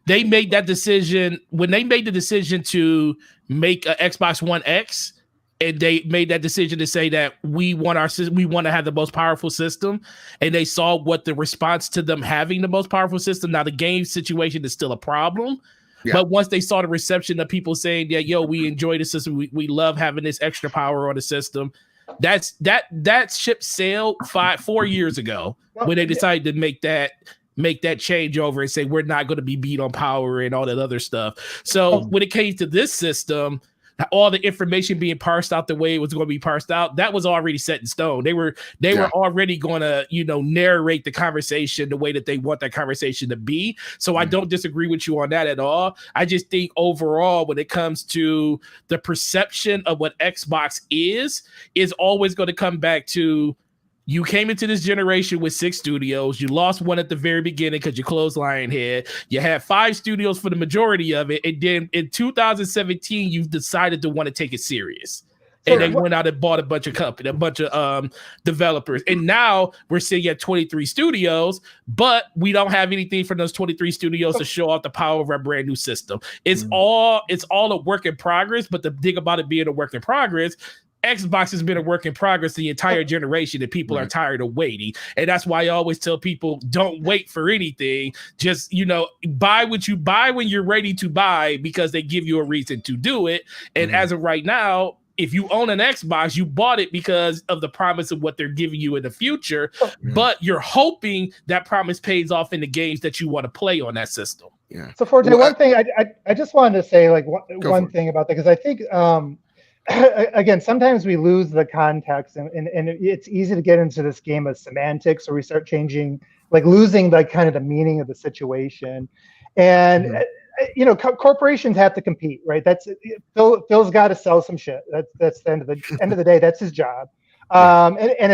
[SPEAKER 6] They made that decision when they made the decision to make an Xbox One X, and they made that decision to say that we want to have the most powerful system, and they saw what the response to them having the most powerful system. Now the game situation is still a problem. Yeah. But once they saw the reception of people saying that, yo, we enjoy the system, we love having this extra power on the system, that ship sailed 4 years ago when they decided to make that change over and say we're not going to be beat on power and all that other stuff. So when it came to this system, all the information being parsed out the way it was going to be parsed out, that was already set in stone. They were already going to, narrate the conversation the way that they want that conversation to be. So I don't disagree with you on that at all. I just think overall, when it comes to the perception of what Xbox is always going to come back to, you came into this generation with 6 studios. You lost one at the very beginning because you closed Lionhead. You had 5 studios for the majority of it. And then in 2017, you decided to want to take it serious. And they went out and bought a bunch of developers. And now we're sitting at 23 studios, but we don't have anything from those 23 studios to show off the power of our brand new system. It's all a work in progress. But the thing about it being a work in progress, Xbox has been a work in progress the entire generation, and people are tired of waiting. And that's why I always tell people, don't wait for anything. Just, buy what you buy when you're ready to buy, because they give you a reason to do it. And as of right now, if you own an Xbox, you bought it because of the promise of what they're giving you in the future, but you're hoping that promise pays off in the games that you want to play on that system.
[SPEAKER 4] Yeah. So for one thing, I just wanted to say one thing about that, because I think, again, sometimes we lose the context, and it's easy to get into this game of semantics, or we start changing, losing kind of the meaning of the situation. And corporations have to compete, right? Phil's got to sell some shit. That's the end of the day. That's his job. And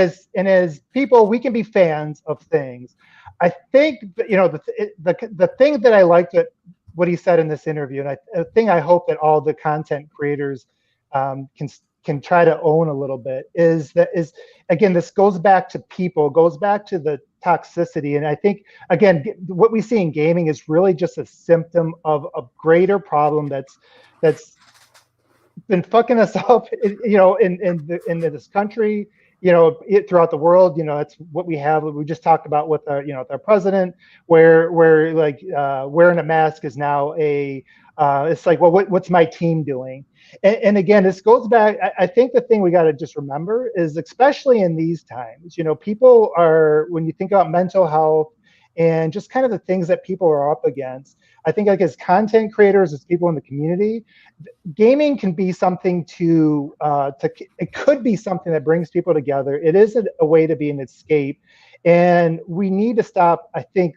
[SPEAKER 4] as people, we can be fans of things. I think the thing that I liked what he said in this interview, and a thing I hope that all the content creators can try to own a little bit is again, this goes back to people, goes back to the toxicity. And I think, again, what we see in gaming is really just a symptom of a greater problem that's been fucking us up, in this country, throughout the world. That's what we have. We just talked about with our president, where wearing a mask is now it's like, well, what's my team doing? And again, this goes back. I think the thing we got to just remember is, especially in these times, people are, when you think about mental health and just kind of the things that people are up against, I think as content creators, as people in the community, gaming can be something it could be something that brings people together. It is a way to be an escape. And we need to stop, I think,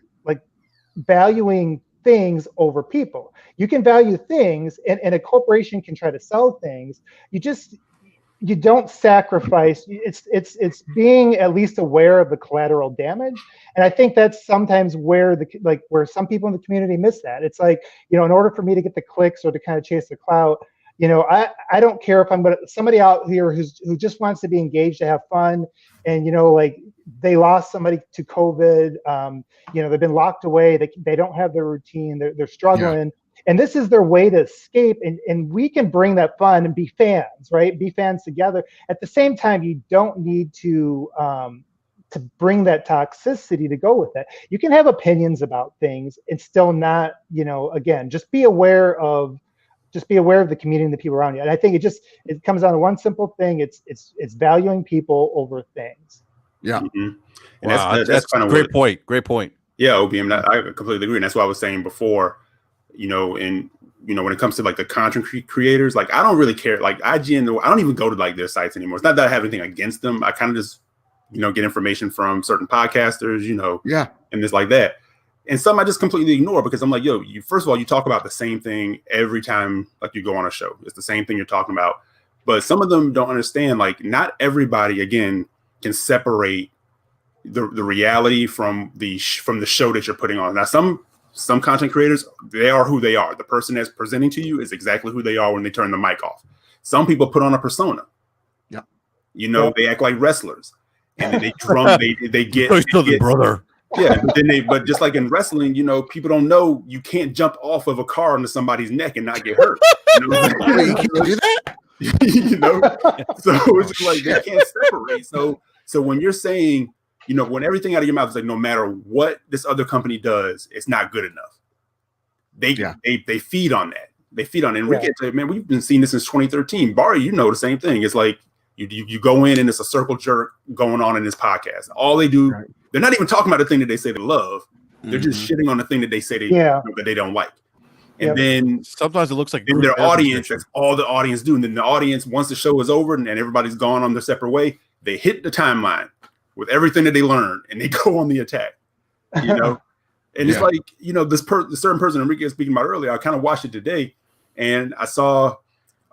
[SPEAKER 4] valuing things over people. You can value things, and a corporation can try to sell things. You don't sacrifice. It's being at least aware of the collateral damage. And I think that's sometimes where where some people in the community miss that. It's in order for me to get the clicks or to kind of chase the clout, You know, I don't care if I'm gonna somebody out here who just wants to be engaged, to have fun, and you know, like they lost somebody to COVID. You know, they've been locked away. They don't have their routine. They're struggling. And this is their way to escape, and we can bring that fun and be fans, right? Be fans together. At the same time, you don't need to bring that toxicity to go with it. You can have opinions about things and still not, you know, again, just be aware of the community and the people around you. And I think it comes down to one simple thing. It's valuing people over things.
[SPEAKER 5] Yeah.
[SPEAKER 1] Mm-hmm. And
[SPEAKER 2] Wow,
[SPEAKER 1] that's kind of
[SPEAKER 2] great point. Great point.
[SPEAKER 1] Yeah, OBM, I completely agree. And that's what I was saying before, you know, and you know, when it comes to like the content creators, like I don't really care. Like IGN, I don't even go to like their sites anymore. It's not that I have anything against them. I kind of just, you know, get information from certain podcasters, you know, and just like that. And some I just completely ignore because I'm like, yo, first of all, you talk about the same thing every time like you go on a show. It's the same thing you're talking about. But some of them don't understand, like not everybody, again, can separate the reality from the show that you're putting on. Now, some content creators, they are who they are. The person that's presenting to you is exactly who they are when they turn the mic off. Some people put on a persona.
[SPEAKER 5] Yeah.
[SPEAKER 1] You know, they act like wrestlers. And then they drum, they get
[SPEAKER 2] brother.
[SPEAKER 1] Yeah, but just like in wrestling, you know, people don't know you can't jump off of a car into somebody's neck and not get hurt. You know,
[SPEAKER 5] you can't do that.
[SPEAKER 1] You know, so it's just like they can't separate. So when you're saying, you know, when everything out of your mouth is like, no matter what this other company does, it's not good enough. They feed on that. They feed on it. And Rick, man, we've been seeing this since 2013. Barry, you know the same thing. It's like you go in and it's a circle jerk going on in this podcast. All they do, they're not even talking about the thing that they say they love. They're just shitting on the thing that they say that they don't like. And then
[SPEAKER 2] sometimes it looks like
[SPEAKER 1] in their audience, that's all the audience do. And then the audience, once the show is over and everybody's gone on their separate way, they hit the timeline with everything that they learned and they go on the attack. You know? And it's like, you know, the certain person Enrique was speaking about earlier, I kind of watched it today and I saw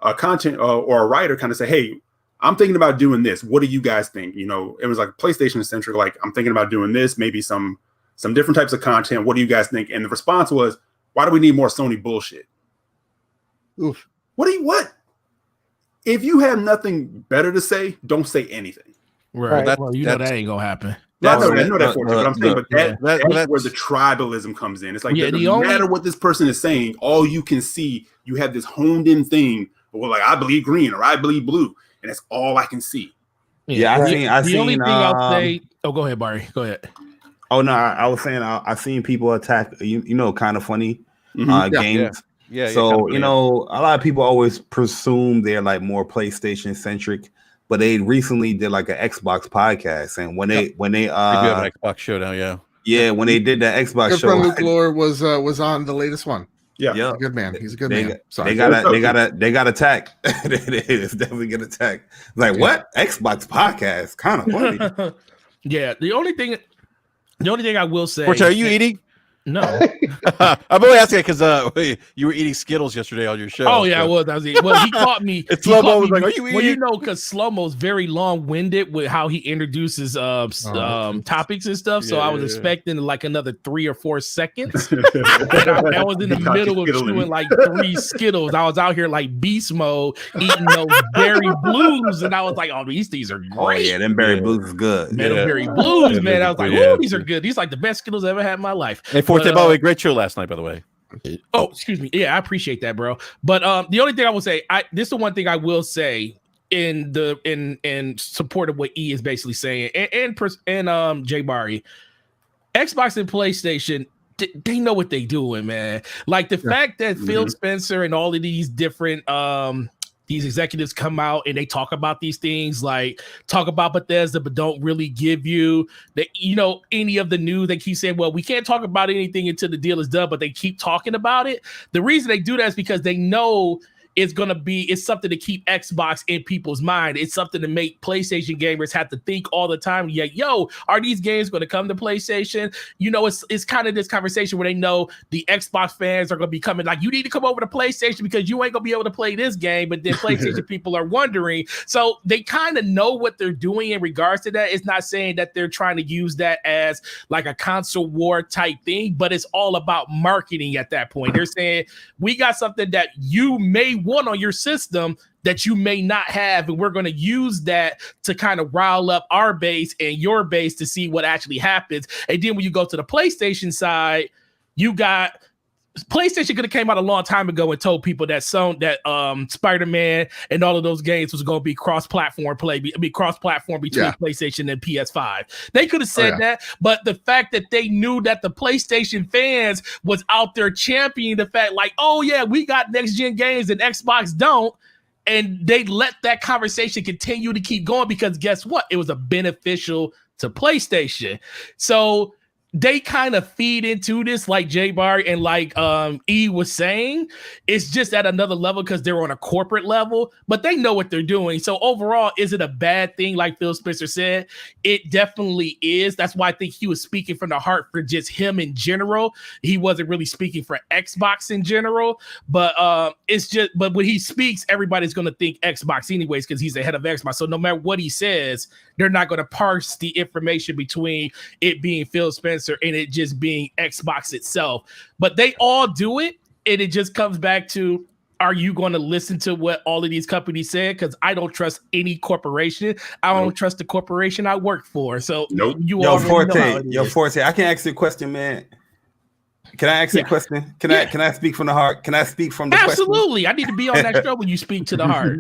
[SPEAKER 1] a content or a writer kind of say, hey, I'm thinking about doing this. What do you guys think? You know, it was like PlayStation centric. Like, I'm thinking about doing this, maybe some different types of content. What do you guys think? And the response was, why do we need more Sony bullshit?
[SPEAKER 5] Oof.
[SPEAKER 1] What? If you have nothing better to say, don't say anything.
[SPEAKER 6] Right. Well, you know that ain't gonna happen.
[SPEAKER 1] I know that for what I'm saying, but that's where the tribalism comes in. It's like no matter what this person is saying, all you can see, you have this honed in thing. Well, like I believe green or I believe blue, and that's all I can see.
[SPEAKER 3] I seen.
[SPEAKER 6] Only thing I'll say. Oh, go ahead, Barry. Go ahead.
[SPEAKER 3] Oh no, I was saying I seen people attack. You know, kind of funny games.
[SPEAKER 2] Yeah.
[SPEAKER 3] So you know, a lot of people always presume they're like more PlayStation centric. But they recently did like an Xbox podcast, and when they do
[SPEAKER 2] have an Xbox show now,
[SPEAKER 3] when they did that Xbox
[SPEAKER 5] Good
[SPEAKER 3] show,
[SPEAKER 5] friend Luke Lore was on the latest one.
[SPEAKER 1] Yeah,
[SPEAKER 5] he's a good man. He's a good man.
[SPEAKER 3] Sorry. They got attacked. It's definitely get attacked. Like what Xbox podcast? Kind of funny.
[SPEAKER 6] Yeah. The only thing I will say.
[SPEAKER 2] Portia, are you eating?
[SPEAKER 6] No,
[SPEAKER 2] I'm only asking because you were eating Skittles yesterday on your show.
[SPEAKER 6] Oh yeah, I was eating. Well, he caught me.
[SPEAKER 2] Slow-mo was like, "Are you eating?"
[SPEAKER 6] Well, you know, because Slow-mo's very long-winded with how he introduces topics and stuff. So I was expecting like another 3 or 4 seconds. And I was in the middle of chewing like 3 Skittles. I was out here like beast mode eating those berry blues, and I was like, "Oh, these are great."
[SPEAKER 3] Oh yeah, them berry blues is good.
[SPEAKER 6] Man, them berry blues, man. I was like, "Oh, these are good. These are like the best Skittles I ever had in my life."
[SPEAKER 2] By the way, great show last night, by the way.
[SPEAKER 6] Oh, excuse me. Yeah, I appreciate that, bro. But the only thing I will say, this is the one thing I will say in support of what E is basically saying, and Jay Barry, Xbox and PlayStation, they know what they doing, man. Like the fact that Phil Spencer and all of these different these executives come out and they talk about these things, like talk about Bethesda, but don't really give you any of the news. They keep saying, well, we can't talk about anything until the deal is done, but they keep talking about it. The reason they do that is because they know it's something to keep Xbox in people's mind. It's something to make PlayStation gamers have to think all the time. Yeah, are these games going to come to PlayStation? You know, it's kind of this conversation where they know the Xbox fans are going to be coming like, you need to come over to PlayStation because you ain't going to be able to play this game. But then PlayStation people are wondering. So they kind of know what they're doing in regards to that. It's not saying that they're trying to use that as like a console war type thing, but it's all about marketing at that point. They're saying, we got something that you may want on your system that you may not have, and we're going to use that to kind of rile up our base and your base to see what actually happens. And then when you go to the PlayStation side, you got PlayStation could have came out a long time ago and told people that Spider-Man and all of those games was going to be cross-platform cross-platform between PlayStation and PS5. They could have said that, but the fact that they knew that the PlayStation fans was out there championing the fact like, oh yeah, we got next-gen games and Xbox don't, and they let that conversation continue to keep going because guess what? It was a beneficial to PlayStation. So they kind of feed into this like J-Bar and like E was saying. It's just at another level because they're on a corporate level, but they know what they're doing. So overall, is it a bad thing? Like Phil Spencer said, it definitely is. That's why I think he was speaking from the heart for just him in general. He wasn't really speaking for Xbox in general, but but when he speaks, everybody's going to think Xbox anyways because he's the head of Xbox. So no matter what he says, they're not going to parse the information between it being Phil Spencer and it just being Xbox itself. But they all do it, and it just comes back to, are you going to listen to what all of these companies said? Because I don't trust any corporation. I don't trust the corporation I work for. So
[SPEAKER 3] Yo, Forte, I can ask you a question, man. Can I ask you a question? Can I speak from the heart? Can I speak from the
[SPEAKER 6] Absolutely. I need to be on that show when you speak to the heart.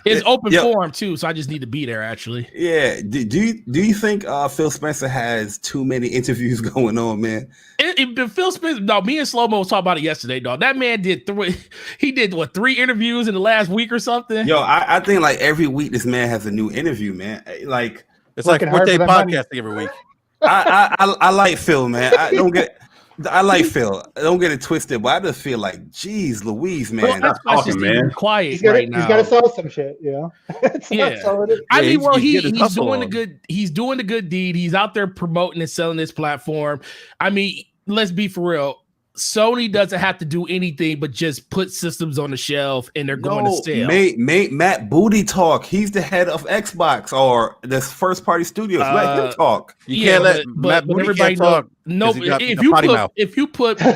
[SPEAKER 6] It's open forum too, so I just need to be there actually.
[SPEAKER 3] Yeah. Do you think Phil Spencer has too many interviews going on, man?
[SPEAKER 6] Phil Spencer, no, me and Slow-Mo was talking about it yesterday, dog. That man did three interviews in the last week or something?
[SPEAKER 3] Yo, I think like every week this man has a new interview, man. Like
[SPEAKER 2] it's like Forte podcasting every week.
[SPEAKER 3] I like Phil, man. I like Phil. Don't get it twisted, but I just feel like, geez, Louise, man.
[SPEAKER 6] That's awesome, man. Quiet
[SPEAKER 4] He's
[SPEAKER 6] right now.
[SPEAKER 4] He's got to sell some shit, you know.
[SPEAKER 6] I mean, well, he's doing the good. He's doing the good deed. He's out there promoting and selling this platform. I mean, let's be for real. Sony doesn't have to do anything but just put systems on the shelf and they're going to sell.
[SPEAKER 3] Matt Booty talk. He's the head of Xbox or this first party studios. Let him talk.
[SPEAKER 2] You can't let Matt Booty talk.
[SPEAKER 6] No, if you put Booty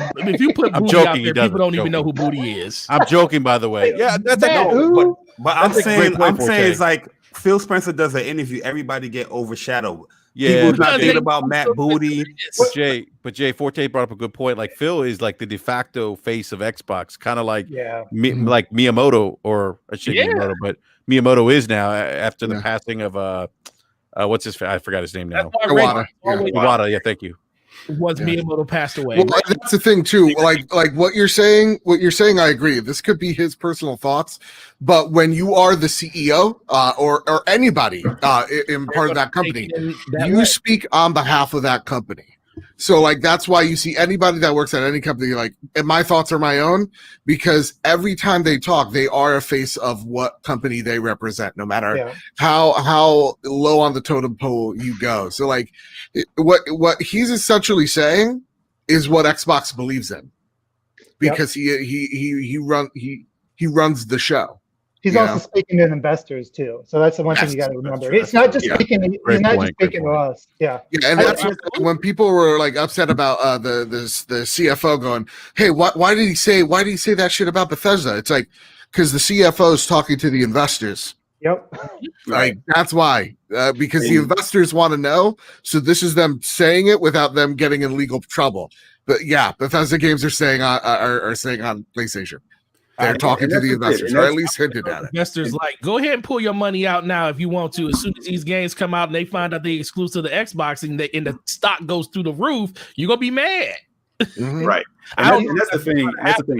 [SPEAKER 6] out there, people don't even know who Booty is.
[SPEAKER 2] I'm joking, by the way. Yeah, that's
[SPEAKER 3] but I'm saying it's like Phil Spencer does an interview, everybody get overshadowed.
[SPEAKER 2] Yeah,
[SPEAKER 3] people's not thinking about Matt Booty.
[SPEAKER 2] But Jay Forte brought up a good point. Like Phil is like the de facto face of Xbox, kind of like like Miyamoto, or I shouldn't Miyamoto, but Miyamoto is now after the passing of what's his? I forgot his name now. Iwata. Yeah, thank you.
[SPEAKER 6] Was Miyamoto passed away?
[SPEAKER 5] Well, that's the thing too. Like what you're saying. I agree. This could be his personal thoughts, but when you are the CEO or anybody in part of that company, you speak on behalf of that company. So like that's why you see anybody that works at any company like, and my thoughts are my own, because every time they talk, they are a face of what company they represent, no matter how low on the totem pole you go. So like what he's essentially saying is what Xbox believes in, because he runs the show.
[SPEAKER 4] He's also speaking to investors too, so that's the one thing you got to remember. It's not just speaking. He's not just speaking to us. Yeah,
[SPEAKER 5] and that's when people were like upset about the CFO going, "Hey, why did he say that shit about Bethesda?" It's like because the CFO is talking to the investors.
[SPEAKER 4] Yep,
[SPEAKER 5] like that's why because the investors want to know. So this is them saying it without them getting in legal trouble. But yeah, Bethesda games are saying on PlayStation. They're talking to the investors, or at least hinted at it.
[SPEAKER 6] Investors like, go ahead and pull your money out now if you want to. As soon as these games come out and they find out they're exclusive to Xbox and the stock goes through the roof, you're gonna be mad.
[SPEAKER 1] Mm-hmm. Right. And that's the thing.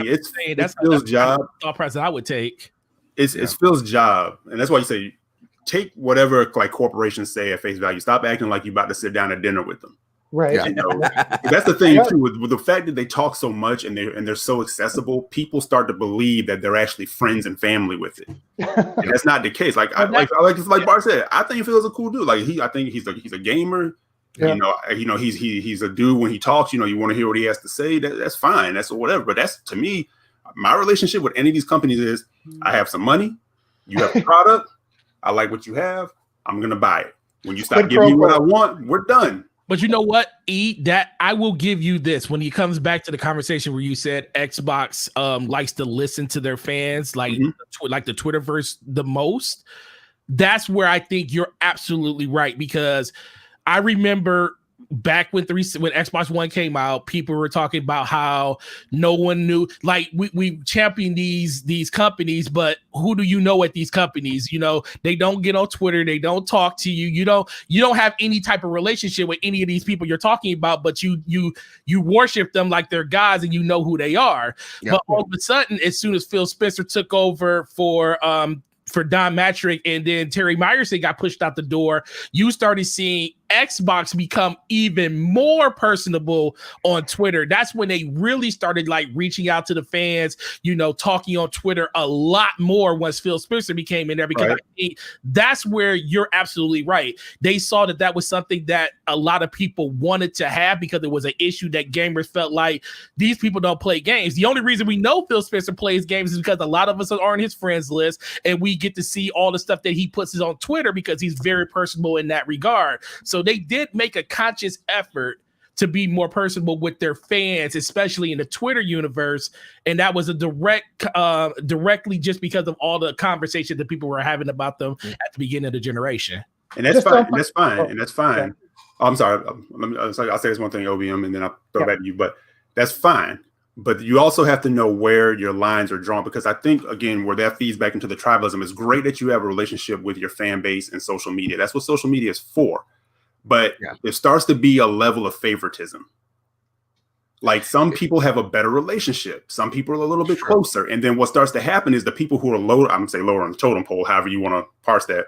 [SPEAKER 1] It's Phil's job.
[SPEAKER 6] Thought process I would take.
[SPEAKER 1] It's Phil's job, and that's why you say take whatever like corporations say at face value. Stop acting like you're about to sit down at dinner with them.
[SPEAKER 4] Right.
[SPEAKER 1] You know, that's the thing too. With the fact that they talk so much and they're so accessible, people start to believe that they're actually friends and family with it. And that's not the case. Like Bart said, I think Phil's a cool dude. Like I think he's a gamer. Yeah. You know, he's a dude when he talks. You know, you want to hear what he has to say. That's fine. That's whatever. But that's, to me, my relationship with any of these companies is I have some money. You have a product. I like what you have. I'm gonna buy it. When you stop giving me what I want, we're done.
[SPEAKER 6] But you know what, that I will give you this when he comes back to the conversation where you said Xbox likes to listen to their fans, like like the Twitterverse the most. That's where I think you're absolutely right, because I remember back when Xbox One came out, people were talking about how no one knew, like we champion these companies, but who do you know at these companies? You know, they don't get on Twitter, they don't talk to you, you don't have any type of relationship with any of these people you're talking about, but you worship them like they're gods and you know who they are. Yep. But all of a sudden, as soon as Phil Spencer took over for Don Matrick and then Terry Myerson got pushed out the door, you started seeing Xbox become even more personable on Twitter. That's when they really started like reaching out to the fans, talking on Twitter a lot more once Phil Spencer became in there, because I think that's where you're absolutely right. They saw that was something that a lot of people wanted to have, because it was an issue that gamers felt like these people don't play games. The only reason we know Phil Spencer plays games is because a lot of us are on his friends list and we get to see all the stuff that he puts on Twitter because he's very personable in that regard. So they did make a conscious effort to be more personable with their fans, especially in the Twitter universe. And that was a directly just because of all the conversation that people were having about them at the beginning of the generation.
[SPEAKER 1] And that's fine. And that's fine. And that's fine. Yeah. I'm sorry. I'll say this one thing, OBM, and then I'll throw it back to you. But that's fine. But you also have to know where your lines are drawn, because I think, again, where that feeds back into the tribalism, it's great that you have a relationship with your fan base and social media. That's what social media is for. But it starts to be a level of favoritism. Like, some people have a better relationship. Some people are a little bit closer. And then what starts to happen is the people who are lower on the totem pole, however you want to parse that,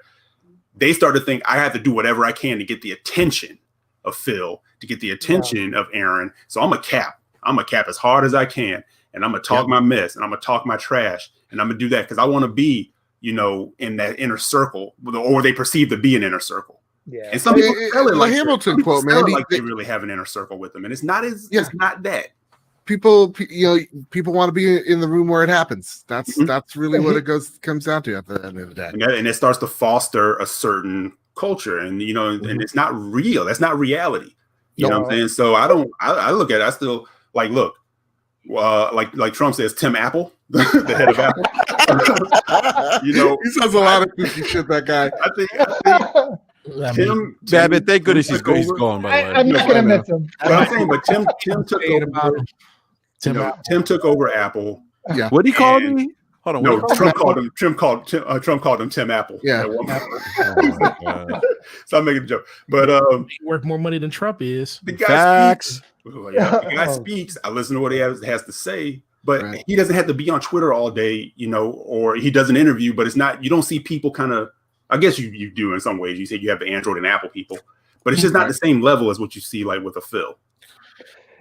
[SPEAKER 1] they start to think, I have to do whatever I can to get the attention of Phil, to get the attention of Aaron. So I'm a cap. I'm going to cap as hard as I can. And I'm going to talk my mess, and I'm going to talk my trash. And I'm going to do that because I want to be, in that inner circle, or they perceive to be an inner circle. Yeah. And some people tell it like
[SPEAKER 5] Hamilton quote, man,
[SPEAKER 1] like they really have an inner circle with them. And it's not it's not that.
[SPEAKER 5] People want to be in the room where it happens. That's really what it comes down to at the end of the day.
[SPEAKER 1] And it starts to foster a certain culture, and and it's not real. That's not reality. You know what I'm saying? So I look at it, I still look, like Trump says, Tim Apple, the head of Apple.
[SPEAKER 5] He says a lot of goofy shit, that guy.
[SPEAKER 1] I think Tim,
[SPEAKER 2] thank goodness he's gone, by the way.
[SPEAKER 4] I'm not gonna miss him.
[SPEAKER 1] But I'm saying, but Tim took over Apple.
[SPEAKER 5] Yeah.
[SPEAKER 2] What did he call me? Hold on.
[SPEAKER 1] No, Trump called him Tim Apple.
[SPEAKER 5] Yeah.
[SPEAKER 1] So I'm making a joke, but
[SPEAKER 6] he worth more money than Trump is.
[SPEAKER 1] The guy speaks. I listen to what he has to say, but he doesn't have to be on Twitter all day, or he does an interview. But it's not. You don't see people kind of. I guess you do in some ways. You say you have the Android and Apple people, but it's just not the same level as what you see like with a Phil.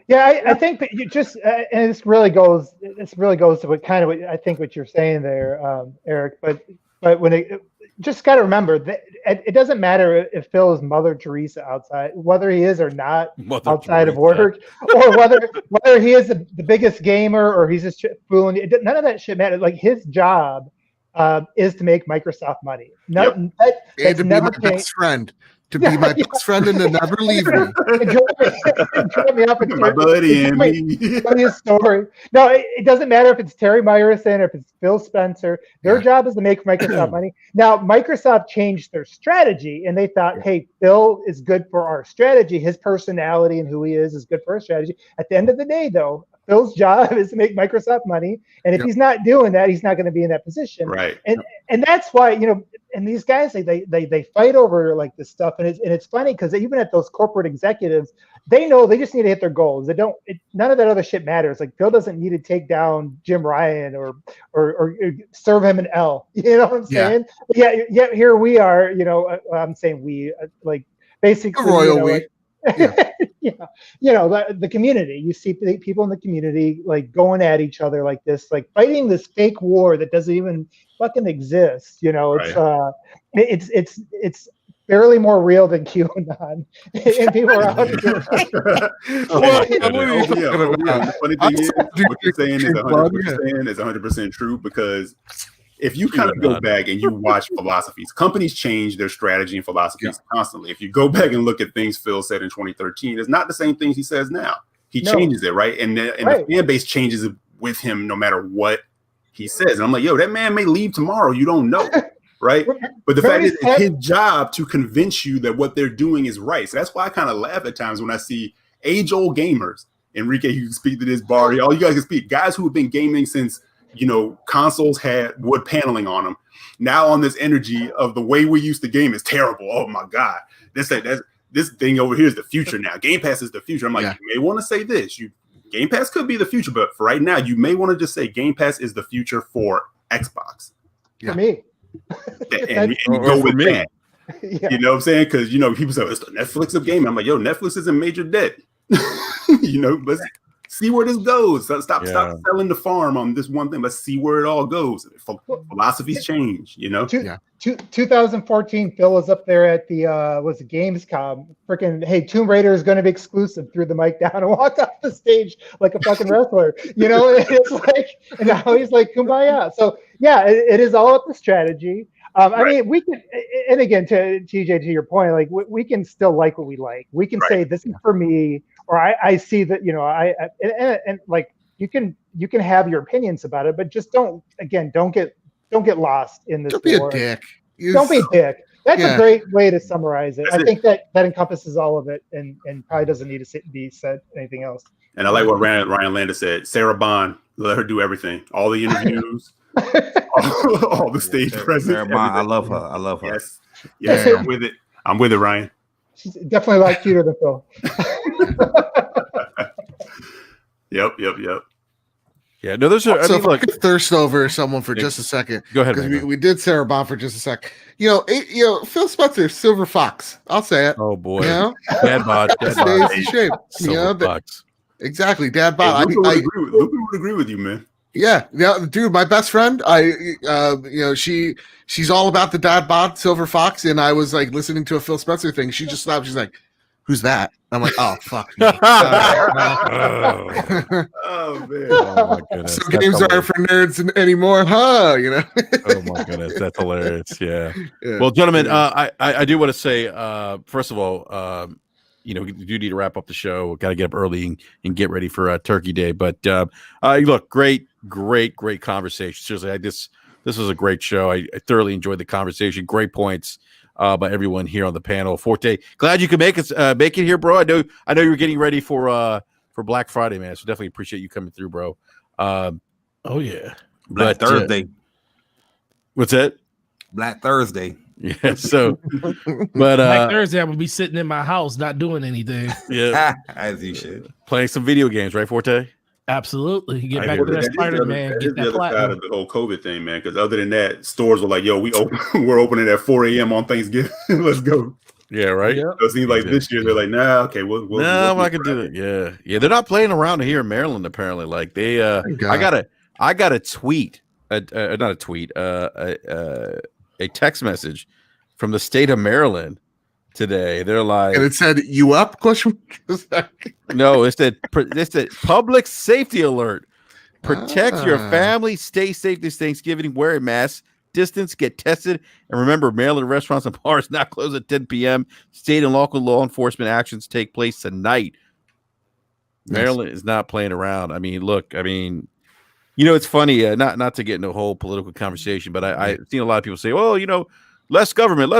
[SPEAKER 4] Yeah, I think that you just, and this really goes to what I think what you're saying there, Eric. But when it just got to remember that it doesn't matter if Phil is Mother Teresa outside, whether he is or not outside of work, or whether he is the biggest gamer or he's just fooling. None of that shit matters. Like, his job is to make Microsoft money.
[SPEAKER 5] And to be my best friend. To be my best friend and to never leave me.
[SPEAKER 4] Enjoy me up
[SPEAKER 1] my buddy and me.
[SPEAKER 4] His story. No, it doesn't matter if it's Terry Myerson or if it's Phil Spencer. Their job is to make Microsoft money. Now, Microsoft changed their strategy, and they thought, hey, Phil is good for our strategy. His personality and who he is good for our strategy. At the end of the day, though, Phil's job is to make Microsoft money, and if he's not doing that, he's not going to be in that position.
[SPEAKER 1] Right.
[SPEAKER 4] And that's why, and these guys, they fight over like this stuff, and it's funny because even at those corporate executives, they know they just need to hit their goals. None of that other shit matters. Like, Phil doesn't need to take down Jim Ryan or serve him an L. You know what I'm saying? Yeah. Here we are. I'm saying we basically
[SPEAKER 5] the royal we.
[SPEAKER 4] The community. You see people in the community like going at each other like this, like fighting this fake war that doesn't even fucking exist. It's barely more real than QAnon, and people are out here.
[SPEAKER 1] The funny thing is, what you're saying is 100% true, because if you kind of go back and you watch philosophies, companies change their strategy and philosophies constantly. If you go back and look at things Phil said in 2013, it's not the same things he says now. He changes it, right? And the fan base changes it with him no matter what he says. And I'm like, yo, that man may leave tomorrow. You don't know, right? But the fact is, it's his job to convince you that what they're doing is right. So that's why I kind of laugh at times when I see age-old gamers. Enrique, you can speak to this, Barry. All you guys can speak. Guys who have been gaming since, consoles had wood paneling on them. Now on this energy of the way we used to game is terrible. Oh my God. This thing over here is the future now. Game Pass is the future. I'm like, you may want to say this. Game Pass could be the future, but for right now, you may want to just say Game Pass is the future for Xbox.
[SPEAKER 4] For me.
[SPEAKER 1] And you go with that. You know what I'm saying? Because, people say, it's the Netflix of gaming. I'm like, yo, Netflix is in major debt. Let's see where this goes. Stop selling the farm on this one thing. Let's see where it all goes. Philosophies change,
[SPEAKER 4] 2014, Phil was up there at the was it Gamescom. Freaking, hey, Tomb Raider is going to be exclusive. Threw the mic down and walked off the stage like a fucking wrestler. It's like, and now he's like, kumbaya. So yeah, it is all up the strategy. I mean, we can, and again, to TJ, to your point, like we can still like what we like. We can say this is for me, or I see that, and like you can have your opinions about it, but just don't get lost in this.
[SPEAKER 5] Don't be a dick.
[SPEAKER 4] Don't be a dick. That's a great way to summarize it. I think that encompasses all of it, and probably doesn't need to be said anything else.
[SPEAKER 1] And I like what Ryan Landis said. Sarah Bond, let her do everything. All the interviews. all the stage presence.
[SPEAKER 3] I love her.
[SPEAKER 1] Yes, I'm with it, Ryan.
[SPEAKER 4] She's definitely a lot cuter than Phil.
[SPEAKER 2] Yep. Yeah, no, those are.
[SPEAKER 5] So if I could thirst over someone for just a second.
[SPEAKER 2] Go ahead,
[SPEAKER 5] because we did Sarah Bond for just a sec. Phil Spencer, Silver Fox. I'll say it.
[SPEAKER 2] Oh boy, Dad bod.
[SPEAKER 5] Stays in shape.
[SPEAKER 2] Silver Fox.
[SPEAKER 5] Exactly, Dad bod.
[SPEAKER 1] Luca would agree with you, man.
[SPEAKER 5] Yeah, dude, my best friend, she's all about the dad bod, Silver Fox, and I was like listening to a Phil Spencer thing. She just stopped. She's like, "Who's that?" I'm like, "Oh fuck."
[SPEAKER 1] Oh man!
[SPEAKER 2] Oh my goodness!
[SPEAKER 5] So games aren't for nerds anymore, huh?
[SPEAKER 2] Oh my goodness, that's hilarious. Yeah. Well, gentlemen, I do want to say, first of all, we do need to wrap up the show. Got to get up early and get ready for Turkey Day. But look, great conversation. Seriously, this was a great show. I thoroughly enjoyed the conversation. Great points by everyone here on the panel. Forte, glad you could make it here, bro. I know you were getting ready for Black Friday, man. So definitely appreciate you coming through, bro.
[SPEAKER 6] Oh yeah,
[SPEAKER 3] Black Thursday.
[SPEAKER 2] What's that?
[SPEAKER 3] Black Thursday.
[SPEAKER 2] Yeah, so but
[SPEAKER 6] Black Thursday I would be sitting in my house not doing anything.
[SPEAKER 2] Yeah,
[SPEAKER 3] as you should.
[SPEAKER 2] Playing some video games, right, Forte?
[SPEAKER 6] Absolutely. Get back to that Spider-Man. Get that
[SPEAKER 1] the other side of the whole COVID thing, man. Because other than that, stores were like, "Yo, we're opening at 4 a.m. on Thanksgiving. Let's go."
[SPEAKER 2] Yeah, right.
[SPEAKER 1] So it seems like this year they're like, "Nah, okay, we'll
[SPEAKER 2] I can do it." Yeah. They're not playing around here in Maryland. Apparently, like they. I got a tweet. Not a tweet. A text message from the state of Maryland today. They're like,
[SPEAKER 5] and it said, "You up?" Question.
[SPEAKER 2] No, it said public safety alert. Protect your family. Stay safe this Thanksgiving. Wear a mask. Distance. Get tested. And remember, Maryland restaurants and bars not close at 10 p.m. State and local law enforcement actions take place tonight. Maryland is not playing around. I mean, look. It's funny. Not to get into a whole political conversation, but I've seen a lot of people say, "Well, less government.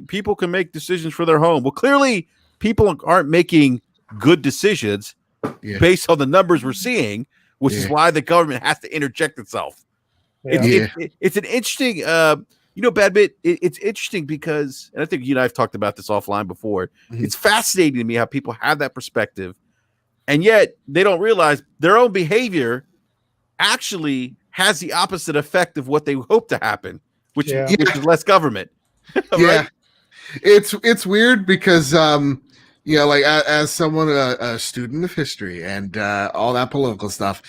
[SPEAKER 2] People can make decisions for their home." Well, clearly, people aren't making good decisions based on the numbers we're seeing, which is why the government has to interject itself. It's an interesting, Bad Bit. It's interesting because, and I think you and I have talked about this offline before. Mm-hmm. It's fascinating to me how people have that perspective, and yet they don't realize their own behavior actually has the opposite effect of what they hope to happen, which is less government. Right?
[SPEAKER 5] It's weird because like as someone a student of history and all that political stuff,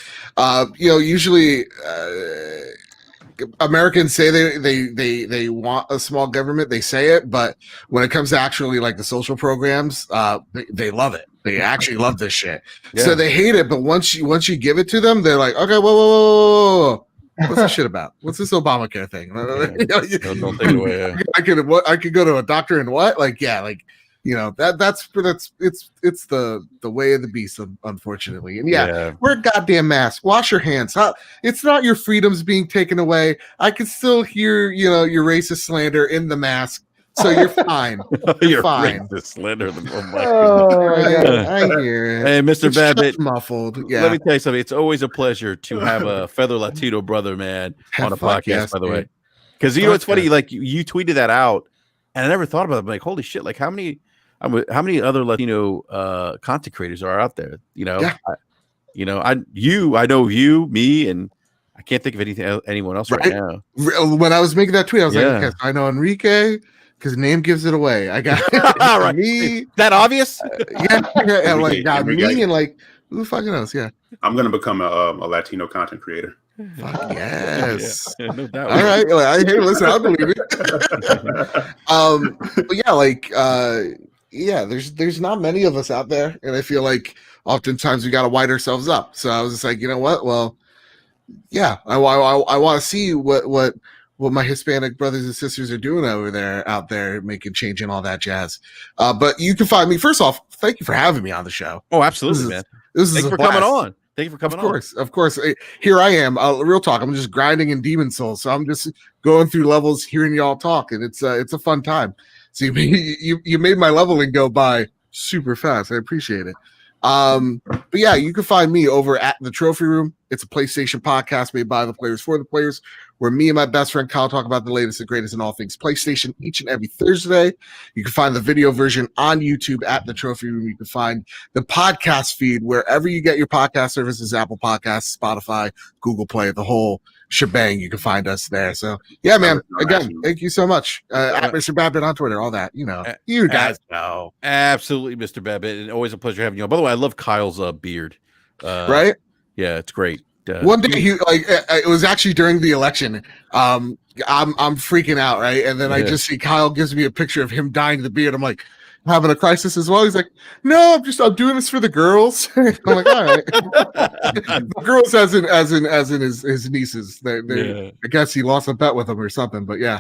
[SPEAKER 5] usually Americans say they want a small government. They say it, but when it comes to actually like the social programs, they love it. They actually love this shit. Yeah. So they hate it, but once you give it to them, they're like, okay, whoa. What's this shit about? What's this Obamacare thing?
[SPEAKER 2] Don't take it away. Yeah.
[SPEAKER 5] I could go to a doctor and what? Like, yeah, like, you know, that's it's the way of the beast, unfortunately. And yeah, wear a goddamn mask. Wash your hands. It's not your freedoms being taken away. I can still hear, you know, your racist slander in the mask. So you're fine. You're fine.
[SPEAKER 2] Slander.
[SPEAKER 5] I hear it.
[SPEAKER 2] Hey, Mr.
[SPEAKER 5] It's
[SPEAKER 2] Babbitt,
[SPEAKER 5] muffled. Yeah.
[SPEAKER 2] Let me tell you something. It's always a pleasure to have a fellow Latino brother, man, on a podcast.
[SPEAKER 5] Yes,
[SPEAKER 2] by the
[SPEAKER 5] dude.
[SPEAKER 2] way, because you know it's funny. Like you tweeted that out, and I never thought about it. I'm like, holy shit! Like how many other Latino content creators are out there? You know, I know you, me, and I can't think of anyone else right now.
[SPEAKER 5] When I was making that tweet, I was like, yes, I know Enrique. Because name gives it away. I got
[SPEAKER 2] right. Me. That obvious?
[SPEAKER 5] And like got me and like who the fucking knows? Yeah.
[SPEAKER 1] I'm gonna become a Latino content creator.
[SPEAKER 5] Fuck yes.
[SPEAKER 2] No doubt.
[SPEAKER 5] All right. Like, hey, listen, I believe it. But yeah, like there's not many of us out there, and I feel like oftentimes we gotta wide ourselves up. So I was just like, you know what? Well, yeah, I want to see what my Hispanic brothers and sisters are doing out there making change and all that jazz. But you can find me. First off, thank you for having me on the show.
[SPEAKER 2] Oh, absolutely, man.
[SPEAKER 5] This is
[SPEAKER 2] for coming on. Thank you for coming on.
[SPEAKER 5] Of course. Here I am. Real talk. I'm just grinding in Demon Souls, so I'm just going through levels, hearing y'all talk, and it's a fun time. So you made my leveling go by super fast. I appreciate it. But yeah, you can find me over at the Trophy Room. It's a PlayStation podcast made by the players for the players, where me and my best friend Kyle talk about the latest and greatest in all things PlayStation each and every Thursday. You can find the video version on YouTube at the Trophy Room. You can find the podcast feed wherever you get your podcast services, Apple Podcasts, Spotify, Google Play, the whole shebang. You can find us there. So yeah, man, again, thank you so much. At Mr. Babbitt on Twitter, all that, you know, you guys know.
[SPEAKER 2] Absolutely, Mr. Babbitt, and always a pleasure having you on. By the way, I love Kyle's beard.
[SPEAKER 5] Right?
[SPEAKER 2] Yeah, it's great.
[SPEAKER 5] One day it was actually during the election. I'm freaking out, right? And then I just see Kyle gives me a picture of him dyeing the beard. I'm like, having a crisis as well. He's like, no, I'm doing this for the girls. I'm like, all right. The girls as in his nieces. I guess he lost a bet with them or something, but yeah.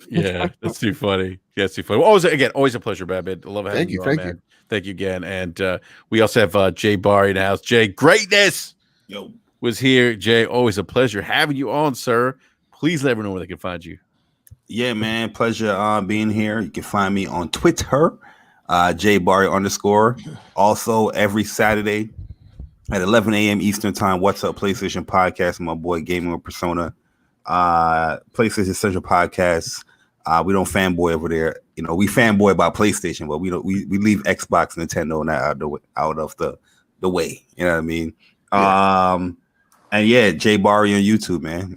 [SPEAKER 2] Yeah, that's too funny. Yeah, it's too funny. Well, always a pleasure, Babbitt. I love having you on,
[SPEAKER 5] thank
[SPEAKER 2] man.
[SPEAKER 5] you.
[SPEAKER 2] Thank you again. And we also have Jay Barry in the house. Jay, greatness was here. Jay, always a pleasure having you on, sir. Please let everyone know where they can find you.
[SPEAKER 3] Yeah, man. Pleasure being here. You can find me on Twitter, JBarry_. Also, every Saturday at 11 a.m. Eastern Time, What's Up PlayStation Podcast, my boy Gaming with Persona. PlayStation Central Podcast. We don't fanboy over there. You know, we fanboy about PlayStation, but we don't. We leave Xbox, Nintendo, and that out of the way. You know what I mean? Yeah. And yeah, Jay Barry on YouTube, man.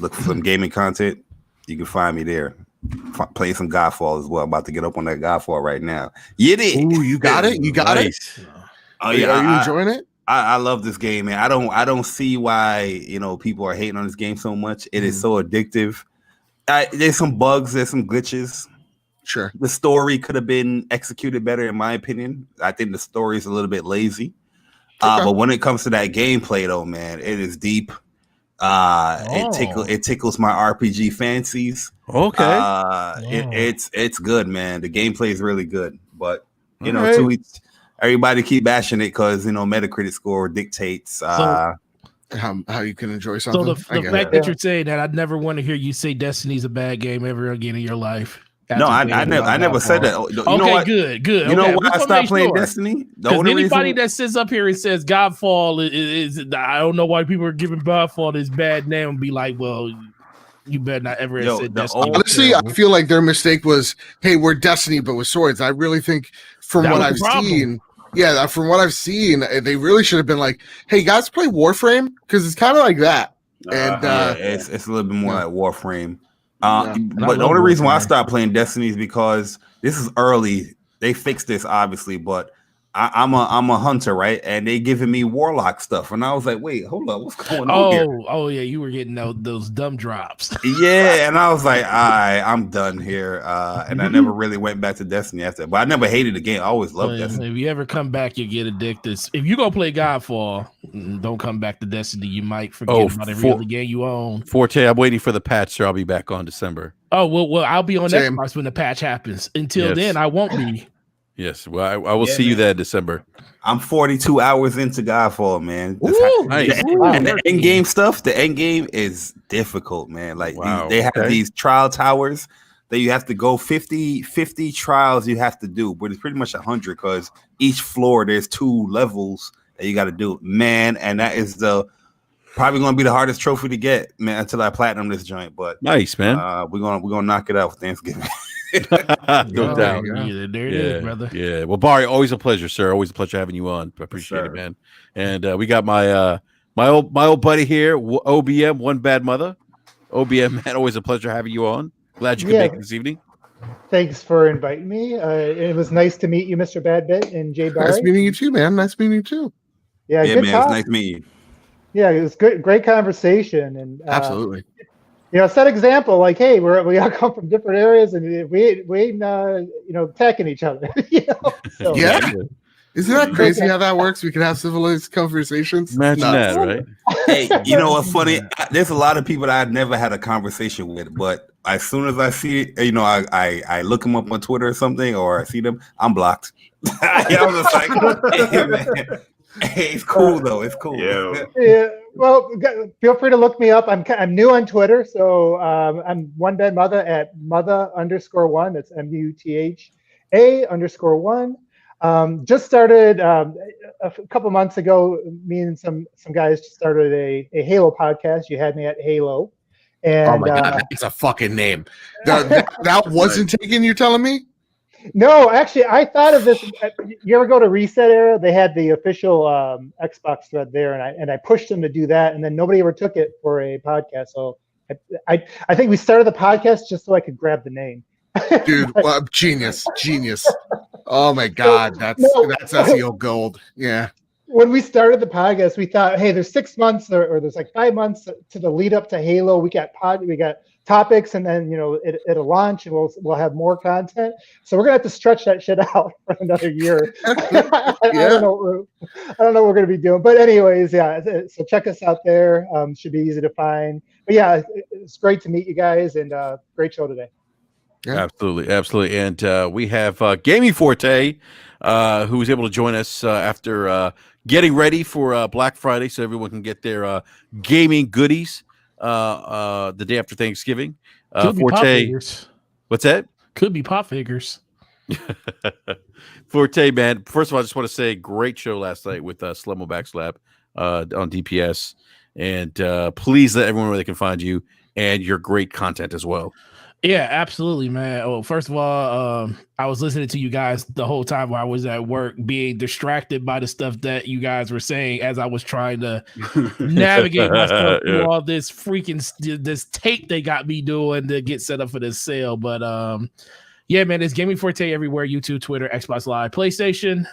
[SPEAKER 3] Look for some gaming content. You can find me there. Playing some Godfall as well. I'm about to get up on that Godfall right now. You did.
[SPEAKER 5] Ooh, you got it. You got it.
[SPEAKER 3] Oh yeah,
[SPEAKER 5] are you enjoying it?
[SPEAKER 3] I love this game, man. I don't see why people are hating on this game so much. It is so addictive. There's some bugs. There's some glitches.
[SPEAKER 5] Sure.
[SPEAKER 3] The story could have been executed better, in my opinion. I think the story is a little bit lazy. But when it comes to that gameplay, though, man, it is deep. It tickles my RPG fancies.
[SPEAKER 2] Okay.
[SPEAKER 3] It's good, man. The gameplay is really good, but everybody keep bashing it because Metacritic score dictates
[SPEAKER 5] how you can enjoy something.
[SPEAKER 6] So the fact that you're saying that, I'd never want to hear you say Destiny's a bad game ever again in your life.
[SPEAKER 3] No, I never said that.
[SPEAKER 6] Good.
[SPEAKER 3] You know why I stopped playing Destiny?
[SPEAKER 6] Because anybody that sits up here and says Godfall is I don't know why people are giving Godfall this bad name and be like, well, you better not ever have said Destiny.
[SPEAKER 5] Honestly, I feel like their mistake was, hey, we're Destiny, but with swords. I really think from what I've seen, they really should have been like, hey, guys, play Warframe, because it's kind of like that. And
[SPEAKER 3] it's a little bit more like Warframe. But the only reason why I stopped playing Destiny is because this is early. They fixed this, obviously, but I'm a hunter, right? And they giving me warlock stuff, and I was like, wait, hold up, what's going on here?
[SPEAKER 6] Oh yeah, you were getting those dumb drops.
[SPEAKER 3] Yeah, and I was like, all right, I'm done here. And I never really went back to Destiny after, but I never hated the game. I always loved Destiny.
[SPEAKER 6] If you ever come back, you get addicted. If you gonna play Godfall, don't come back to Destiny. You might forget about every other game you own.
[SPEAKER 2] Forte, I'm waiting for the patch, so I'll be back on December.
[SPEAKER 6] Oh well, I'll be on Xbox when the patch happens. Until then, I won't be.
[SPEAKER 2] Yes, well, I will see you there in December.
[SPEAKER 3] I'm 42 hours into Godfall, man.
[SPEAKER 2] Nice.
[SPEAKER 3] And the end game stuff, the end game is difficult, man. Like they have these trial towers that you have to go 50 trials you have to do, but it's pretty much 100 because each floor there's 2 levels that you got to do, man. And that is probably going to be the hardest trophy to get, man, until I platinum this joint. But
[SPEAKER 2] nice, man.
[SPEAKER 3] We're gonna knock it out for Thanksgiving.
[SPEAKER 2] No doubt.
[SPEAKER 6] There it is, brother.
[SPEAKER 2] Yeah. Well, Barry, always a pleasure, sir. Always a pleasure having you on. I appreciate it, man. And we got my old buddy here, OBM, One Bad Mother. OBM, man, always a pleasure having you on. Glad you could make it this evening.
[SPEAKER 4] Thanks for inviting me. It was nice to meet you, Mr. Badbit and Jay Barry.
[SPEAKER 5] Nice meeting you too, man. Nice meeting you too.
[SPEAKER 4] Yeah,
[SPEAKER 3] man. It's nice meeting you.
[SPEAKER 4] Yeah, it was good, great conversation, and
[SPEAKER 5] absolutely.
[SPEAKER 4] Set example, like, hey, we all come from different areas, and we attacking each other. So,
[SPEAKER 5] yeah. Isn't that crazy how that works? We can have civilized conversations.
[SPEAKER 2] Imagine that, right?
[SPEAKER 3] Hey, you know what's funny? There's a lot of people that I've never had a conversation with, but as soon as I see, I look them up on Twitter or something, or I see them, I'm blocked. I was just like, hey, man. Hey, it's cool though. It's cool.
[SPEAKER 4] Yeah. Well, feel free to look me up. I'm new on Twitter, so I'm One Bad Mother at mother_1. That's MUTHA_1. Just started a couple months ago. Me and some guys just started a Halo podcast. You had me at Halo. And,
[SPEAKER 5] oh my god, it's a fucking name. That wasn't taken. You're telling me?
[SPEAKER 4] No, actually, I thought of this. You ever go to Reset Era? They had the official Xbox thread there, and I pushed them to do that, and then nobody ever took it for a podcast. So I think we started the podcast just so I could grab the name.
[SPEAKER 5] Dude, well, genius. Oh my god, that's SEO gold. Yeah.
[SPEAKER 4] When we started the podcast, we thought, hey, there's 6 months or there's like 5 months to the lead up to Halo. We got topics, and then it'll launch, and we'll have more content. So we're gonna have to stretch that shit out for another year. I don't know what we're gonna be doing, but anyways, yeah. So check us out there. Should be easy to find. But yeah, it's great to meet you guys, and great show today.
[SPEAKER 2] Yeah. Absolutely. And we have Gaming Forte, who was able to join us after getting ready for Black Friday, so everyone can get their gaming goodies the day after Thanksgiving. Forte, what's that?
[SPEAKER 6] Could be pop figures.
[SPEAKER 2] Forte, man. First of all, I just want to say great show last night with Slummo Backslap on DPS, and please let everyone know where they can find you and your great content as well.
[SPEAKER 6] Yeah, absolutely, man. Oh, first of all, I was listening to you guys the whole time while I was at work, being distracted by the stuff that you guys were saying as I was trying to navigate myself through all this this tape they got me doing to get set up for this sale. But yeah, man, it's Gaming Forte everywhere: YouTube, Twitter, Xbox Live, PlayStation.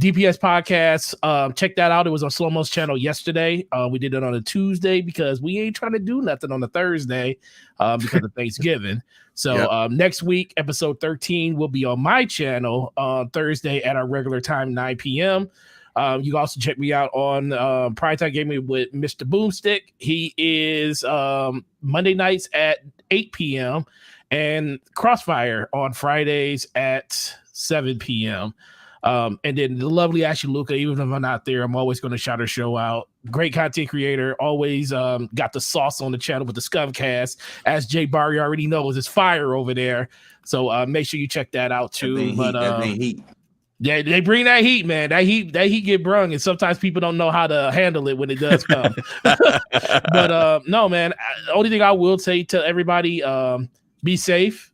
[SPEAKER 6] DPS podcast, check that out. It was on Slow-Mo's channel yesterday. We did it on a Tuesday because we ain't trying to do nothing on a Thursday because of Thanksgiving. So next week, episode 13 will be on my channel on Thursday at our regular time, 9 p.m. You can also check me out on Primetime Gaming with Mr. Boomstick. He is Monday nights at 8 p.m. and Crossfire on Fridays at 7 p.m. And then the lovely Ashley Luca, even if I'm not there, I'm always going to shout her show out. Great content creator, always got the sauce on the channel with the Scumcast. As Jay Barry already knows, it's fire over there. So make sure you check that out too.
[SPEAKER 3] Heat.
[SPEAKER 6] Yeah, they bring that heat, man. That heat get brung, and sometimes people don't know how to handle it when it does come. But no, man. The only thing I will say to everybody, be safe.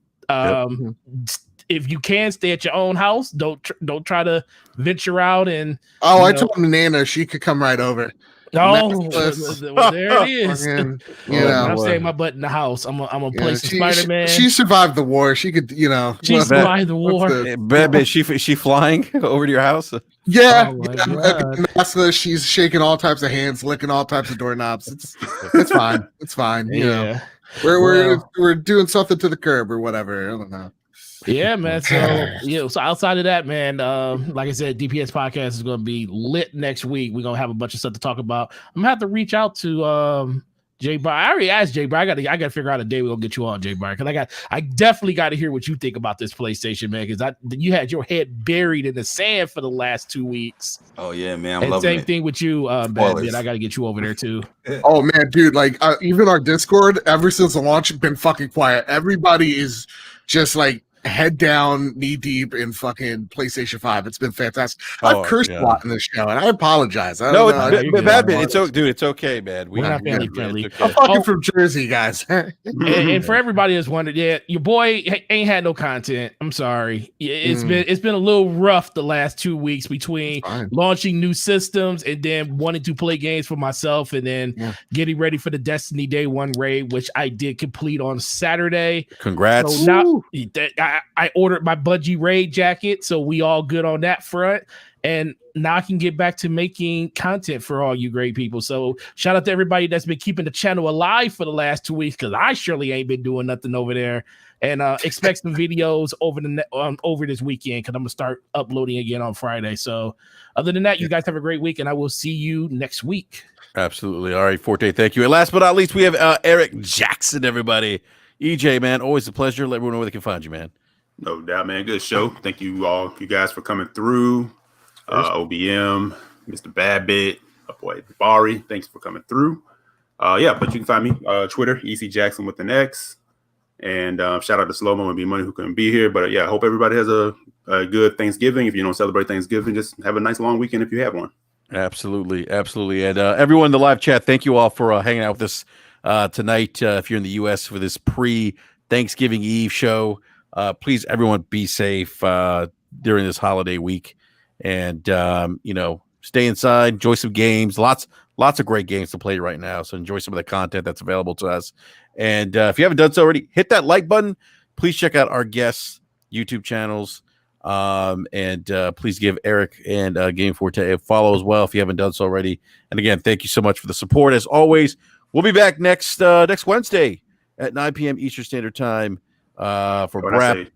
[SPEAKER 6] If you can, stay at your own house. Don't try to venture out and.
[SPEAKER 5] I told Nana she could come right over.
[SPEAKER 6] Oh,
[SPEAKER 5] maskless.
[SPEAKER 6] well, there it is.
[SPEAKER 5] Fucking,
[SPEAKER 6] I'm staying my butt in the house. I'm gonna play some Spider-Man.
[SPEAKER 5] She survived the war. She could,
[SPEAKER 6] She survived the war.
[SPEAKER 2] Bad bitch. She flying over to your house?
[SPEAKER 5] Yeah,
[SPEAKER 6] Oh my
[SPEAKER 5] yeah,
[SPEAKER 6] God.
[SPEAKER 5] maskless. She's shaking all types of hands, licking all types of doorknobs. It's fine. It's fine. You know, we're doing something to the curb or whatever. I don't know.
[SPEAKER 6] Yeah, man. So so outside of that, man, like I said, DPS podcast is gonna be lit next week. We're gonna have a bunch of stuff to talk about. I'm gonna have to reach out to Jay Brian. I already asked Jay Brian. I gotta figure out a day we're gonna get you on, Jay Brian, because I definitely got to hear what you think about this PlayStation, man. Because you had your head buried in the sand for the last 2 weeks.
[SPEAKER 3] Oh yeah, man. I'm loving
[SPEAKER 6] same
[SPEAKER 3] it.
[SPEAKER 6] thing with you, Ben. I got to get you over there too.
[SPEAKER 5] Oh man, dude, like even our Discord, ever since the launch, been fucking quiet. Everybody is just like head down, knee deep in fucking PlayStation 5. It's been fantastic. I've cursed a lot in this show, and I apologize.
[SPEAKER 2] Bad bit. It's okay, man.
[SPEAKER 6] We're not family friendly.
[SPEAKER 2] Okay.
[SPEAKER 5] I'm fucking from Jersey, guys.
[SPEAKER 6] and for everybody that's wondered, your boy ain't had no content. I'm sorry. It's been a little rough the last 2 weeks between launching new systems and then wanting to play games for myself and then getting ready for the Destiny Day 1 raid, which I did complete on Saturday.
[SPEAKER 2] Congrats.
[SPEAKER 6] So now I ordered my Budgie raid jacket, so we all good on that front. And now I can get back to making content for all you great people. So shout out to everybody that's been keeping the channel alive for the last 2 weeks, because I surely ain't been doing nothing over there. And expect some videos over this weekend, because I'm gonna start uploading again on Friday. So other than that, you guys have a great week, and I will see you next week.
[SPEAKER 2] Absolutely. All right, Forte, thank you. And last but not least, we have Eric Jackson, everybody. EJ, man, always a pleasure. Let everyone know where they can find you, man.
[SPEAKER 1] No doubt, man. Good show. Thank you all, you guys, for coming through. OBM, Mr. Babbitt, my boy Bari, thanks for coming through. But you can find me Twitter, EC Jackson with an X. And shout out to Slow Mo and B Money who couldn't be here. But I hope everybody has a good Thanksgiving. If you don't celebrate Thanksgiving, just have a nice long weekend if you have one.
[SPEAKER 2] Absolutely. And everyone in the live chat, thank you all for hanging out with us tonight. If you're in the U.S. for this pre-Thanksgiving Eve show, please, everyone, be safe during this holiday week. And, stay inside, enjoy some games. Lots of great games to play right now. So enjoy some of the content that's available to us. And if you haven't done so already, hit that like button. Please check out our guests' YouTube channels. And please give Eric and Game Forte a follow as well if you haven't done so already. And again, thank you so much for the support. As always, we'll be back next Wednesday at 9 p.m. Eastern Standard Time for BRAP.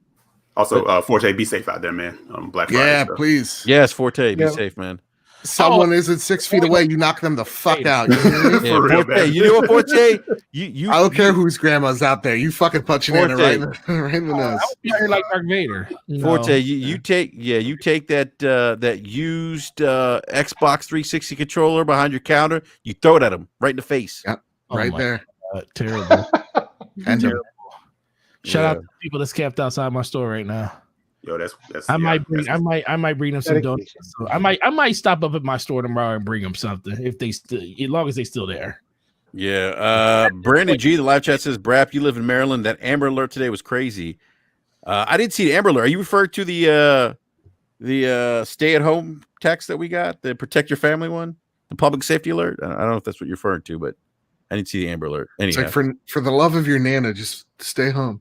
[SPEAKER 1] Also, Forte, be safe out there, man. Black Friday.
[SPEAKER 5] Yeah, please.
[SPEAKER 2] Yes, Forte, be safe, man.
[SPEAKER 5] Someone isn't 6 feet away, you knock them the fuck out. You know what I mean?
[SPEAKER 2] Forte, you know what, Forte? I
[SPEAKER 5] don't care whose grandma's out there. You fucking punching in right in the nose.
[SPEAKER 6] You're like Dark Vader.
[SPEAKER 2] Forte, you take that used Xbox 360 controller behind your counter, you throw it at him right in the face.
[SPEAKER 5] Yep, right there.
[SPEAKER 6] God, terrible.
[SPEAKER 5] Terrible.
[SPEAKER 6] Shout out to the people that's camped outside my store right now.
[SPEAKER 1] Yo, that's
[SPEAKER 6] I might bring them some donuts. So I might stop up at my store tomorrow and bring them something if they still, as long as they still there.
[SPEAKER 2] Yeah. Brandon G, the live chat says, Brap, you live in Maryland. That Amber Alert today was crazy. I didn't see the Amber Alert. Are you referring to the stay at home text that we got, the protect your family one, the public safety alert? I don't know if that's what you're referring to, but I didn't see the Amber Alert. Anyhow.
[SPEAKER 5] It's like for the love of your Nana, just stay home.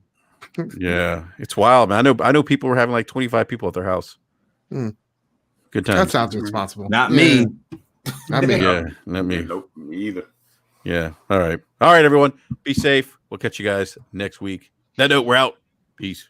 [SPEAKER 2] Yeah, it's wild, man. I know people were having like 25 people at their house. Good time.
[SPEAKER 5] That sounds responsible.
[SPEAKER 3] Not me.
[SPEAKER 5] Not me.
[SPEAKER 2] Yeah, not me.
[SPEAKER 1] Nope, me either.
[SPEAKER 2] Yeah. All right, everyone. Be safe. We'll catch you guys next week. That note, we're out. Peace.